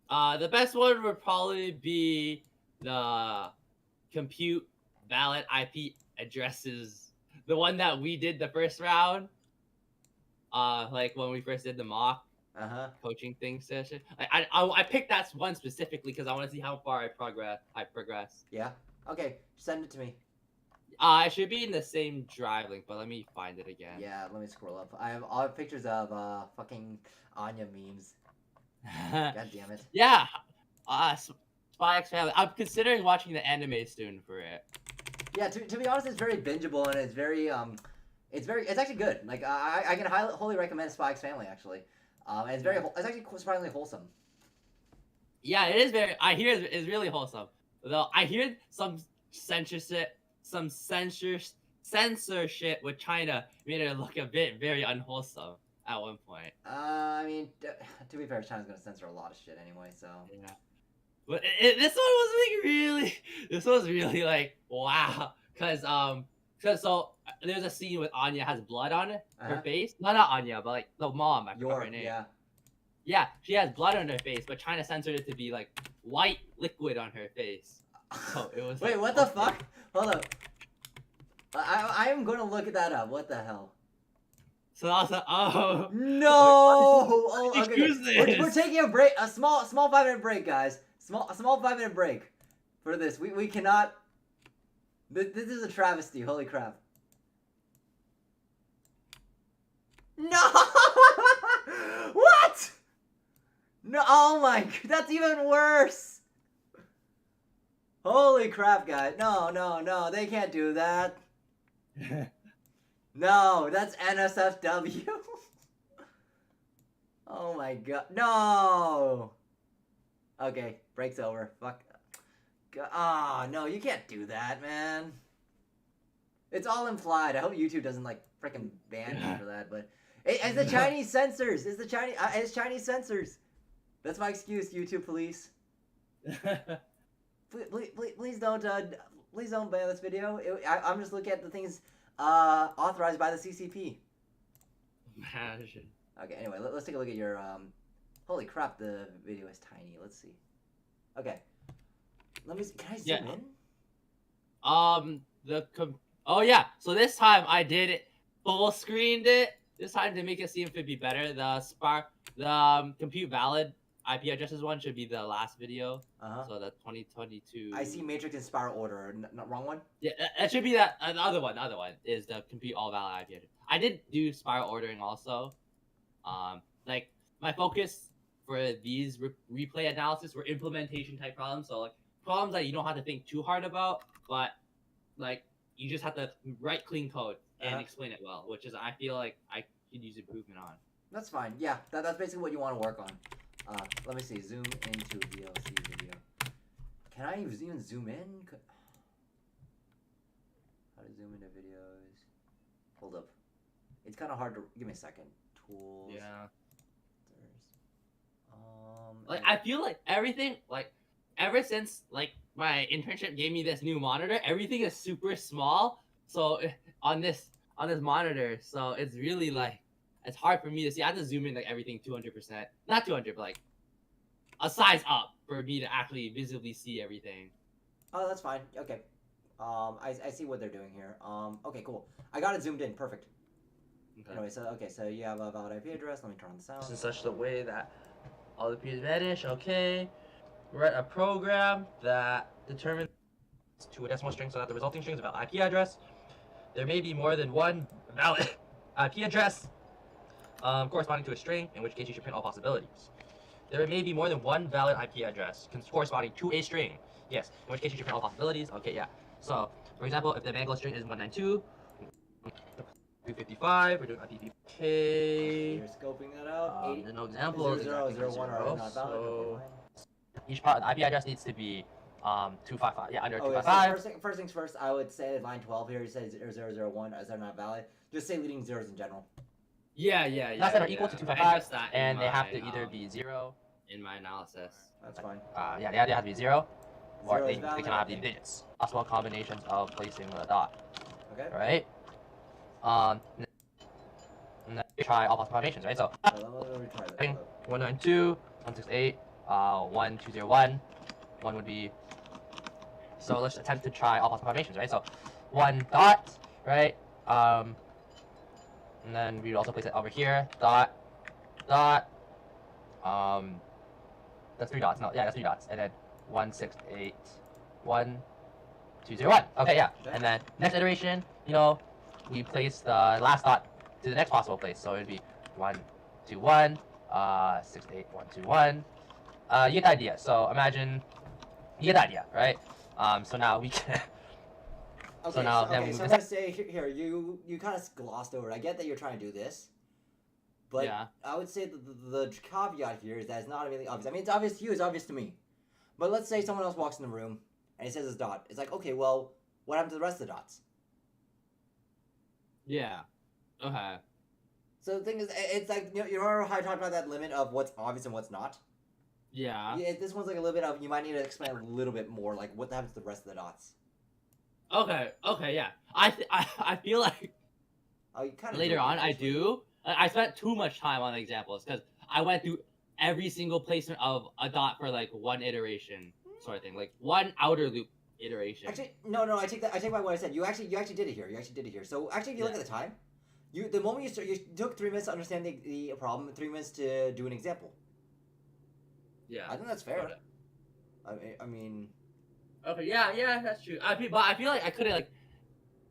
The best one would probably be the compute valid IP addresses. The one that we did the first round. Like when we first did the mock coaching thing session. I picked that one specifically because I want to see how far I progress. Yeah. Okay. Send it to me. It should be in the same drive link, but let me find it again. Yeah, let me scroll up. I have all pictures of fucking Anya memes. God damn it. Yeah. Spy X Family. I'm considering watching the anime soon for it. Yeah, to be honest, it's very bingeable and it's actually good. Like I can wholly recommend Spy X Family actually. And it's it's actually surprisingly wholesome. Yeah, it is very. I hear it's really wholesome. Though I hear some censorship with China made it look a bit very unwholesome at one point. I mean, to be fair, China's gonna censor a lot of shit anyway, so. Yeah. But this one was like really. This was really like wow, cause so there's a scene with Anya has blood on her face. No, not Anya, but like the mom. I forgot her name. Yeah. Yeah, she has blood on her face, but China censored it to be like white liquid on her face. So it was. Wait, like, what the fuck? Hold up. I am gonna look that up. What the hell? So I was like, oh no! Oh, okay. Excuse this. We're taking a break, a small 5-minute break, guys. A small 5-minute break for this. We cannot. This is a travesty. Holy crap! No! What? No! Oh my! That's even worse. Holy crap, guys! No! They can't do that. No, that's NSFW. Oh my god. No! Okay, break's over. Fuck. Ah, no, you can't do that, man. It's all implied. I hope YouTube doesn't, like, freaking ban me for that, but... It's the Chinese censors! It's Chinese censors! That's my excuse, YouTube police. Please don't ban this video. I'm just looking at the things authorized by the CCP. Okay, anyway, let's take a look at your holy crap, the video is tiny. Let's see. Okay. Can I zoom in? Oh yeah, so this time I did it full screened it. This time to make it seem to be better. The compute valid IP addresses one should be the last video. So the 2022. I see Matrix in spiral order. Not wrong one. Yeah, that should be that. The other one is the compute all valid IP address. I did do spiral ordering also. Like my focus for these replay analysis were implementation type problems. So like problems that you don't have to think too hard about, but like you just have to write clean code and explain it well, which is I feel like I could use improvement on. That's fine. Yeah, that's basically what you want to work on. Let me see. Zoom into VLC video. Can I even zoom in? How to zoom into videos? Hold up. It's kind of hard to. Give me a second. Tools. Yeah. Like I feel like everything like ever since like my internship gave me this new monitor, everything is super small. So on this monitor, so it's really like it's hard for me to see. I have to zoom in like everything 200%, not 200, but like a size up for me to actually visibly see everything. Oh, that's fine. Okay. I see what they're doing here. Okay, cool. I got it zoomed in. Perfect. Okay. Anyway, so you have a valid IP address. Let me turn on the sound. In such a way that all the P's vanish. Okay. Write a program that determines to a decimal string so that the resulting string is a valid IP address. There may be more than one valid IP address corresponding to a string, in which case you should print all possibilities. There may be more than one valid IP address corresponding to a string. Yes, in which case you should print all possibilities. Okay, yeah. So, for example, if the Mango string is 192, 255, we're doing IPv4. You're scoping that out. There's no examples. 0001 are not valid. So each part, the IP address needs to be 255. Yeah, under 255. So first things first, I would say line 12 here. You said 0001. Is that not valid? Just say leading zeros in general. Yeah. That's that are equal to 255, and they have to either be 0. In my analysis. That's fine. Yeah, they have to be 0, or they valid, cannot have the digits. Possible combinations of placing the dot. Okay. Right? And then try all possible combinations, right? So, Let me try that. 192, 168, 1201. 1 would be. So let's attempt to try all possible combinations, right? So, 1 dot, right? And then we would also place it over here. Dot. That's 3 dots. No, yeah, that's 3 dots. And then 168, 1, 2, 0, 1. Okay, yeah. Okay. And then next iteration, you know, we place the last dot to the next possible place. So it'd be 1, 2, 1, 6, 8, 1, 2, 1. You get the idea. So imagine you get the idea, right? So now we can. Okay, So now so, then okay, we so move I'm this. gonna say here you kind of glossed over it. I get that you're trying to do this, but Yeah. I would say the caveat here is that it's not really obvious. I mean, it's obvious to you, it's obvious to me. But let's say someone else walks in the room and he says his dot. It's like, okay, well, what happened to the rest of the dots? Yeah. Okay. So the thing is, it's like you remember how I talked about that limit of what's obvious and what's not. Yeah. Yeah, this one's like a little bit of you might need to explain a little bit more, like what happens to the rest of the dots. Okay. Okay. Yeah. I feel like Oh, you kind of later on I do. I spent too much time on the examples because I went through every single placement of a dot for like one iteration sort of thing, like one outer loop iteration. Actually, no, I take back what I said. You actually did it here. You actually did it here. So actually, if you look Yeah. at the time, the moment you start, you took 3 minutes to understand the problem, 3 minutes to do an example. Yeah. I think that's fair. Okay. I mean, Okay. Yeah. That's true. But I feel like I could have like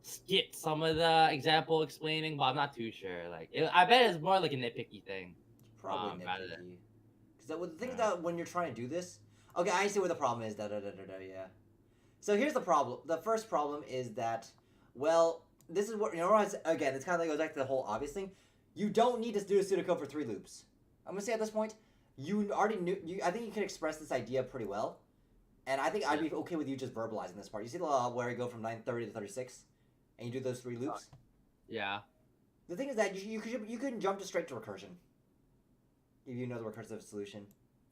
skipped some of the example explaining, but I'm not too sure. Like, I bet it's more like a nitpicky thing. probably rather nitpicky. Because the thing is that when you're trying to do this, okay, I see where the problem is. Yeah. So here's the problem. The first problem is that, well, this is what again. It's kind of like goes back to the whole obvious thing. You don't need to do a pseudocode for 3 loops. I'm gonna say at this point, you already knew. I think you can express this idea pretty well, and I think I'd be okay with you just verbalizing this part. You see the where you go from 930 to 36, and you do those 3 loops. Yeah. The thing is that you can jump straight to recursion. If you know the recursive solution.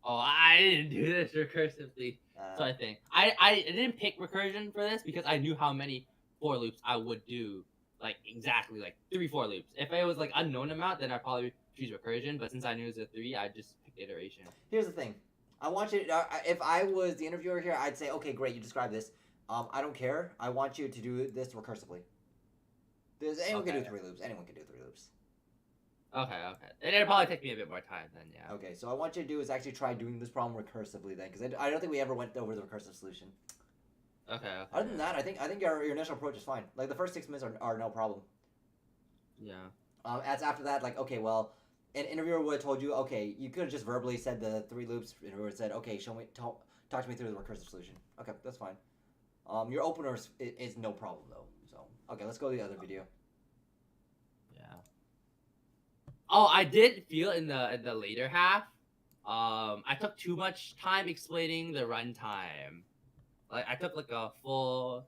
Oh, I didn't do this recursively. So I think I didn't pick recursion for this because I knew how many for loops I would do, like exactly like 3 for loops. If it was like unknown amount, then I'd probably choose recursion. But since I knew it was a 3, I just picked iteration. Here's the thing. I want you. If I was the interviewer here, I'd say, okay, great, you described this. I don't care. I want you to do this recursively. Anyone can do 3 loops. Anyone can do 3 loops. Okay. And it'd probably take me a bit more time then. Yeah. Okay, so I want you to do is actually try doing this problem recursively then, because I don't think we ever went over the recursive solution. Okay. Other than that, I think your initial approach is fine. Like the first 6 minutes are no problem. Yeah. As after that, like okay, well, an interviewer would have told you, okay, you could have just verbally said the 3 loops. Interviewer said, okay, talk to me through the recursive solution. Okay, that's fine. Your opener is no problem though. So okay, let's go to the other video. Yeah. Oh, I did feel in the later half, I took too much time explaining the runtime. Like I took like a full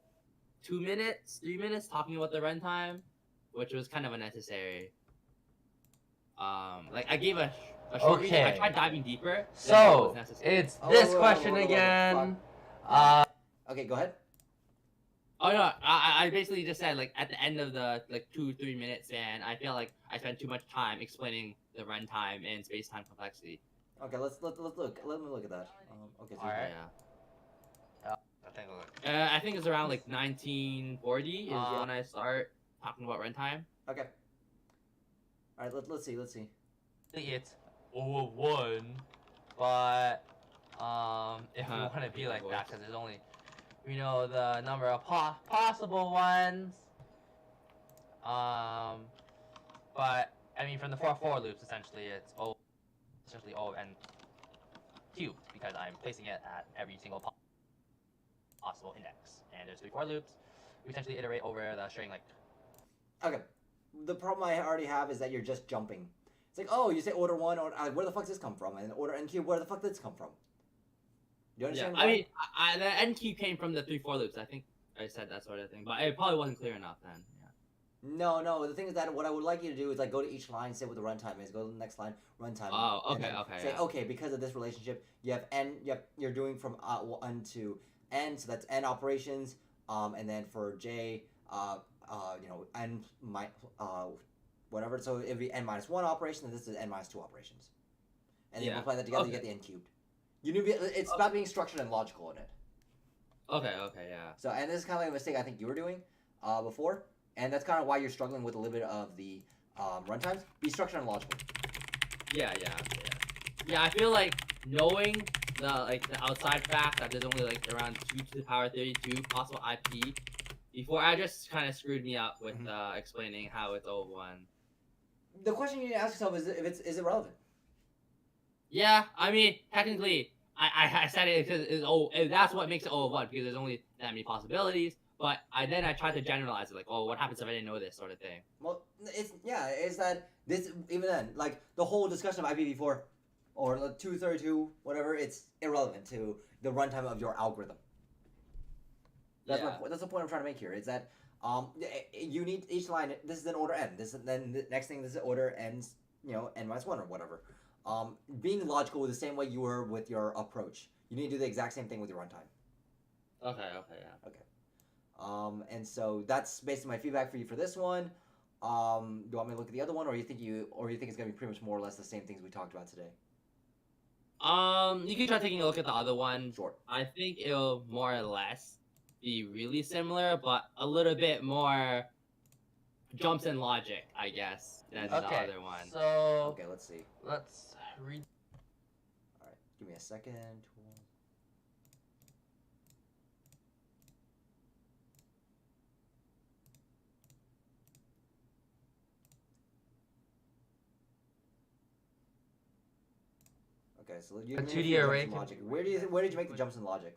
2 minutes, 3 minutes talking about the runtime, which was kind of unnecessary. Like I gave a short reason. I Okay. tried diving deeper. than what So was necessary. it's Oh, this whoa, question whoa, whoa, whoa, again. Okay, go ahead. Oh no, I basically just said like at the end of the like 2-3 minute span, I feel like I spent too much time explaining the runtime and space time complexity. Okay, let's look. Let me look at that. Okay, so Alright. Yeah. I think I think it's around like 1940 is when I start talking about runtime. okay. All right, let's see. it's 1, but if you Uh-huh. want to be like that, because there's only the number of possible ones. But I mean, from the 4 loops, essentially it's O and cubed because I'm placing it at every single possible index. And there's 3 for loops. We essentially iterate over the string like. Okay. The problem I already have is that you're just jumping. It's like, oh, you say order 1, or where the fuck does this come from? And order n cube, where the fuck did this come from? Do you Yeah, understand? I mean, the N key came from the 3-4 loops. I think I said that sort of thing, but it probably wasn't clear enough then. Yeah. No. The thing is that what I would like you to do is like go to each line, say what the runtime is. Go to the next line, runtime. Oh, and okay, then okay, Say yeah. okay, because of this relationship, you have n. You're doing from 1 to n, so that's n operations. And then for j, n whatever. So it'd be n minus 1 operation, and this is n minus 2 operations. And then you multiply that together, you get the n cubed. It's about being structured and logical in it. Okay, yeah. So, and this is kind of like a mistake I think you were doing before, and that's kind of why you're struggling with a little bit of the runtimes. Be structured and logical. Yeah, I feel like knowing the outside fact that there's only like around 2 to the power 32 possible IP. Before I just kind of screwed me up with explaining how it's 01. The question you need to ask yourself is is it relevant? Yeah, I mean technically I said it because that's what makes it 01 because there's only that many possibilities. But I tried to generalize it like, oh, what happens if I didn't know this sort of thing. Well, it's that this even then like the whole discussion of IPv4 or the 232 whatever, it's irrelevant to the runtime of your algorithm. That's that's the point I'm trying to make here. Is that you need each line. This is in order n. This then the next thing. This is order n's. n-1 or whatever. Being logical the same way you were with your approach. You need to do the exact same thing with your runtime. Okay. Yeah. Okay. And so that's basically my feedback for you for this one. Do you want me to look at the other one, or you think it's gonna be pretty much more or less the same things we talked about today? You can try taking a look at the other one. Sure. I think it'll more or less be really similar, but a little bit more jumps in logic, I guess, than the other one. So Okay, let's see. let's read. All right, give me a second. Okay, so you A made 2D few jumps array in can logic. Where did you make the jumps in logic?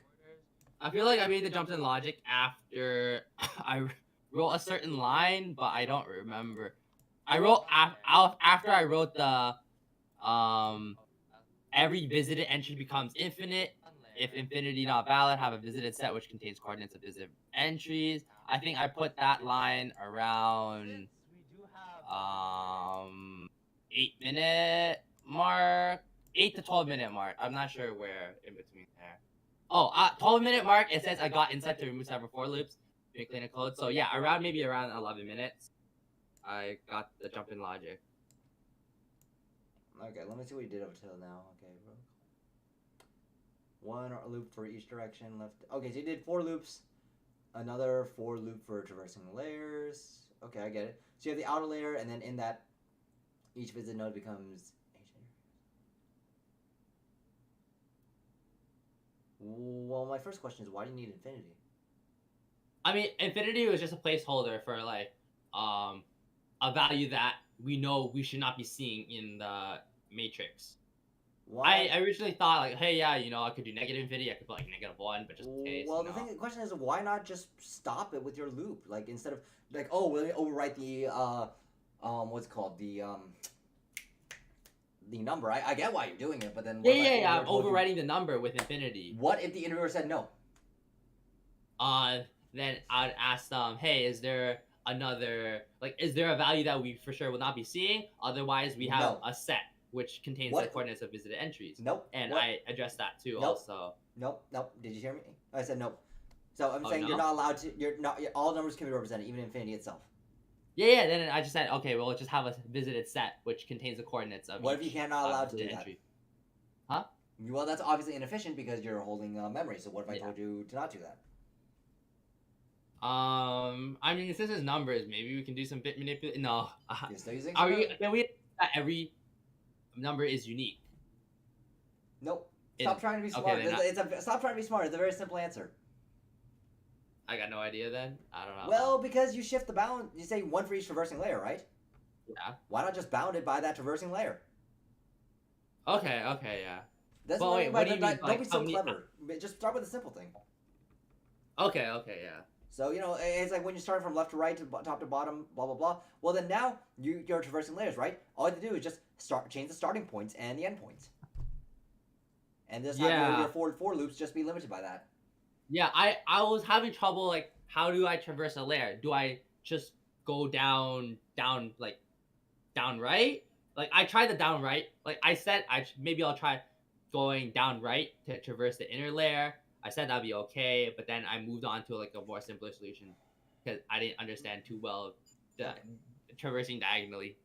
I feel like I made the jumps in logic after I wrote a certain line, but I don't remember. I wrote after I wrote the every visited entry becomes infinite. If infinity not valid, have a visited set which contains coordinates of visited entries. I think I put that line around 8-minute mark, 8 to 12-minute mark. I'm not sure where in between there. Oh, 12-minute mark. It says I got insight to remove several for loops, make clean code. So yeah, maybe around 11 minutes, I got the jump in logic. Okay, let me see what you did up until now. Okay, bro. One loop for each direction left. Okay, so you did 4 loops. Another 4 loop for traversing layers. Okay, I get it. So you have the outer layer, and then in that, each visit node becomes. Well, my first question is, why do you need infinity? I mean, infinity was just a placeholder for like a value that we know we should not be seeing in the matrix. Why? I originally thought like, hey, yeah, I could do negative infinity. I could put like -1, but just in case. Well, the question is, why not just stop it with your loop? Like instead of like, oh, let me overwrite the what's it called the number. I get why you're doing it, but then I'm overwriting the number with infinity. What if the interviewer said no? Then I'd ask them, hey, is there is there a value that we for sure will not be seeing? Otherwise, we have a set which contains the coordinates of visited entries. Nope. And I addressed that too. Nope. Also. Nope. Did you hear me? I said nope. So I'm saying you're not allowed to. You're not. All numbers can be represented, even infinity itself. Yeah. Then I just said, okay, well, let's just have a visited set which contains the coordinates of. What if you cannot allowed to do that? Entry? Huh? Well, that's obviously inefficient because you're holding memory. So what if I told you to not do that? I mean, since it's numbers, maybe we can do some bit manipulation. No. You're still using. Then we that every number is unique. Nope. Stop trying to be smart. Stop trying to be smart. It's a very simple answer. I got no idea then. I don't know. Well, because you shift the bound, you say 1 for each traversing layer, right? Yeah. Why not just bound it by that traversing layer? Okay, yeah. That's what do you mean? Don't be so clever. Just start with a simple thing. Okay, yeah. So, it's like when you start from left to right to top to bottom, blah, blah, blah. Well, then now you're traversing layers, right? All you have to do is just change the starting points and the end points. And just have your for loops just be limited by that. Yeah, I was having trouble, like, how do I traverse a layer? Do I just go down, right? Like, I tried the down right. Like, I said, maybe I'll try going down right to traverse the inner layer. I said that'd be okay, but then I moved on to like a more simpler solution because I didn't understand too well the traversing diagonally.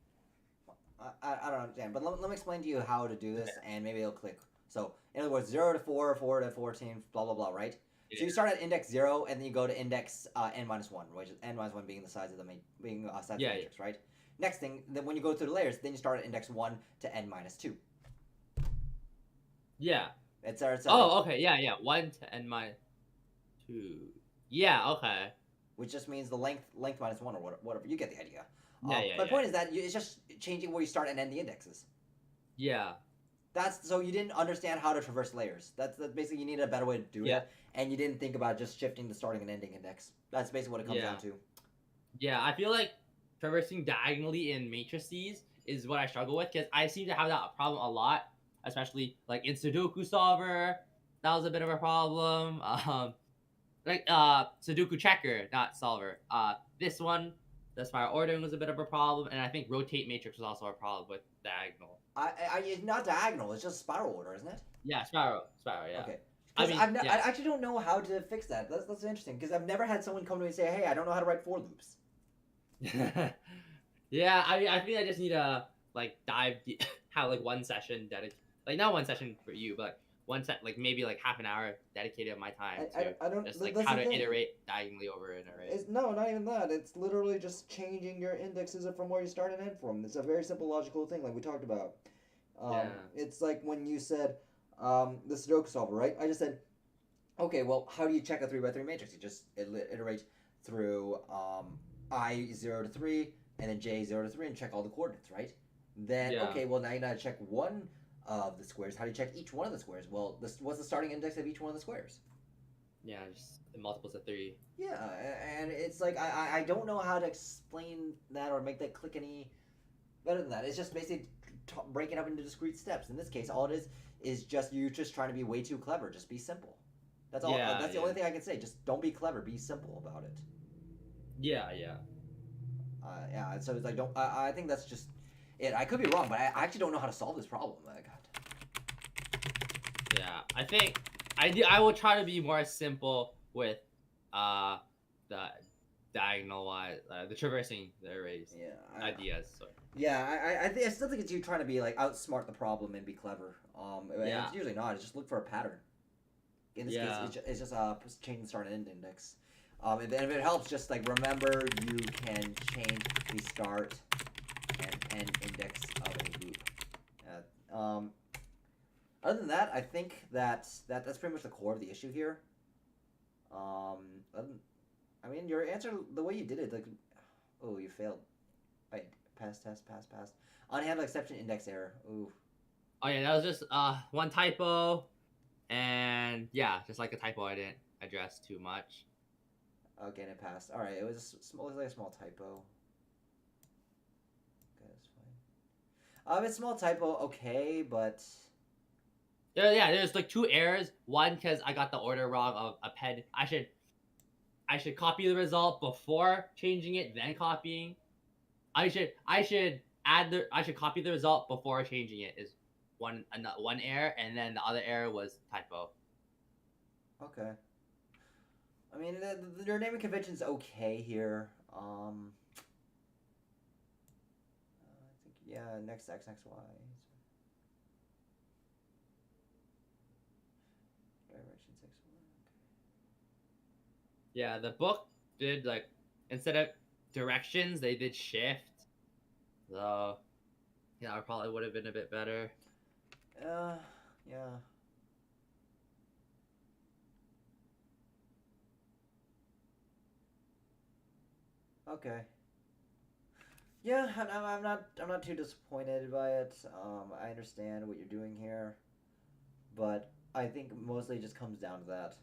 I don't understand, but let me explain to you how to do this, and maybe it'll click. So, in other words, 0 to 4, 4 to 14, blah, blah, blah, right? Yeah. So you start at index 0, and then you go to index n-1, which is n-1 being the size of the matrix, right? Next thing, then when you go through the layers, then you start at index 1 to n-2. Yeah. It's our Oh, okay, yeah. 110 minus 2. Yeah, okay. which just means the length minus 1 or whatever. You get the idea. Yeah. My point is that it's just changing where you start and end the indexes. Yeah. That's so you didn't understand how to traverse layers. That's basically you need a better way to do Yeah. it, and you didn't think about just shifting the starting and ending index. That's basically what it comes down to. Yeah, I feel like traversing diagonally in matrices is what I struggle with because I seem to have that problem a lot, especially like in Sudoku solver. That was a bit of a problem. Sudoku checker, not solver. This one, the spiral ordering was a bit of a problem, and I think rotate matrix was also a problem with diagonal. It's not diagonal. It's just spiral order, isn't it? Yeah, spiral. Yeah. Okay. I mean, I actually don't know how to fix that. That's interesting because I've never had someone come to me and say, "Hey, I don't know how to write for loops." Yeah, I mean, I think I just need to like dive deep, have like one session dedicated, like not one session for you, but one set, like maybe like half an hour dedicated of my time to I don't just like that's how the to thing. iterate diagonally over an array. It's no, not even that. It's literally just changing your indexes from where you start and end from. It's a very simple logical thing, like we talked about. Yeah. It's like when you said the Sudoku solver, right? I just said, okay, well, how do you check a 3x3 matrix? You just iterate through I 0 to 3 and then j 0 to 3 and check all the coordinates, right? Then, Yeah. okay, well, now you gotta check one of the squares. How do you check each one of the squares? Well, what's the starting index of each one of the squares? Yeah, just the multiples of 3. Yeah, and it's like I don't know how to explain that or make that click any better than that. It's just basically breaking up into discrete steps. In this case, all it is just you're just trying to be way too clever. Just be simple. That's all. Yeah, That's the yeah. only thing I can say. Just don't be clever. Be simple about it. Yeah. Yeah. So it's like don't. I think that's just it. I could be wrong, but I actually don't know how to solve this problem. Yeah, I think I will try to be more simple with the diagonal wise, the traversing the arrays Yeah. ideas. So. Yeah. I still think it's you trying to be like outsmart the problem and be clever. And Yeah. it's usually not. It's just look for a pattern. In this case, it's just change the start and end index. And if it helps, just like remember you can change the start and end index of a loop. Other than that, I think that's pretty much the core of the issue here. I mean, your answer, the way you did it, like, oh, you failed. Wait, pass. Unhandled exception index error. Ooh. Oh yeah, that was just one typo, and yeah, just like a typo I didn't address too much. Okay, and it passed. All right, it was like a small typo. Okay, that's fine. It's a small typo, okay, but Yeah, there's like 2 errors. One because I got the order wrong of a pen. I should copy the result before changing it, then copying. I should copy the result before changing it is one error, and then the other error was typo. okay. I mean, your naming convention's okay here. I think yeah. Next X, next Y. Direction 6 1. Yeah, the book did like instead of directions they did shift. So yeah, it probably would have been a bit better. Yeah. Okay. Yeah, I'm not too disappointed by it. I understand what you're doing here, but I think mostly it just comes down to that.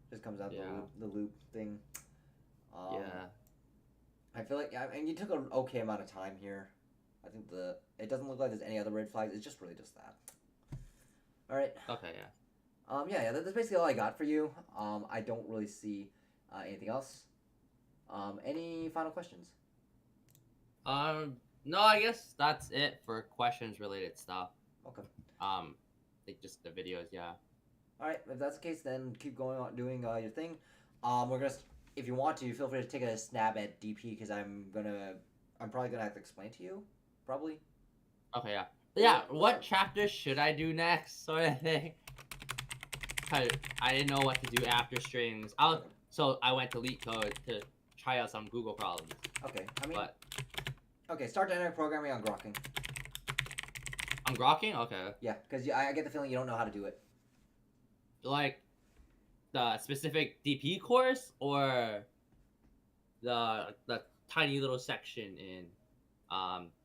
Just comes down to the loop thing. Yeah. I feel like and you took an okay amount of time here. I think it doesn't look like there's any other red flags. It's just really just that. All right. Okay, yeah. Yeah. That's basically all I got for you. I don't really see anything else. Any final questions? No, I guess that's it for questions related stuff. Okay. Like just the videos, yeah. All right. If that's the case, then keep going on doing your thing. We're gonna, if you want to, feel free to take a snap at DP because I'm probably gonna have to explain to you, probably. Okay, yeah. Yeah, what chapter should I do next, sort of thing? I didn't know what to do after strings. So I went to LeetCode to try out some Google problems. Okay. I mean. Okay. Start dynamic programming on Grokking. I'm grokking. Okay. Yeah, because I get the feeling you don't know how to do it. Like the specific DP course or the tiny little section in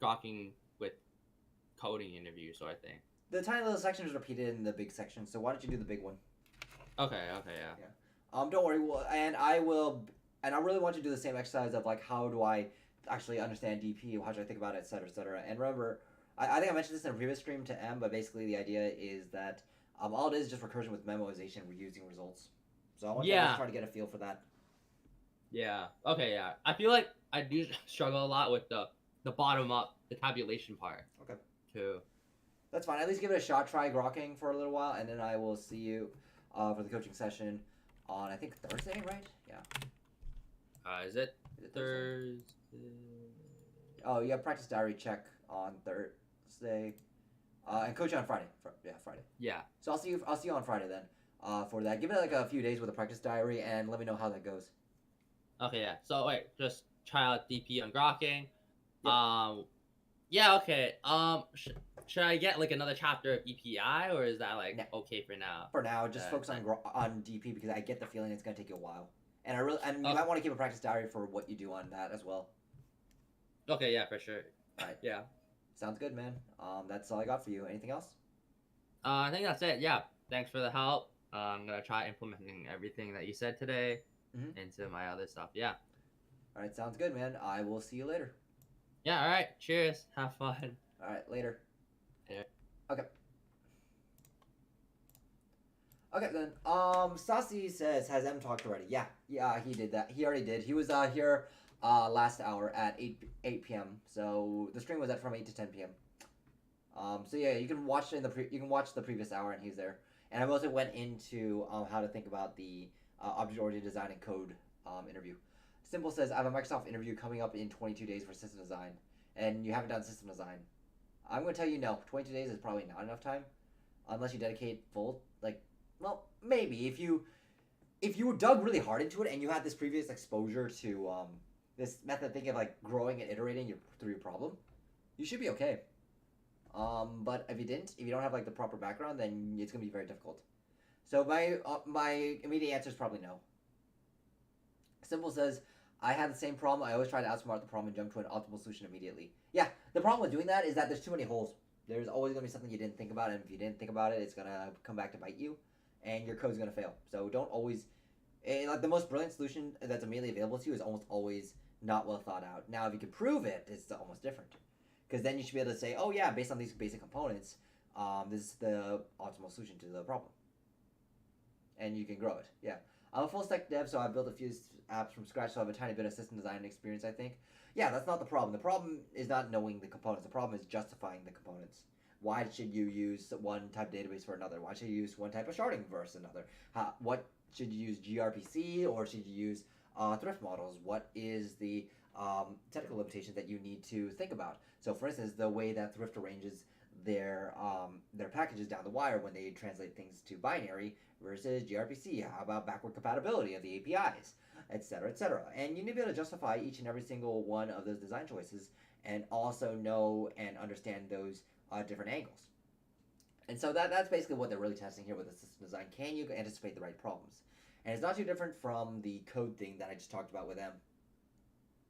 grokking with coding interview sort of thing. The tiny little section is repeated in the big section, so why don't you do the big one? Okay. Yeah. Don't worry. And I really want you to do the same exercise of like, how do I actually understand DP? How should I think about it, etc., etc. And remember, I think I mentioned this in a previous stream to M, but basically the idea is that all it is just recursion with memoization, reusing results. So I want you to just try to get a feel for that. Yeah. Okay. Yeah. I feel like I do struggle a lot with the bottom up, the tabulation part. Okay. Too. That's fine. At least give it a shot. Try grokking for a little while, and then I will see you for the coaching session on, I think, Thursday, right? Yeah. Is it Thursday? Thursday? Oh, you have practice diary check on Thursday, and coach on Friday. Friday. Yeah. So I'll see you on Friday then. For that, give it like a few days with a practice diary, and let me know how that goes. Okay. Yeah. So wait, just try out DP on grokking. Yep. Yeah. Okay. Should I get like another chapter of EPI, or is that like No. okay for now? For now, just focus on DP because I get the feeling it's gonna take you a while, and you might want to keep a practice diary for what you do on that as well. Okay. Yeah. For sure. All right. Yeah. Sounds good, man. That's all I got for you. Anything else? I think that's it. Yeah. Thanks for the help. I'm gonna try implementing everything that you said today into my other stuff. Yeah. All right. Sounds good, man. I will see you later. Yeah. All right. Cheers. Have fun. All right. Later. Yeah. Okay. Okay then. Sasi says, has M talked already? Yeah, he did that. He already did. He was here last hour at 8 p.m. So the stream was at from 8 to 10 p.m. So yeah, you can watch you can watch the previous hour, and he's there. And I mostly went into how to think about the object-oriented design and code interview. Simple says, I have a Microsoft interview coming up in 22 days for system design, and you haven't done system design. I'm going to tell you no. 22 days is probably not enough time, unless you dedicate full, well, maybe if you dug really hard into it and you had this previous exposure to this method of thinking of like growing and iterating through your problem, you should be okay. But if you don't have like the proper background, then it's gonna be very difficult. So my immediate answer is probably no. Simple says, I had the same problem. I always try to outsmart the problem and jump to an optimal solution immediately. Yeah, the problem with doing that is that there's too many holes. There's always gonna be something you didn't think about, and if you didn't think about it, it's gonna come back to bite you, and your code's gonna fail. So don't always, like the most brilliant solution that's immediately available to you is almost always not well thought out. Now, if you can prove it, it's almost different, because then you should be able to say, oh yeah, based on these basic components, this is the optimal solution to the problem, and you can grow it. Yeah, I'm a full stack dev, so I've built a few apps from scratch, so I have a tiny bit of system design experience, I think. Yeah, that's not the problem. The problem is not knowing the components. The problem is justifying the components. Why should you use one type of database for another? Why should you use one type of sharding versus another? What should you use, gRPC, or should you use thrift models? What is the technical limitations that you need to think about? So, for instance, the way that Thrift arranges their packages down the wire when they translate things to binary versus gRPC. How about backward compatibility of the APIs, etc., etc. And you need to be able to justify each and every single one of those design choices, and also know and understand those different angles. And so that's basically what they're really testing here with the system design. Can you anticipate the right problems? And it's not too different from the code thing that I just talked about with them.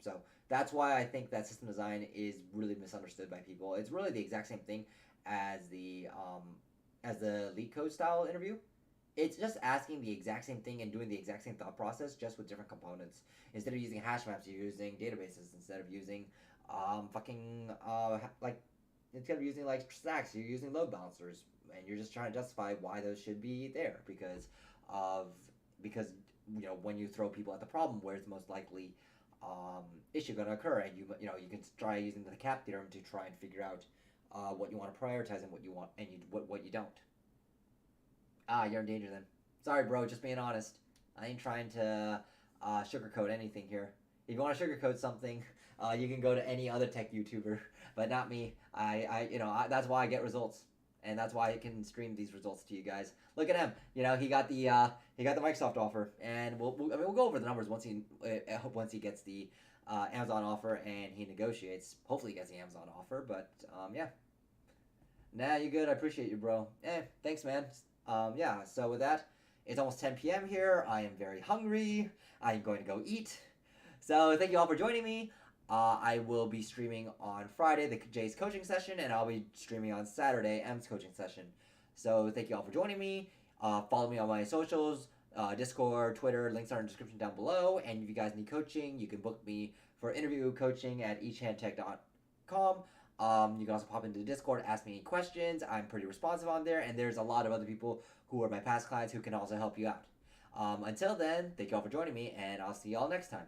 So that's why I think that system design is really misunderstood by people. It's really the exact same thing as the leak code style interview. It's just asking the exact same thing and doing the exact same thought process, just with different components. Instead of using hash maps, you're using databases. Instead of using instead of using like stacks, you're using load balancers, and you're just trying to justify why those should be there because when you throw people at the problem, where's the most likely issue going to occur, and you can try using the cap theorem to try and figure out what you want to prioritize and what you want and what you don't. You're in danger then. Sorry, bro, just being honest. I ain't trying to sugarcoat anything here. If you want to sugarcoat something, you can go to any other tech YouTuber, but not me. That's why I get results, and that's why I can stream these results to you guys. Look at him. He got the Microsoft offer, and we'll go over the numbers once he gets the Amazon offer and he negotiates. Hopefully, he gets the Amazon offer, but yeah. Nah, you good. I appreciate you, bro. Thanks, man. Yeah. So with that, it's almost 10 p.m. here. I am very hungry. I'm going to go eat. So thank you all for joining me. I will be streaming on Friday the Jay's coaching session, and I'll be streaming on Saturday M's coaching session. So thank you all for joining me. Follow me on my socials, Discord, Twitter. Links are in the description down below. And if you guys need coaching, you can book me for interview coaching at eachhandtech.com. You can also pop into the Discord, ask me any questions. I'm pretty responsive on there, and there's a lot of other people who are my past clients who can also help you out. Until then, thank you all for joining me, and I'll see you all next time.